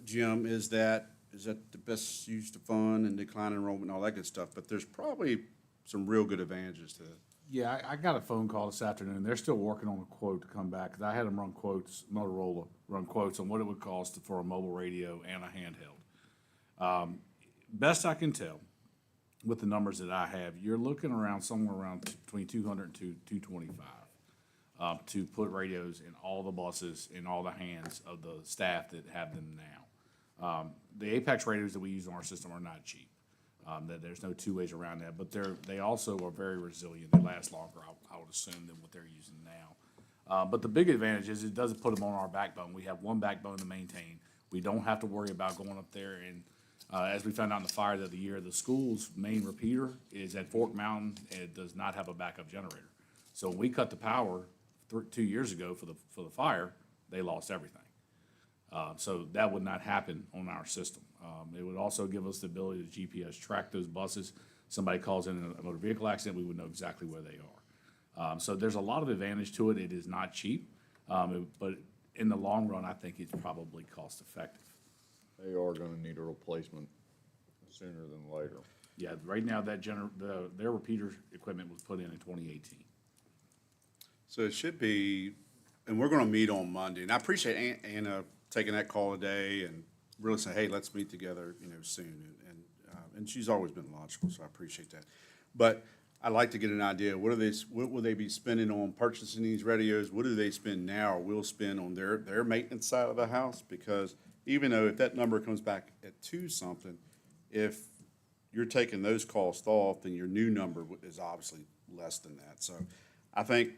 Jim, is that the best use of fund and decline enrollment and all that good stuff, but there's probably some real good advantages to it. Yeah, I got a phone call this afternoon. They're still working on a quote to come back, because I had them run quotes, Motorola run quotes on what it would cost for a mobile radio and a handheld. Best I can tell, with the numbers that I have, you're looking around somewhere around between 200 and 225 to put radios in all the buses, in all the hands of the staff that have them now. The Apex radios that we use on our system are not cheap. That there's no two ways around that, but they also are very resilient. They last longer, I would assume, than what they're using now. But the big advantage is it doesn't put them on our backbone. We have one backbone to maintain. We don't have to worry about going up there and, as we found out in the fire the other year, the school's main repeater is at Fork Mountain, and it does not have a backup generator. So when we cut the power 2 years ago for the fire, they lost everything. So that would not happen on our system. It would also give us the ability to GPS track those buses. Somebody calls in a motor vehicle accident, we would know exactly where they are. So there's a lot of advantage to it. It is not cheap, but in the long run, I think it's probably cost effective. They are gonna need a replacement sooner than later. Yeah, right now, their repeater equipment was put in 2018. So it should be, and we're gonna meet on Monday, and I appreciate Anna taking that call today and really saying, hey, let's meet together, soon, and she's always been logical, so I appreciate that. But I'd like to get an idea, what will they be spending on purchasing these radios? What do they spend now or will spend on their maintenance side of the house? Because even though if that number comes back at 2 something, if you're taking those costs off, then your new number is obviously less than that. So I think,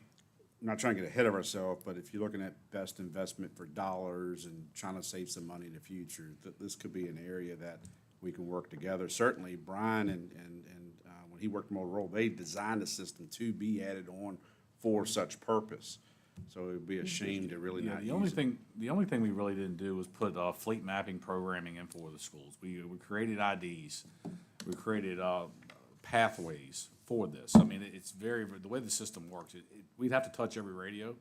I'm not trying to get ahead of ourselves, but if you're looking at best investment for dollars and trying to save some money in the future, this could be an area that we can work together. Certainly, Brian and when he worked at Motorola, they designed the system to be added on for such purpose. So it would be a shame to really not use it. The only thing we really didn't do was put fleet mapping programming in for the schools. We created IDs, we created pathways for this. I mean, it's the way the system works, we'd have to touch every radio,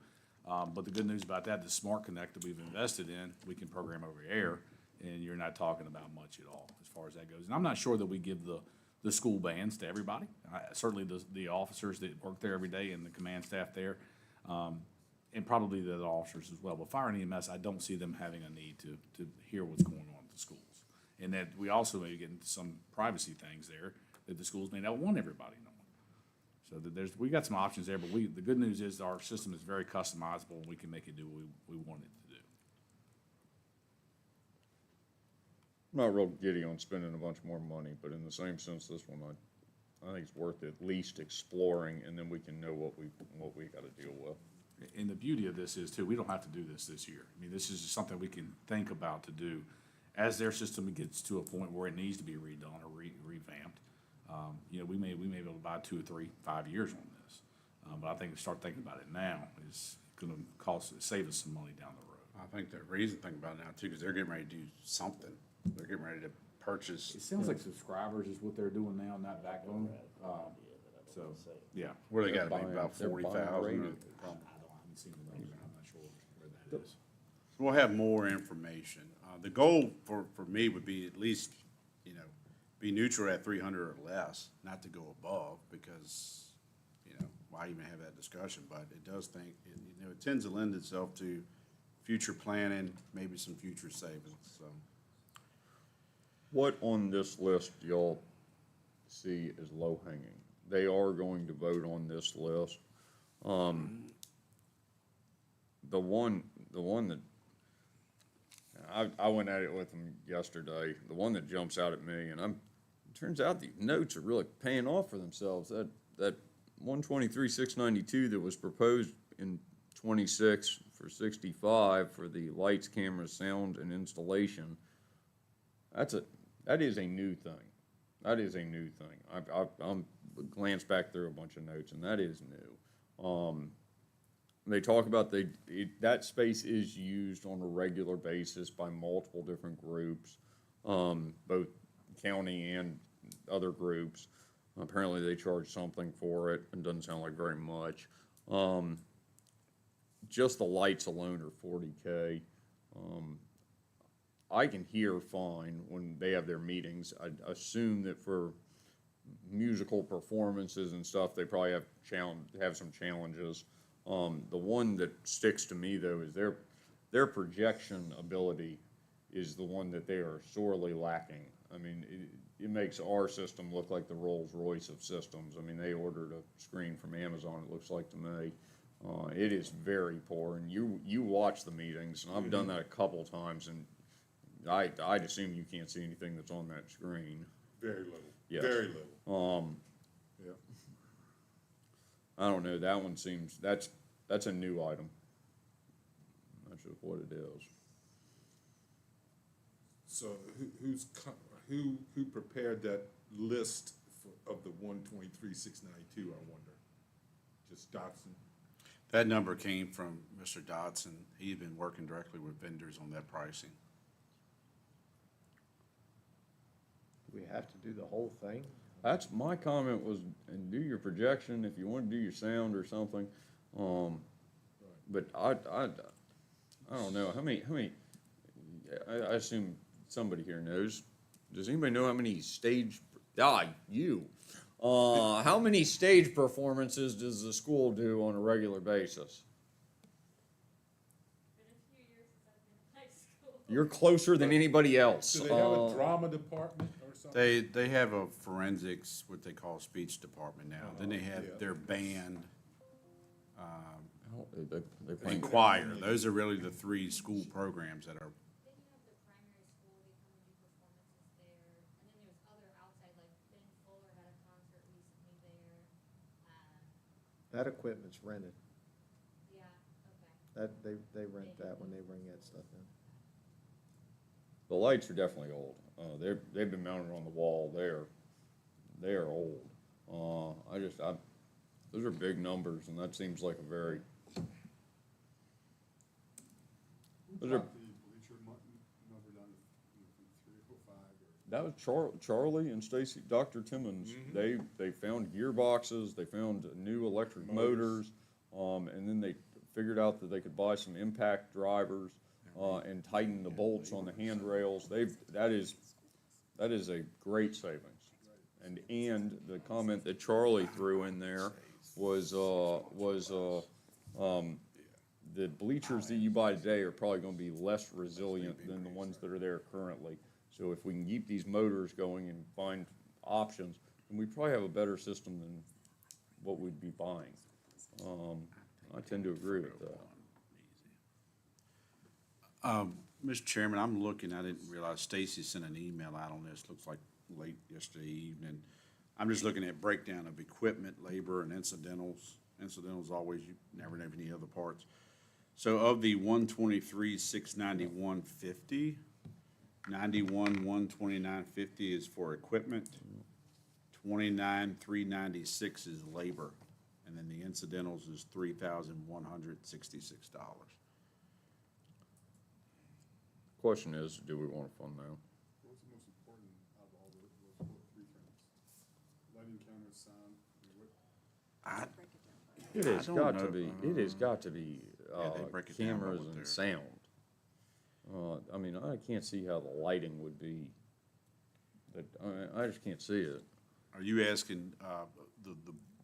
but the good news about that, the Smart Connect that we've invested in, we can program over air, and you're not talking about much at all as far as that goes. And I'm not sure that we give the school bands to everybody. Certainly the officers that work there every day and the command staff there, and probably the officers as well. But fire and EMS, I don't see them having a need to hear what's going on at the schools. And that we also may get into some privacy things there that the schools may not want everybody knowing. So that we got some options there, but the good news is our system is very customizable and we can make it do what we want it to do. I'm not real giddy on spending a bunch more money, but in the same sense, this one, I think it's worth at least exploring, and then we can know what we gotta deal with. And the beauty of this is too, we don't have to do this year. I mean, this is just something we can think about to do as their system gets to a point where it needs to be redone or revamped. We may be able to buy 2 or 3, 5 years on this. But I think start thinking about it now is gonna save us some money down the road. I think the reason to think about it now too, because they're getting ready to do something. They're getting ready to purchase. It sounds like subscribers is what they're doing now, not backbone. So, yeah. Where they gotta be about 40,000. I haven't seen the number, I'm not sure where that is. We'll have more information. The goal for me would be at least, be neutral at 300 or less, not to go above, because, why even have that discussion? But it does it tends to lend itself to future planning, maybe some future savings, so. What on this list y'all see as low hanging? They are going to vote on this list. The one that I went at it with them yesterday. The one that jumps out at me, and it turns out the notes are really paying off for themselves. That 123,692 that was proposed in 26 for 65 for the lights, cameras, sound, and installation That is a new thing. That is a new thing. I'm glanced back through a bunch of notes, and that is new. They talk about that space is used on a regular basis by multiple different groups, both county and other groups. Apparently, they charge something for it. It doesn't sound like very much. Just the lights alone are $40K. I can hear fine when they have their meetings. I assume that for musical performances and stuff, they probably have some challenges. The one that sticks to me though is their projection ability is the one that they are sorely lacking. I mean, it makes our system look like the Rolls Royce of systems. I mean, they ordered a screen from Amazon, it looks like to me. It is very poor, and you watch the meetings, and I've done that a couple times, and I'd assume you can't see anything that's on that screen. Very little. Yes. Very little. Yeah. I don't know, that one seems, that's a new item. That's just what it is. So who prepared that list of the 123,692, I wonder? Just Dotson? That number came from Mr. Dodson. He's been working directly with vendors on that pricing. Do we have to do the whole thing? That's, my comment was, and do your projection if you want to do your sound or something. But I don't know, how many, I assume somebody here knows. Does anybody know how many stage, how many stage performances does the school do on a regular basis? You're closer than anybody else. Do they have a drama department or something? They have a forensics, what they call speech department now. Then they have their band, and choir. Those are really the three school programs that are. That equipment's rented. Yeah, okay. That, they rent that when they bring that stuff in. The lights are definitely old. They've been mounted on the wall. They are old. Those are big numbers, and that seems like a very. Those are. That was Charlie and Stacy, Dr. Timmons. They found gearboxes, they found new electric motors, and then they figured out that they could buy some impact drivers and tighten the bolts on the handrails. That is a great savings. And the comment that Charlie threw in there was the bleachers that you buy today are probably going to be less resilient than the ones that are there currently. So if we can keep these motors going and find options, then we probably have a better system than what we'd be buying. I tend to agree with that. Mr. Chairman, I'm looking, I didn't realize Stacy sent an email out on this, looks like late yesterday evening. I'm just looking at breakdown of equipment, labor, and incidentals. Incidentals always, you never know any other parts. So of the 123,691.50, 129,50 is for equipment, 29,396 is labor, and then the incidentals is $3,166. Question is, do we want to fund that? What's the most important of all those three things? Lighting, camera, sound, It has got to be they break it down cameras what and they're- sound. I mean, I can't see how the lighting would be, I just can't see it. Are you asking the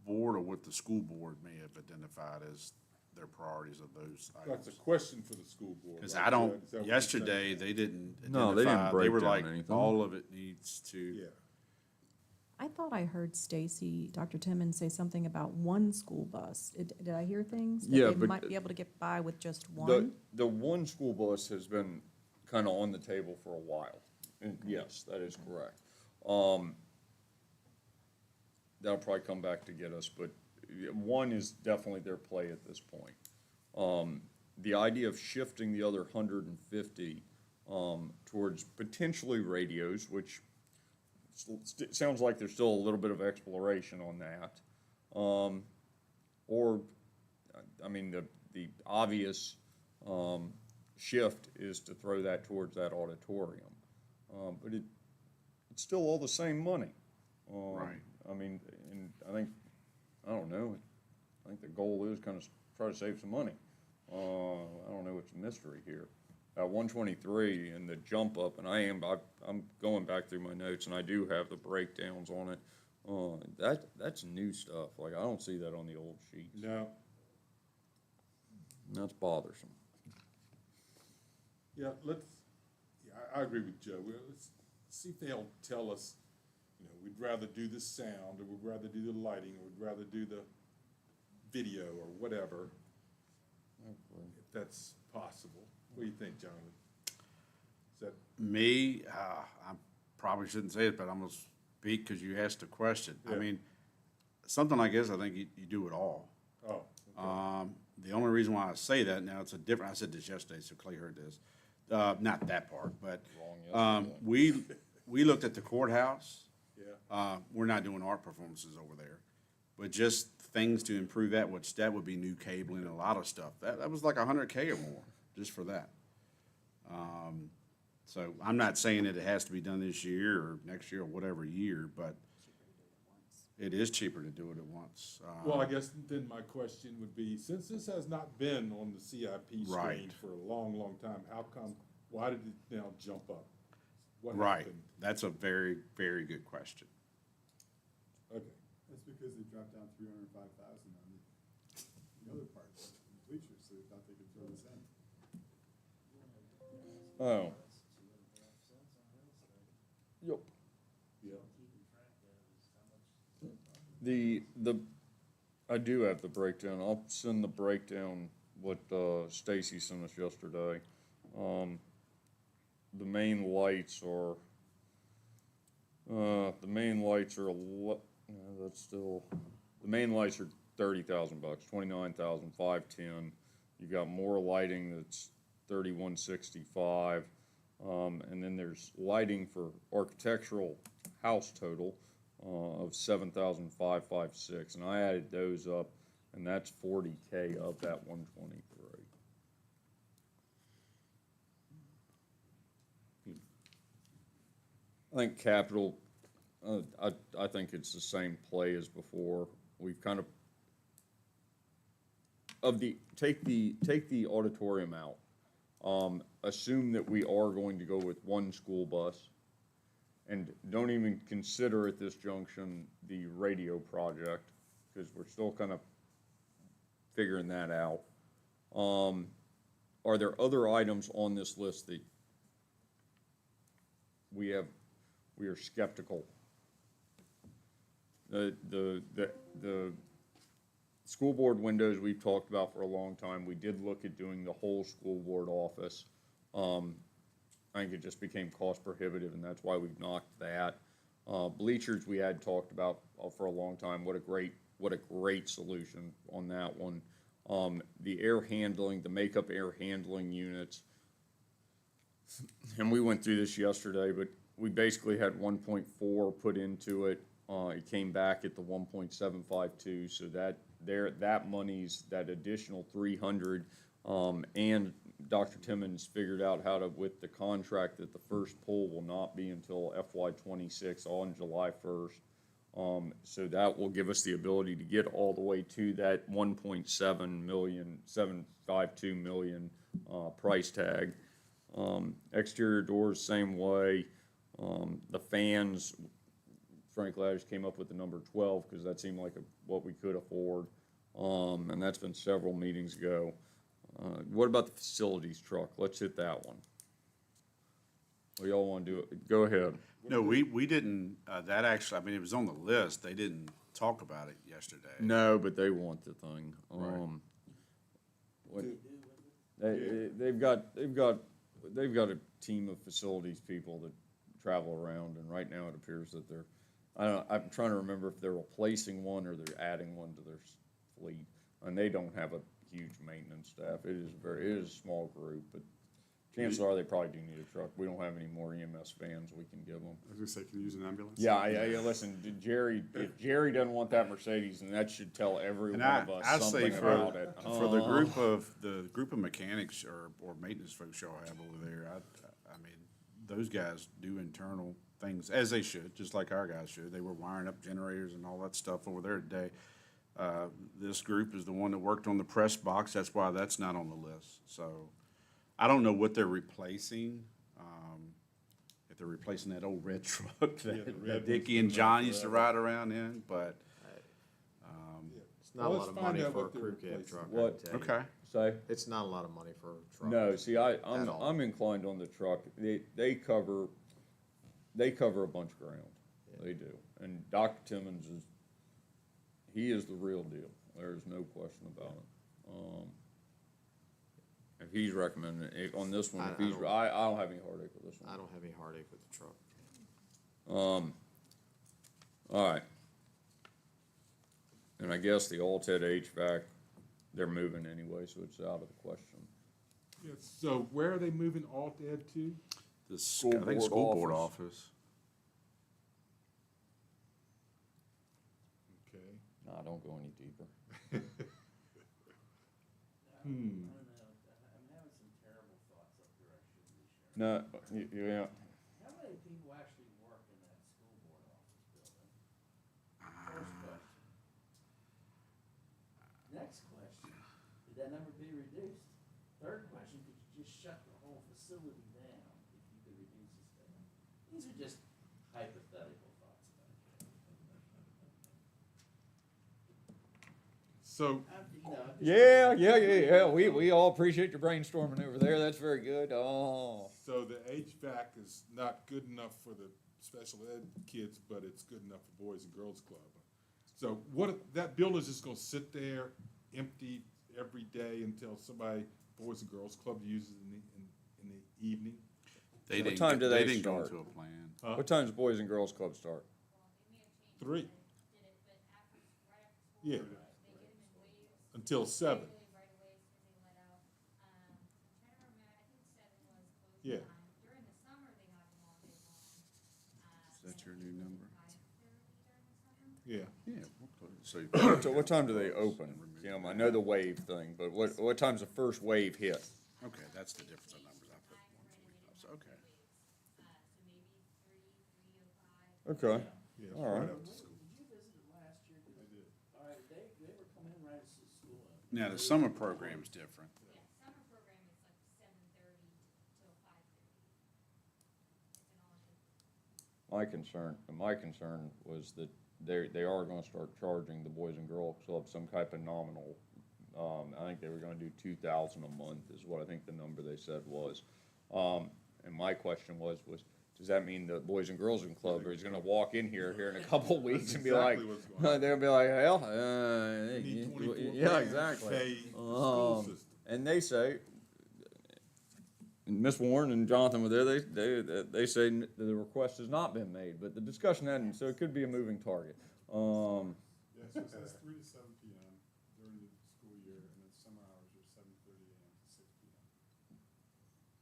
board or what the school board may have identified as their priorities of those items? That's a question for the school board. Because right? I don't, Is that what you're yesterday, saying? they didn't identify. No, they didn't break were down like, anything. all of it needs to. Yeah. I thought I heard Stacy, Dr. Timmons say something about one school bus. Did I hear things? Yeah, That they but might be able to get by with just one? The one school bus has been kind of on the table for a while, and yes, that is correct. That'll probably come back to get us, but one is definitely their play at this point. The idea of shifting the other 150 towards potentially radios, which sounds like there's still a little bit of exploration on that. Or, I mean, the obvious shift is to throw that towards that auditorium. But it's still all the same money. Right. I mean, and I don't know, I think the goal is kind of try to save some money. I don't know what's the mystery here. 123 and the jump up, and I'm going back through my notes, and I do have the breakdowns on it. That's new stuff. Like, I don't see that on the old sheets. No. And that's bothersome. Yeah, I agree with Joe. Let's see if they'll tell us, we'd rather do the sound, or we'd rather do the lighting, or we'd rather do the video, or whatever. If that's possible. What do you think, Jonathan? Is that? Me, I probably shouldn't say it, but I'm gonna speak because you asked a question. I Yeah. mean, something like this, I think you do it all. Oh, okay. The only reason why I say that, now it's a different, I said this yesterday, so Clay heard this. Not that part, but, we looked at the courthouse. Yeah. We're not doing art performances over there, but just things to improve that, which that would be new cabling and a lot of stuff. That was like $100K or more, just for that. So I'm not saying that it has to be done this year or next year or whatever year, but it is cheaper to do it at once. Well, I guess then my question would be, since this has not been on the CIP screen Right. for a long, long time, why did it now jump up? What Right, happened? that's a very, very good question. Okay. That's because they dropped down 305,000 on the other parts, the bleachers, so they thought they could throw this in. Oh. Yep. Yeah. I do have the breakdown. I'll send the breakdown what Stacy sent us yesterday. The main lights are the main lights are $30,000, $29,510. You got more lighting that's $31,665, and then there's lighting for architectural house total of $7,556, and I added those up, and that's $40K of that 123. I think capital, I think it's the same play as before. We've kind of take the auditorium out. Assume that we are going to go with one school bus, and don't even consider at this junction the radio project, because we're still kind of figuring that out. Are there other items on this list that we are skeptical? The school board windows we've talked about for a long time. We did look at doing the whole school board office. I think it just became cost prohibitive, and that's why we've knocked that. Bleachers we had talked about for a long time. What a great solution on that one. The air handling, the makeup air handling units, and we went through this yesterday, but we basically had 1.4 put into it. It came back at the 1.752, so that money's that additional 300, and Dr. Timmons figured out how to, with the contract, that the first pull will not be until FY26 on July 1st. So that will give us the ability to get all the way to that 1.7 million, 752 million price tag. Exterior doors, same way. The fans, frankly, I just came up with the number 12 because that seemed like what we could afford. And that's been several meetings ago. What about the facilities truck? Let's hit that one. What y'all want to do? Go ahead. No, we didn't, that actually, I mean, it was on the list. They didn't talk about it yesterday. No, but they want the thing. They've got a team of facilities people that travel around, and right now it appears that I'm trying to remember if they're replacing one or they're adding one to their fleet, and they don't have a huge maintenance staff. It is a small group, but chances are they probably do need a truck. We don't have any more EMS vans we can give them. I was gonna say, can you use an ambulance? Yeah, listen, Jerry, if Jerry doesn't want that Mercedes, then that should tell every one And of us I say something about it. for the group of mechanics or maintenance folks y'all have over there, I mean, those guys do internal things, as they should, just like our guys should. They were wiring up generators and all that stuff over there today. This group is the one that worked on the press box, that's why that's not on the list. So, I don't know what they're replacing, if they're replacing that old red truck that Dickie and John used to ride around in, but, It's not a Well, lot of let's find money out for a what they're crew cab replacing. truck, I What? can tell you. okay. Say? It's not a lot of money for a truck. No, see, at all. I'm inclined on the truck. They cover a bunch of ground. They do. And Dr. Timmons he is the real deal. There's no question about it. If he's recommending it, on this one, I don't have any heartache with this one. I don't have any heartache with the truck. All right. And I guess the Alted HVAC, they're moving anyway, so it's out of the question. Yeah, so where are they moving Alt Ed to? I think school board office. Okay. Nah, don't go any deeper. Hmm. No, yeah. How many people actually work in that school board office building? First question. Next question, did that number be reduced? Third question, could you just shut the whole facility down if you could reduce the staff? These are just hypothetical thoughts about it. So, Yeah. We all appreciate your brainstorming over there. That's very good. Oh. so the HVAC is not good enough for the special ed kids, but it's good enough for Boys and Girls Club. So that building's just gonna sit there empty every day until somebody, Boys and Girls Club uses it in the evening? What time do they didn't go start? into a plan. Huh? What time does Boys and Girls Club start? 3. Yeah. Until 7. Yeah. Is that your new number? Yeah. Yeah. So, What time do they open? Kim, I know the wave thing, but what time's the first wave hit? okay, that's the difference in numbers. I put 1:45, so, okay. Okay. Yeah, All right. right up to school. Did you visit it last year? I did. All right, they were coming in right as the school opened. Now, the summer program's different. Summer program is like 7:30 till 5:30. It's an all-day. My concern was that they are gonna start charging the Boys and Girls Club some type of nominal. I think they were gonna do 2,000 a month is what I think the number they said was. And my question was, does that mean the Boys and Girls Club is gonna walk in here in a couple of weeks and be like, exactly what's going on. they'll be like, hell, need 24 yeah, grand to exactly. pay the school system. And they say, and Ms. Warren and Jonathan were there, they say the request has not been made, but the discussion hadn't, so it could be a moving target. Yeah, so it says 3 to 7 p.m. during the school year, and then summer hours are 7:30 a.m. to 6 p.m.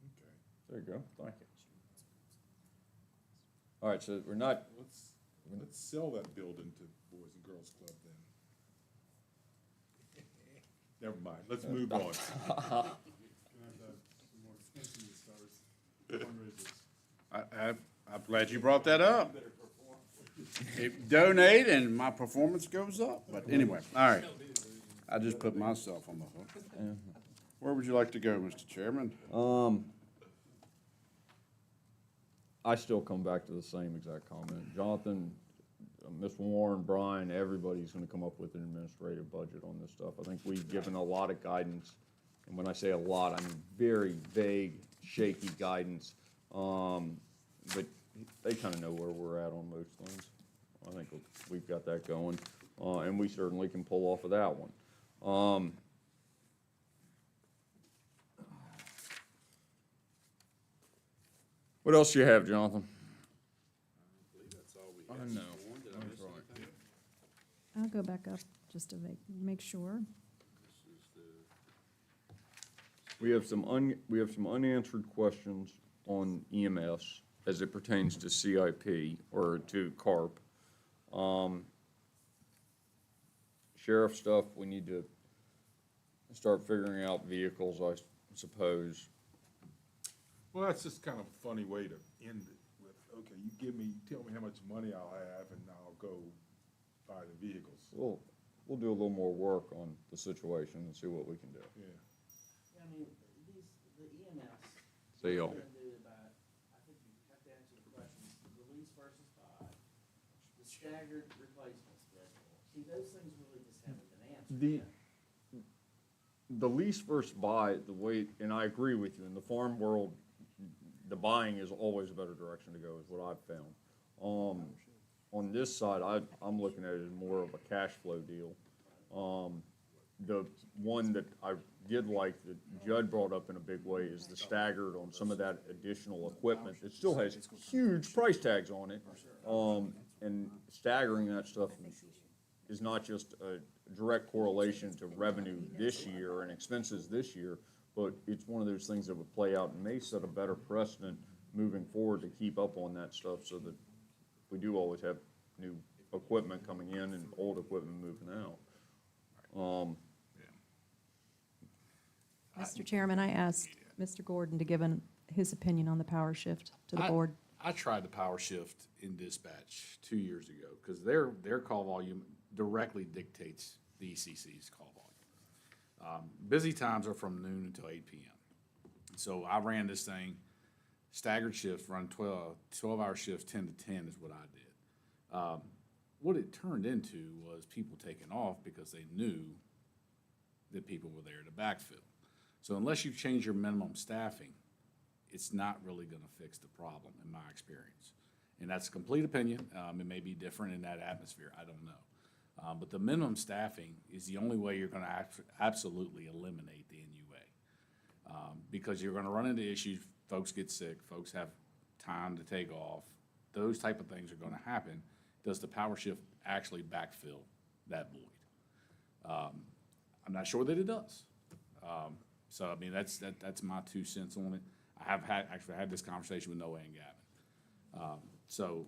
Okay. There you go, thank you. All right, so we're not, Let's sell that building to Boys and Girls Club then. Never mind, let's move on. Can I have some more attention as far as fundraisers? I'm glad you brought that up. Donate and my performance goes up, but anyway, all right. I just put myself on the hook. Where would you like to go, Mr. Chairman? I still come back to the same exact comment. Jonathan, Ms. Warren, Brian, everybody's gonna come up with an administrative budget on this stuff. I think we've given a lot of guidance, and when I say a lot, I mean very vague, shaky guidance. But they kinda know where we're at on most things. I think we've got that going, and we certainly can pull off of that one. What else do you have, Jonathan? I know. That's right. I'll go back up just to make sure. We have some unanswered questions on EMS as it pertains to CIP or to CARP. Sheriff stuff, we need to start figuring out vehicles, I suppose. Well, that's just kind of a funny way to end it with, okay, tell me how much money I'll have and I'll go buy the vehicles. We'll do a little more work on the situation and see what we can do. Yeah. I mean, the EMS. See y'all. What we're gonna do about, I think you have to answer the question, the lease versus buy, the staggered replacement schedule. See, those things really just haven't been answered yet. The lease versus buy, the way, and I agree with you, in the farm world, the buying is always a better direction to go, is what I've found. On this side, I'm looking at it as more of a cash flow deal. The one that I did like that Judd brought up in a big way is the staggered on some of that additional equipment. It still has huge price tags on it. And staggering that stuff is not just a direct correlation to revenue this year and expenses this year, but it's one of those things that would play out and may set a better precedent moving forward to keep up on that stuff so that we do always have new equipment coming in and old equipment moving out. Mr. Chairman, I asked Mr. Gordon to give his opinion on the power shift to the board. I tried the power shift in dispatch 2 years ago, because their call volume directly dictates the ECC's call volume. Busy times are from noon until 8 p.m. So I ran this thing, staggered shifts, run 12-hour shifts, 10 to 10 is what I did. What it turned into was people taking off because they knew that people were there to backfill. So unless you change your minimum staffing, it's not really gonna fix the problem, in my experience. And that's a complete opinion. It may be different in that atmosphere, I don't know. But the minimum staffing is the only way you're gonna absolutely eliminate the NUA. Because you're gonna run into issues, folks get sick, folks have time to take off. Those type of things are gonna happen. Does the power shift actually backfill that void? I'm not sure that it does. So, I mean, that's my 2 cents on it. I have actually had this conversation with Noah and Gavin. So,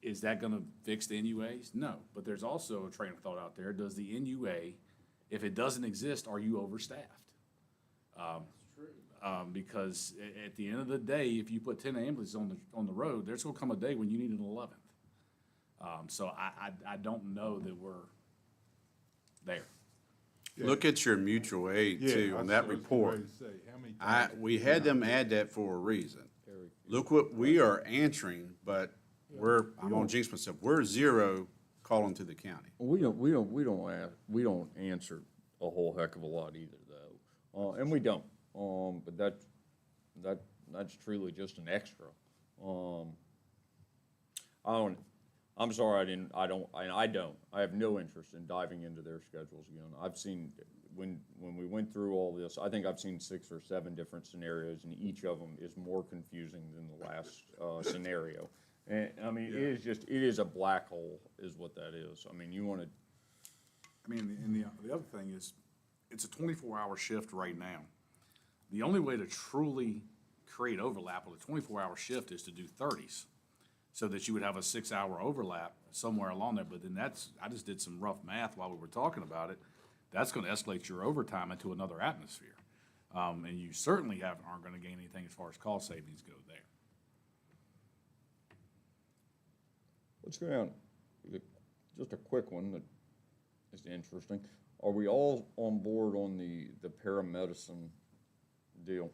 is that gonna fix the NUAs? No, but there's also a train of thought out there. Does the NUA, if it doesn't exist, are you overstaffed? Because at the end of the day, if you put 10 ambulances on the road, there's gonna come a day when you need an 11th. So I don't know that we're there. Look at your mutual aid too, on that report. We had them add that for a reason. Look what we are answering, but I'm gonna jinx myself, we're 0 calling to the county. We don't answer a whole heck of a lot either, though, and we don't. But that's truly just an extra. I'm sorry, I have no interest in diving into their schedules again. I've seen, when we went through all this, I think I've seen 6 or 7 different scenarios, and each of them is more confusing than the last scenario. And, I mean, it is a black hole, is what that is. I mean, and the other thing is, it's a 24-hour shift right now. The only way to truly create overlap with a 24-hour shift is to do 30s, so that you would have a 6-hour overlap somewhere along there. But then I just did some rough math while we were talking about it. That's gonna escalate your overtime into another atmosphere. And you certainly aren't gonna gain anything as far as cost savings go there. let's go down, just a quick one that is interesting. Are we all on board on the paramedicine deal?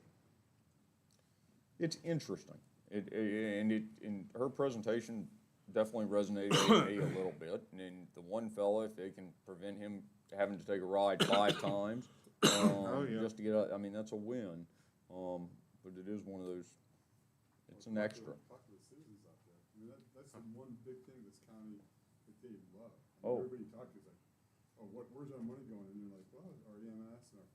It's interesting. And her presentation definitely resonated with me a little bit. And the one fella, if they can prevent him having to take a ride 5 times, just to get out, I mean, that's a win. But it is one of those, it's an extra. Popular citizens out there. I mean, that's the one big thing this county, that they love. Oh. Everybody talks is like, oh, where's our money going? And they're like, well, our EMS, and our,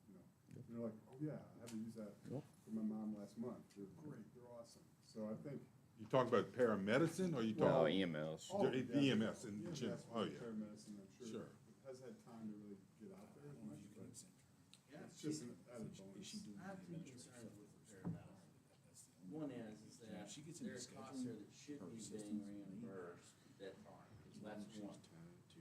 and they're like, oh yeah, I had to use that for my mom last month. They're great, they're awesome. So I think. You talk about paramedicine, or you talk? No, EMS. Oh, EMS in general, oh, yeah. Paramedicine, I'm sure. Sure. Has had time to really get out there as much, but it's just an added bonus. I have two concerns with the paramedics. One is that there are costs here that should be being reimbursed that aren't. That's one.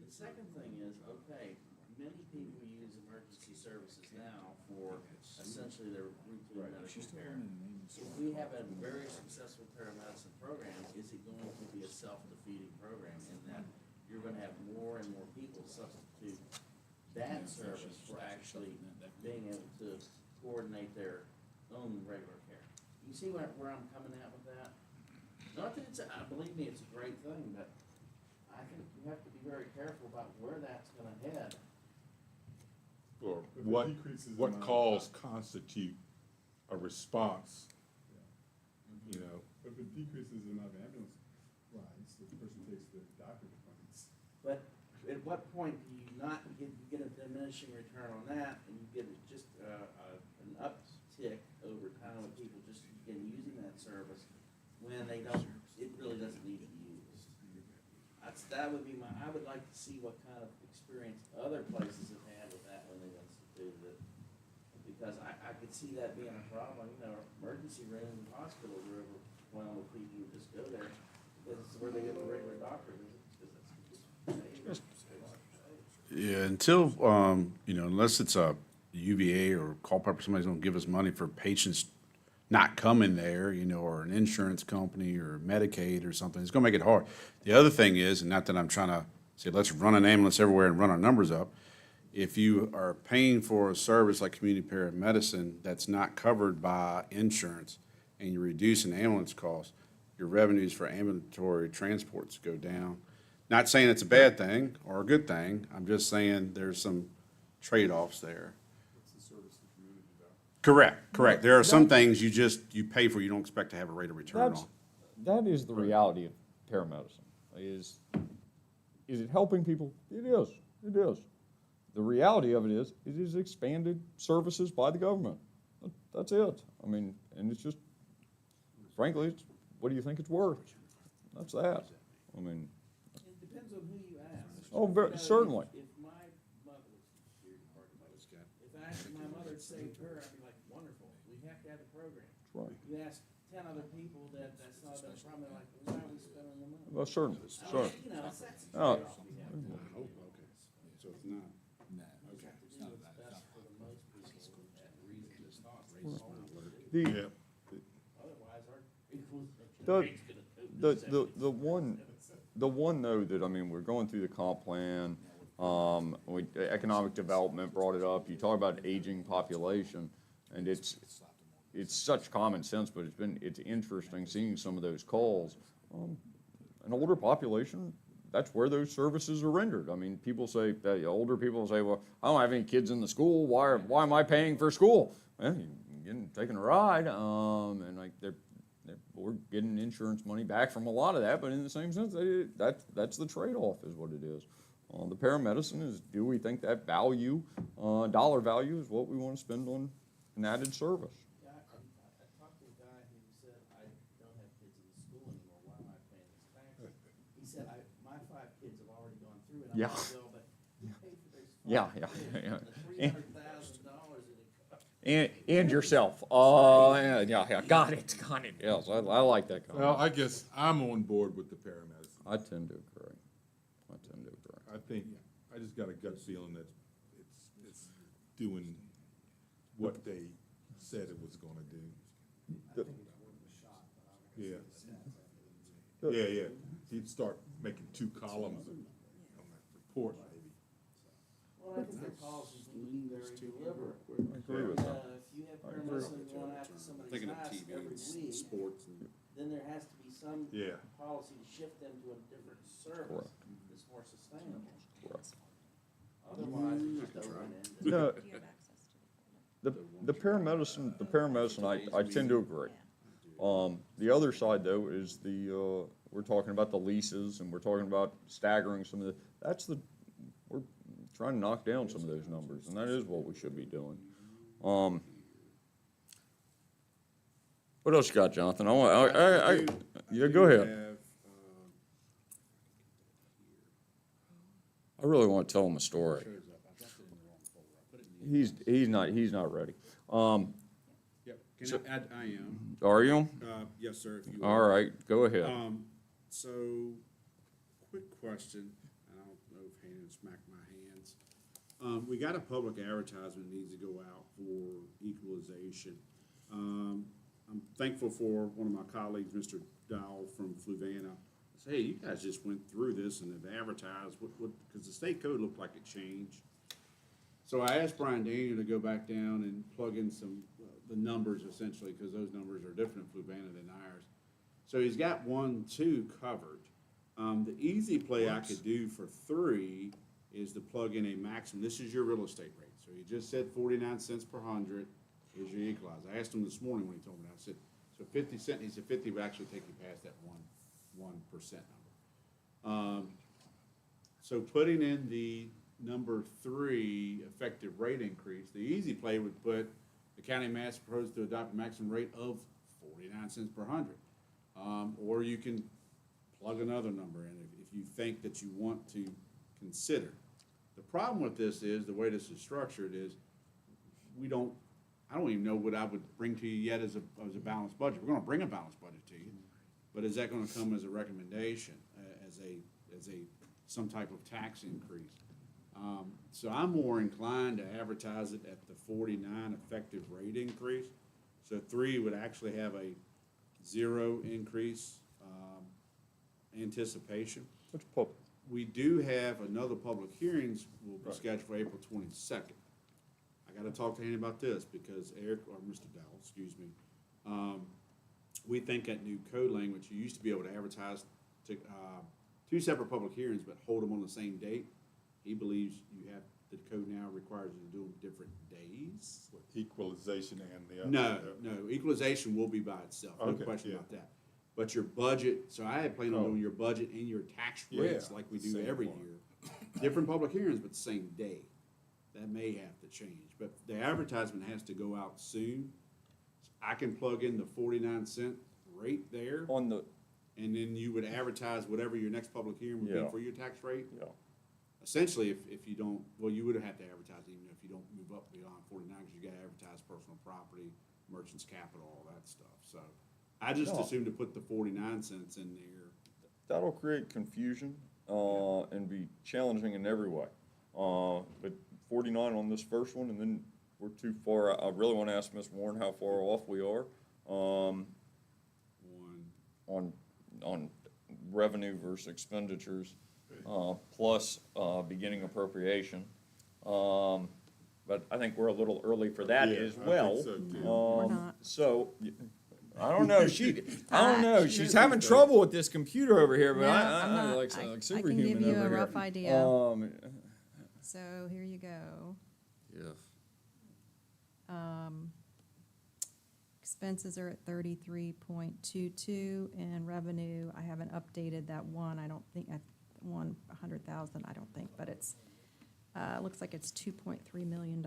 The second thing is, okay, many people use emergency services now for essentially their routine medical care. If we have a very successful paramedicine program, is it going to be a self-defeating program in that you're gonna have more and more people substitute that service for actually being able to coordinate their own regular care? You see where I'm coming at with that? Not that believe me, it's a great thing, but I think you have to be very careful about where that's gonna head. Or If it what, decreases the what amount of- calls constitute a response, you know? If it decreases the amount of ambulance rides, the person takes the doctor's appointments. But at what point do you not get a diminishing return on that, and you get just an uptick over time of people just again using that service when they don't, it really doesn't need to be used? That would be I would like to see what kind of experience other places have had with that when they instituted it. Because I could see that being a problem, you know, emergency rooms and hospitals are overwhelmed with people who just go there because it's where they get the regular doctor visits, because that's Yeah, until, you know, unless it's a UVA or call pepper, somebody's gonna give us money for patients not coming there, you know, or an insurance company or Medicaid or something, it's gonna make it hard. The other thing is, and not that I'm trying to say, let's run an ambulance everywhere and run our numbers up. If you are paying for a service like community paramedicine that's not covered by insurance and you're reducing ambulance costs, your revenues for ambulatory transports go down. Not saying it's a bad thing or a good thing, I'm just saying there's some trade-offs there. It's the service to the community, though. Correct. There are some things you pay for, you don't expect to have a rate of return on. That is the reality of paramedicine, is it helping people? It is. The reality of it is expanded services by the government. That's it. I mean, and it's just, frankly, it's, what do you think it's worth? That's that. I mean, It depends on who you ask. oh, very, certainly. If my mother, if my mother saved her, I'd be like, wonderful, we have to have a program. Right. You ask 10 other people that's not a problem, they're like, well, why are we spending the money? Well, certainly. You know, that's the Oh. trade-off we have to make. So it's not. Do what's best for the most people at reasonable cost. The, Otherwise, our equalization The- rate's gonna go to the one though that, I mean, we're going through the comp plan, economic development brought it up, you talk about aging population, and it's such common sense, but it's interesting seeing some of those calls. An older population, that's where those services are rendered. I mean, people say, older people say, well, I don't have any kids in the school, why am I paying for school? Well, you're taking a ride, and like we're getting insurance money back from a lot of that, but in the same sense, that's the trade-off is what it is. The paramedicine is, do we think that value, dollar value is what we want to spend on an added service? Yeah, I talked to a guy who said, I don't have kids in the school anymore, why am I paying this tax? He said, my 5 kids have already gone through it. I'm Yeah. like, well, but you paid for those 5 Yeah. kids, the $300,000 that it cost. And yourself. Yeah, got it. Yes, I like that comment. Well, I guess I'm on board with the paramedicine. I tend to agree. I think, I just got a gut feeling that it's doing what they said it was gonna do. Yeah. You'd start making 2 columns on that report, maybe. Well, I think their policies need to be very deliberate. I agree with that. If you have paramedicine going out to somebody's Thinking of house TV every and week, sports and. then there has to be some Yeah. policy to shift them to a different service that's more sustainable. Correct. Otherwise, you just don't run into. No, the paramedicine, I tend to agree. The other side though is we're talking about the leases and we're talking about staggering some of we're trying to knock down some of those numbers, and that is what we should be doing. What else you got, Jonathan? Yeah, go ahead. I really want to tell them a story. he's not ready. Yep, So- I am. Are you? Yes, sir, if you All are. right, go ahead. So, quick question, I don't know if hands smack my hands. We got a public advertisement needs to go out for equalization. I'm thankful for one of my colleagues, Mr. Dowell from Fluvanna. Say, hey, you guys just went through this and have advertised, because the state code looked like it changed. So I asked Brian Daniel to go back down and plug in the numbers essentially, because those numbers are different in Fluvanna than ours. So he's got 1, 2 covered. The easy play I could do for 3 is to plug in a maximum. This is your real estate rate. So he just said 49 cents per hundred is your equalizer. I asked him this morning when he told me that. I said, so 50 cents, he said 50 would actually take you past that 1% number. So putting in the number 3 effective rate increase, the easy play would put the county of Mass proposed to adopt a maximum rate of 49 cents per hundred. Or you can plug another number in if you think that you want to consider. The problem with this is, the way this is structured is, I don't even know what I would bring to you yet as a balanced budget. We're gonna bring a balanced budget to you, but is that gonna come as a recommendation, as some type of tax increase? So I'm more inclined to advertise it at the 49 effective rate increase. So 3 would actually have a 0 increase, anticipation. Which public? We do have another public hearings will be scheduled for April 22nd. I gotta talk to Andy about this, because Eric, or Mr. Dowell, excuse me, we think that new code language, you used to be able to advertise to, 2 separate public hearings, but hold them on the same date. He believes the code now requires you to do them different days. With equalization and the other. No, equalization will be by itself, no Okay, question yeah. about that. But your budget, so I had planned on doing your budget and your tax rates Yeah, like we do same every one. year. Different public hearings, but the same day. That may have to change, but the advertisement has to go out soon. I can plug in the 49 cent rate there, On the, and then you would advertise whatever your next public hearing would Yeah. be for your tax rate. yeah, Essentially, if you don't, well, you would have to advertise even if you don't move up beyond 49, because you gotta advertise personal property, merchant's capital, all that stuff, so. I just No. assumed to put the 49 cents in there. that'll create confusion, and be challenging in every way. But 49 on this first one, and then we're too far, I really wanna ask Ms. Warren how far off we are, on revenue versus expenditures, plus, beginning appropriation. But I think we're a little early for that Yeah, as I think well. so, too. we're not. So, I don't know, I don't know, she's having trouble with this computer over here, but No, I I'm not. like I can superhuman give you over a here. rough idea. So here you go. Yeah. Expenses are at 33.22, and revenue, I haven't updated that one, I don't think, 100,000, I don't think, but it's, looks like it's $2.3 million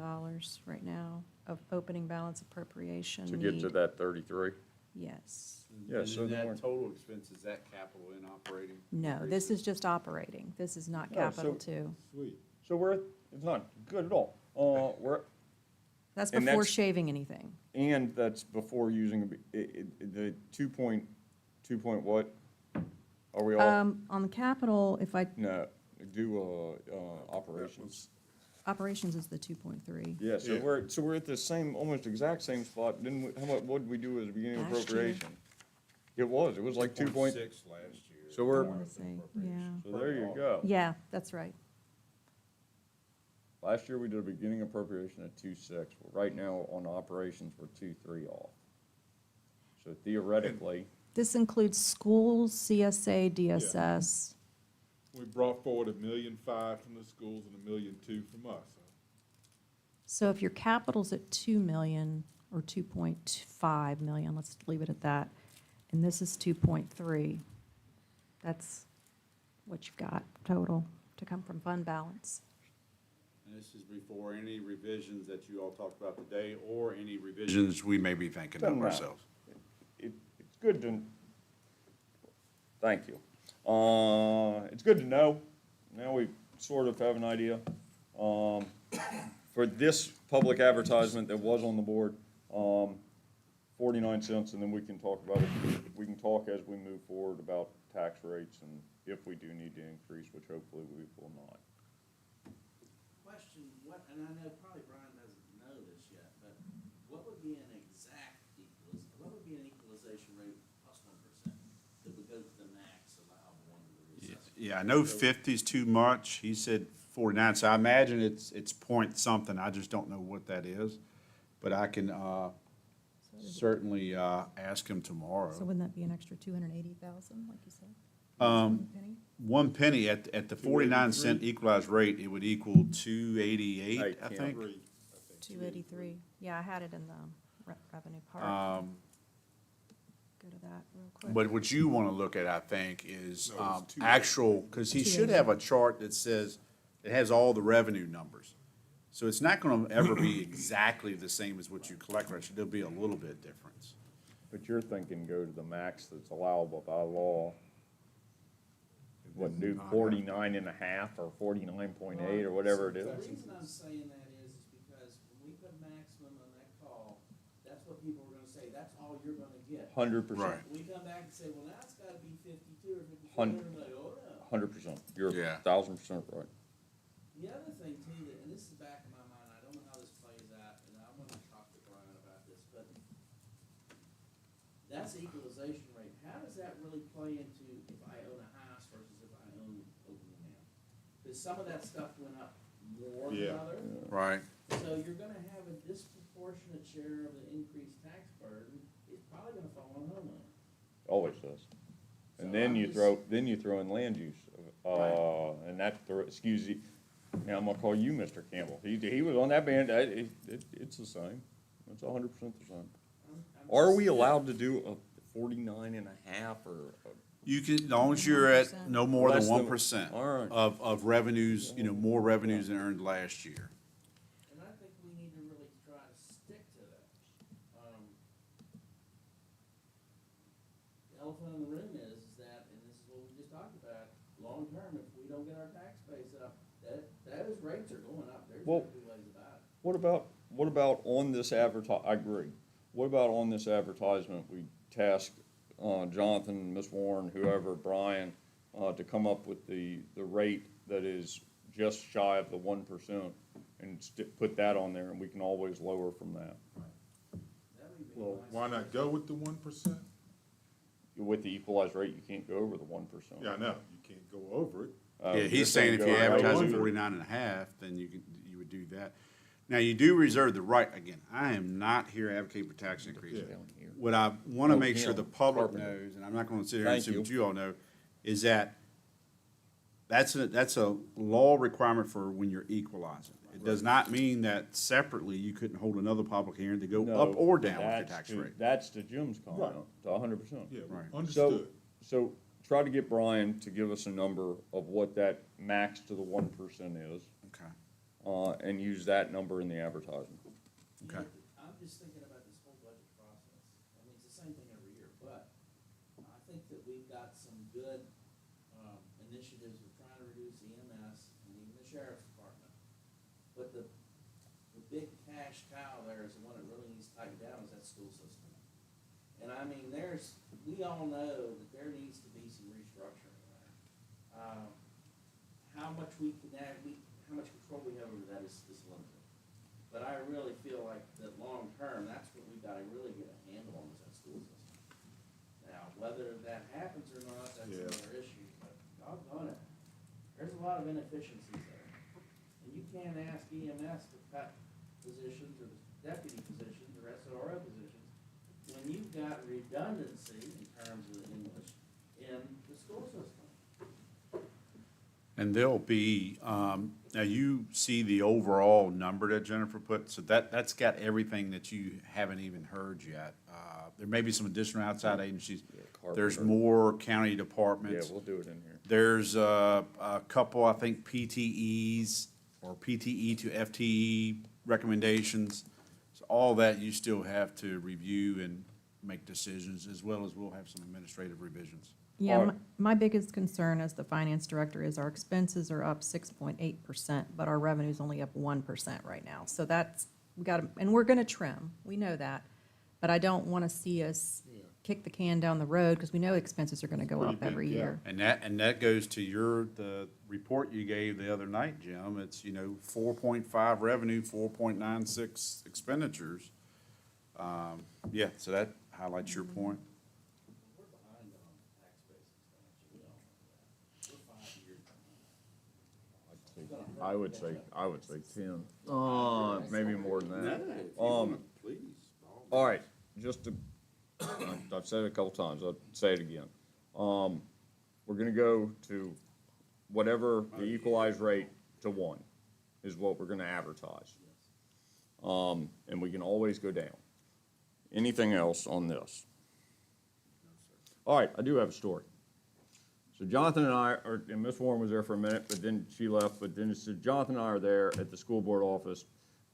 right now of opening balance appropriation To get to need. that 33? Yes. Yeah, And so then then we're- that total expense, is that capital and operating? No, this is just operating, this is not Oh, capital so- too. Sweet. So it's not good at all. That's and before that's- shaving anything. And that's before using the 2 point what? Are we all, On the capital, if I, no, do, operations. operations is the 2.3. Yeah, so Yeah. we're at the same, almost exact same spot. Didn't we, what did we do at the beginning of Last year. appropriation? It was like 2 point, 6 last year. so I we're, wanna say, yeah. so there you go. Yeah, that's right. Last year, we did a beginning appropriation at 2.6. Well, right now, on operations, we're 2.3 off. So theoretically, This includes schools, CSA, DSS. We brought forward $1.5 million from the schools and $1.2 million from us. So if your capital's at 2 million or 2.5 million, let's leave it at that, and this is 2.3, that's what you've got total to come from fund balance. And this is before any revisions that you all talked about today, or any revisions we may be thinking Doesn't of matter. ourselves. it's good to, thank you. It's good to know. Now we sort of have an idea. for this public advertisement that was on the board, 49 cents, and then we can talk about it. We can talk as we move forward about tax rates and if we do need to increase, which hopefully we will not. Question, what, and I know probably Brian doesn't know this yet, but what would be an exact what would be an equalization rate plus 1% that would go to the max allowable under the reassessment? Yeah, I know 50 is too much. He said 49, so I imagine it's point something. I just don't know what that is. But I can certainly ask him tomorrow. So wouldn't that be an extra 280,000, like you said? Um, 1 penny at the 49 cent equalized rate, it would equal 288, I think. 283. Yeah, I had it in the revenue part. Go to that real quick. But what you want to look at, I think, is No, it's 280. actual, because he should have a chart that says, it has all the revenue numbers. So it's not going to ever be exactly the same as what you collect, right? There'll be a little bit difference. But you're thinking go to the max that's allowable by law. What, do 49 and a half or 49.8 or whatever it is? The reason I'm saying that is because when we put maximum on that call, that's what people are gonna say, that's all you're gonna get. 100%. Right. We come back and say, well, now it's gotta be 52 or 54, Hun- and they're like, oh, no. 100%. You're Yeah. 1,000% right. The other thing too, and this is back in my mind, I don't know how this plays out, and I wanna talk to Brian about this, but that's the equalization rate. How does that really play into if I own a house versus if I own open land? Because some of that stuff went up more than Yeah. other. Right. So you're gonna have a disproportionate share of the increased tax burden, it's probably gonna fall on homeowner. Always does. And So then I'm you just- throw in land use, Right. and that excuse you. Now I'm gonna call you Mr. Campbell. He was on that band. It's the same. It's 100% the same. I'm Are just- we allowed to do a 49 and a half or? You can, as long as you're at no more than Less than- 1% all right. of revenues, more revenues than earned last year. And I think we need to really try to stick to that. The elephant in the room is that, and this is what we just talked about, long term, if we don't get our tax base up, those rates are going up, there's no Well, two ways about it. What about on this I agree. What about on this advertisement, we task Jonathan, Ms. Warren, whoever, Brian, to come up with the rate that is just shy of the 1% and put that on there, and we can always lower from that. That would be Well, nice. why not go with the 1%? With the equalized rate, you can't go over the 1%. Yeah, I know, you can't go over it. Yeah, You're he's saying if go you right advertise at under. 49 and a half, then you would do that. Now, you do reserve the right, again, I am not here advocating for tax increases. Down here. What I want to Oh, make sure him, the public Carpenter. knows, and I'm not going to sit here and Thank assume you. what you all know, is that that's a law requirement for when you're equalizing. It does not mean that separately you couldn't hold another public hearing to go up or down with your That's tax to- rate. That's to Jim's comment, to 100%. Yeah, Right. understood. So try to get Brian to give us a number of what that max to the 1% is, Okay, and use that number in the advertisement. okay. I'm just thinking about this whole budget process. I mean, it's the same thing every year, but I think that we've got some good, initiatives of trying to reduce EMS and even the sheriff's department. But the big cash cow there is the one that really needs tightened down is that school system. And I mean, we all know that there needs to be some restructuring there. How much how much control we have over that is limited. But I really feel like that long term, that's what we've got to really get a handle on is that school system. Now, whether that happens or not, that's Yeah. another issue, but doggone it, there's a lot of inefficiencies there. And you can't ask EMS to cut positions or deputy positions or SRO positions when you've got redundancy in terms of the English in the school system. And there'll be, now you see the overall number that Jennifer put, so that's got everything that you haven't even heard yet. There may be some additional outside agencies. There's Carpenter. more county Yeah, departments. we'll do it in here. There's a couple, I think, PTEs or PTE to FTE recommendations. So all that you still have to review and make decisions, as well as we'll have some administrative revisions. Yeah, All my, right. my biggest concern as the finance director is our expenses are up 6.8%, but our revenue's only up 1% right now. So that's, we gotta, and we're gonna trim, we know that. But I don't wanna see us kick the can down the road, because we know expenses are gonna go Pretty up big every gap. year. And that goes to the report you gave the other night, Jim. It's, 4.5 revenue, 4.96 expenditures. Yeah, so that highlights your point. I would say 10. Maybe more than that. All right, just to, I've said it a couple times, I'll say it again. We're gonna go to whatever the equalized rate to 1 is what we're gonna advertise. And we can always go down. Anything else on this? All right, I do have a story. So Jonathan and I and Miss Warren was there for a minute, but then she left, but then it said Jonathan and I are there at the school board office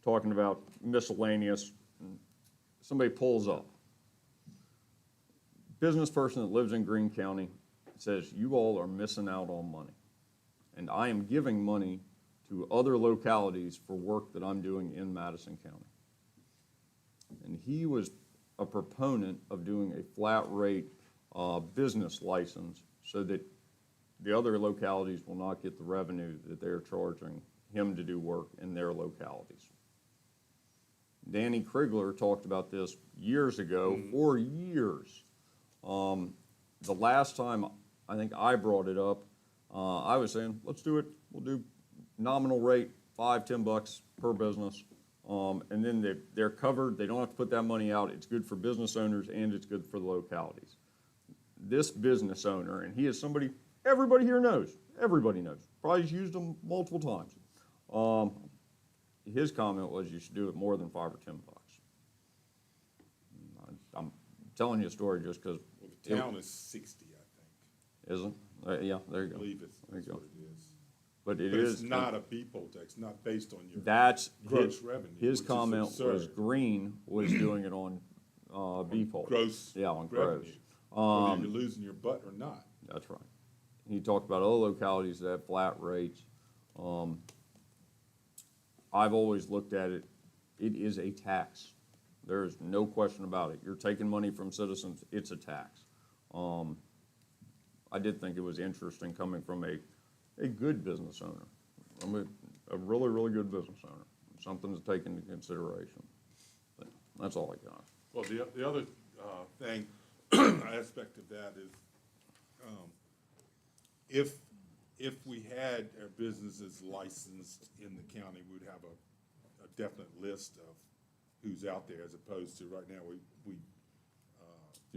talking about miscellaneous. Somebody pulls up. Business person that lives in Greene County says, you all are missing out on money. And I am giving money to other localities for work that I'm doing in Madison County. And he was a proponent of doing a flat rate business license so that the other localities will not get the revenue that they're charging him to do work in their localities. Danny Krigler talked about this years ago, for years. The last time I think I brought it up, I was saying, let's do it. We'll do nominal rate, $5, $10 per business. And then they're covered. They don't have to put that money out. It's good for business owners and it's good for the localities. This business owner, and he is somebody everybody here knows. Everybody knows. Probably used them multiple times. His comment was, you should do it more than $5 or $10. I'm telling you a story just because. The town is 60, I think. Isn't? Yeah, there you go. I believe that's There you go. what it is. But it But is. it's not a B-poll tax, not based on your That's gross revenue. His which is comment was absurd. Green was doing it on B-poll. Gross Yeah, on revenue. gross. Whether you're losing your butt or not. That's right. He talked about other localities that have flat rates. I've always looked at it, it is a tax. There is no question about it. You're taking money from citizens, it's a tax. I did think it was interesting coming from a good business owner. I mean, a really, really good business owner. Something to take into consideration. But that's all I got. Well, the other thing, aspect of that is, if we had our businesses licensed in the county, we'd have a definite list of who's out there, as opposed to right now,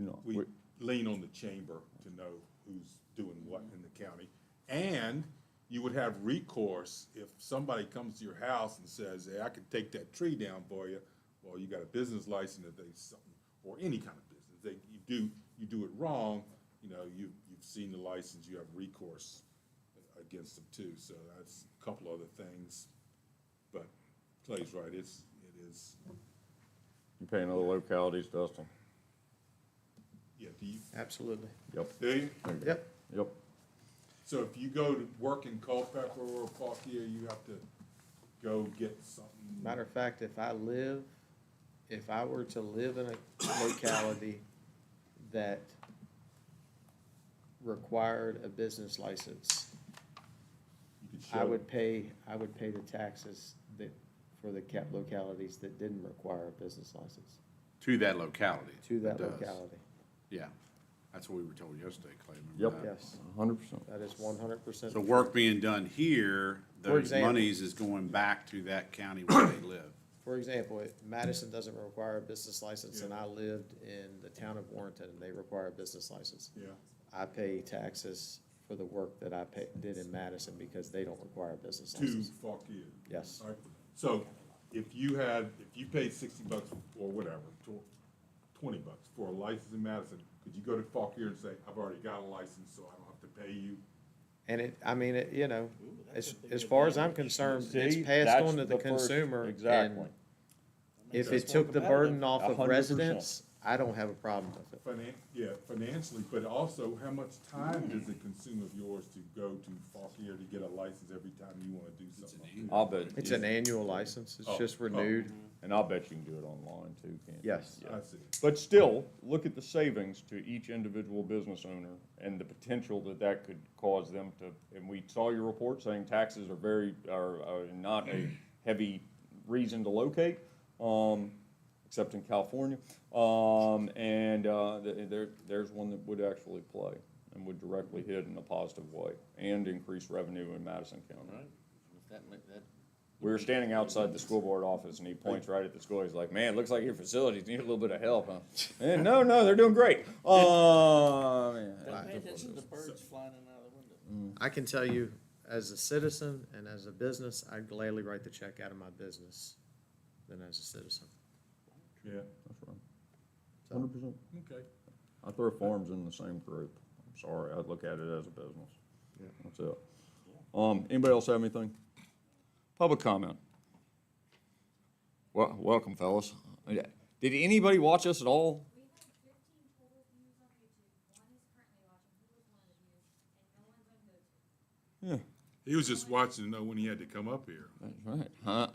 we lean on the chamber to know who's doing what in the county. And you would have recourse if somebody comes to your house and says, hey, I could take that tree down for you. Well, you got a business license that they, or any kind of business. You do it wrong, you've seen the license, you have recourse against them too. So that's a couple other things. But Clay's right, it is. You paying other localities, Dustin? Yeah, do you? Absolutely. Yep. Do you? Yep. Yep. So if you go to work in Culpeper or Fauquier, you have to go get something. Matter of fact, if I were to live in a locality that required a business license, You could show I would pay the taxes for the localities that didn't require a business license, To that locality. to that It does. locality. Yeah, that's what we were told yesterday, Clay. Remember Yep. that? Yes, 100%. that is 100%. So work being done here, For those example- monies is going back to that county where they live. For example, if Madison doesn't require a business license, and I lived in the town of Warrenton, and they require a business license. Yeah. I pay taxes for the work that I did in Madison because they don't require a business To license. Fauquier. Yes. All right. So if you paid $60 or whatever, $20 for a license in Madison, could you go to Fauquier and say, I've already got a license, so I don't have to pay you? And as far as I'm concerned, it's passed on to the consumer. And if it took the burden off of 100%. residents, I don't have a problem with it. Financially, but also how much time does it consume of yours to go to Fauquier to get a license every time you wanna do something? I'll bet. It's an annual license, it's just renewed. And I'll bet you can do it online too, can't you? Yes. Yeah. I see. But still, look at the savings to each individual business owner and the potential that that could cause them to, and we saw your report saying taxes are not a heavy reason to locate, except in California. There's one that would actually play and would directly hit in a positive way and increase revenue in Madison County. We were standing outside the school board office, and he points right at the school. He's like, "Man, it looks like your facilities need a little bit of help, huh?" And no, they're doing great. Pay attention to the birds flying in and out of the window. I can tell you, as a citizen and as a business, I'd gladly write the check out of my business than as a citizen. Yeah, that's right. 100%. Okay. I throw farms in the same group. I'm sorry, I look at it as a business. Yeah. That's it. Anybody else have anything? Public comment. Well, welcome, fellas. Did anybody watch us at all? Yeah. He was just watching to know when he had to come up here. That's right. Huh?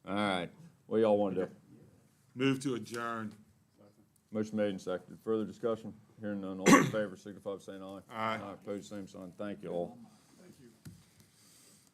All right. What y'all want to do? Move to adjourn. Motion made and seconded. Further discussion? Hearing none. All in favor, signify by saying aye. Aye. Opposed, same sign. Thank you all.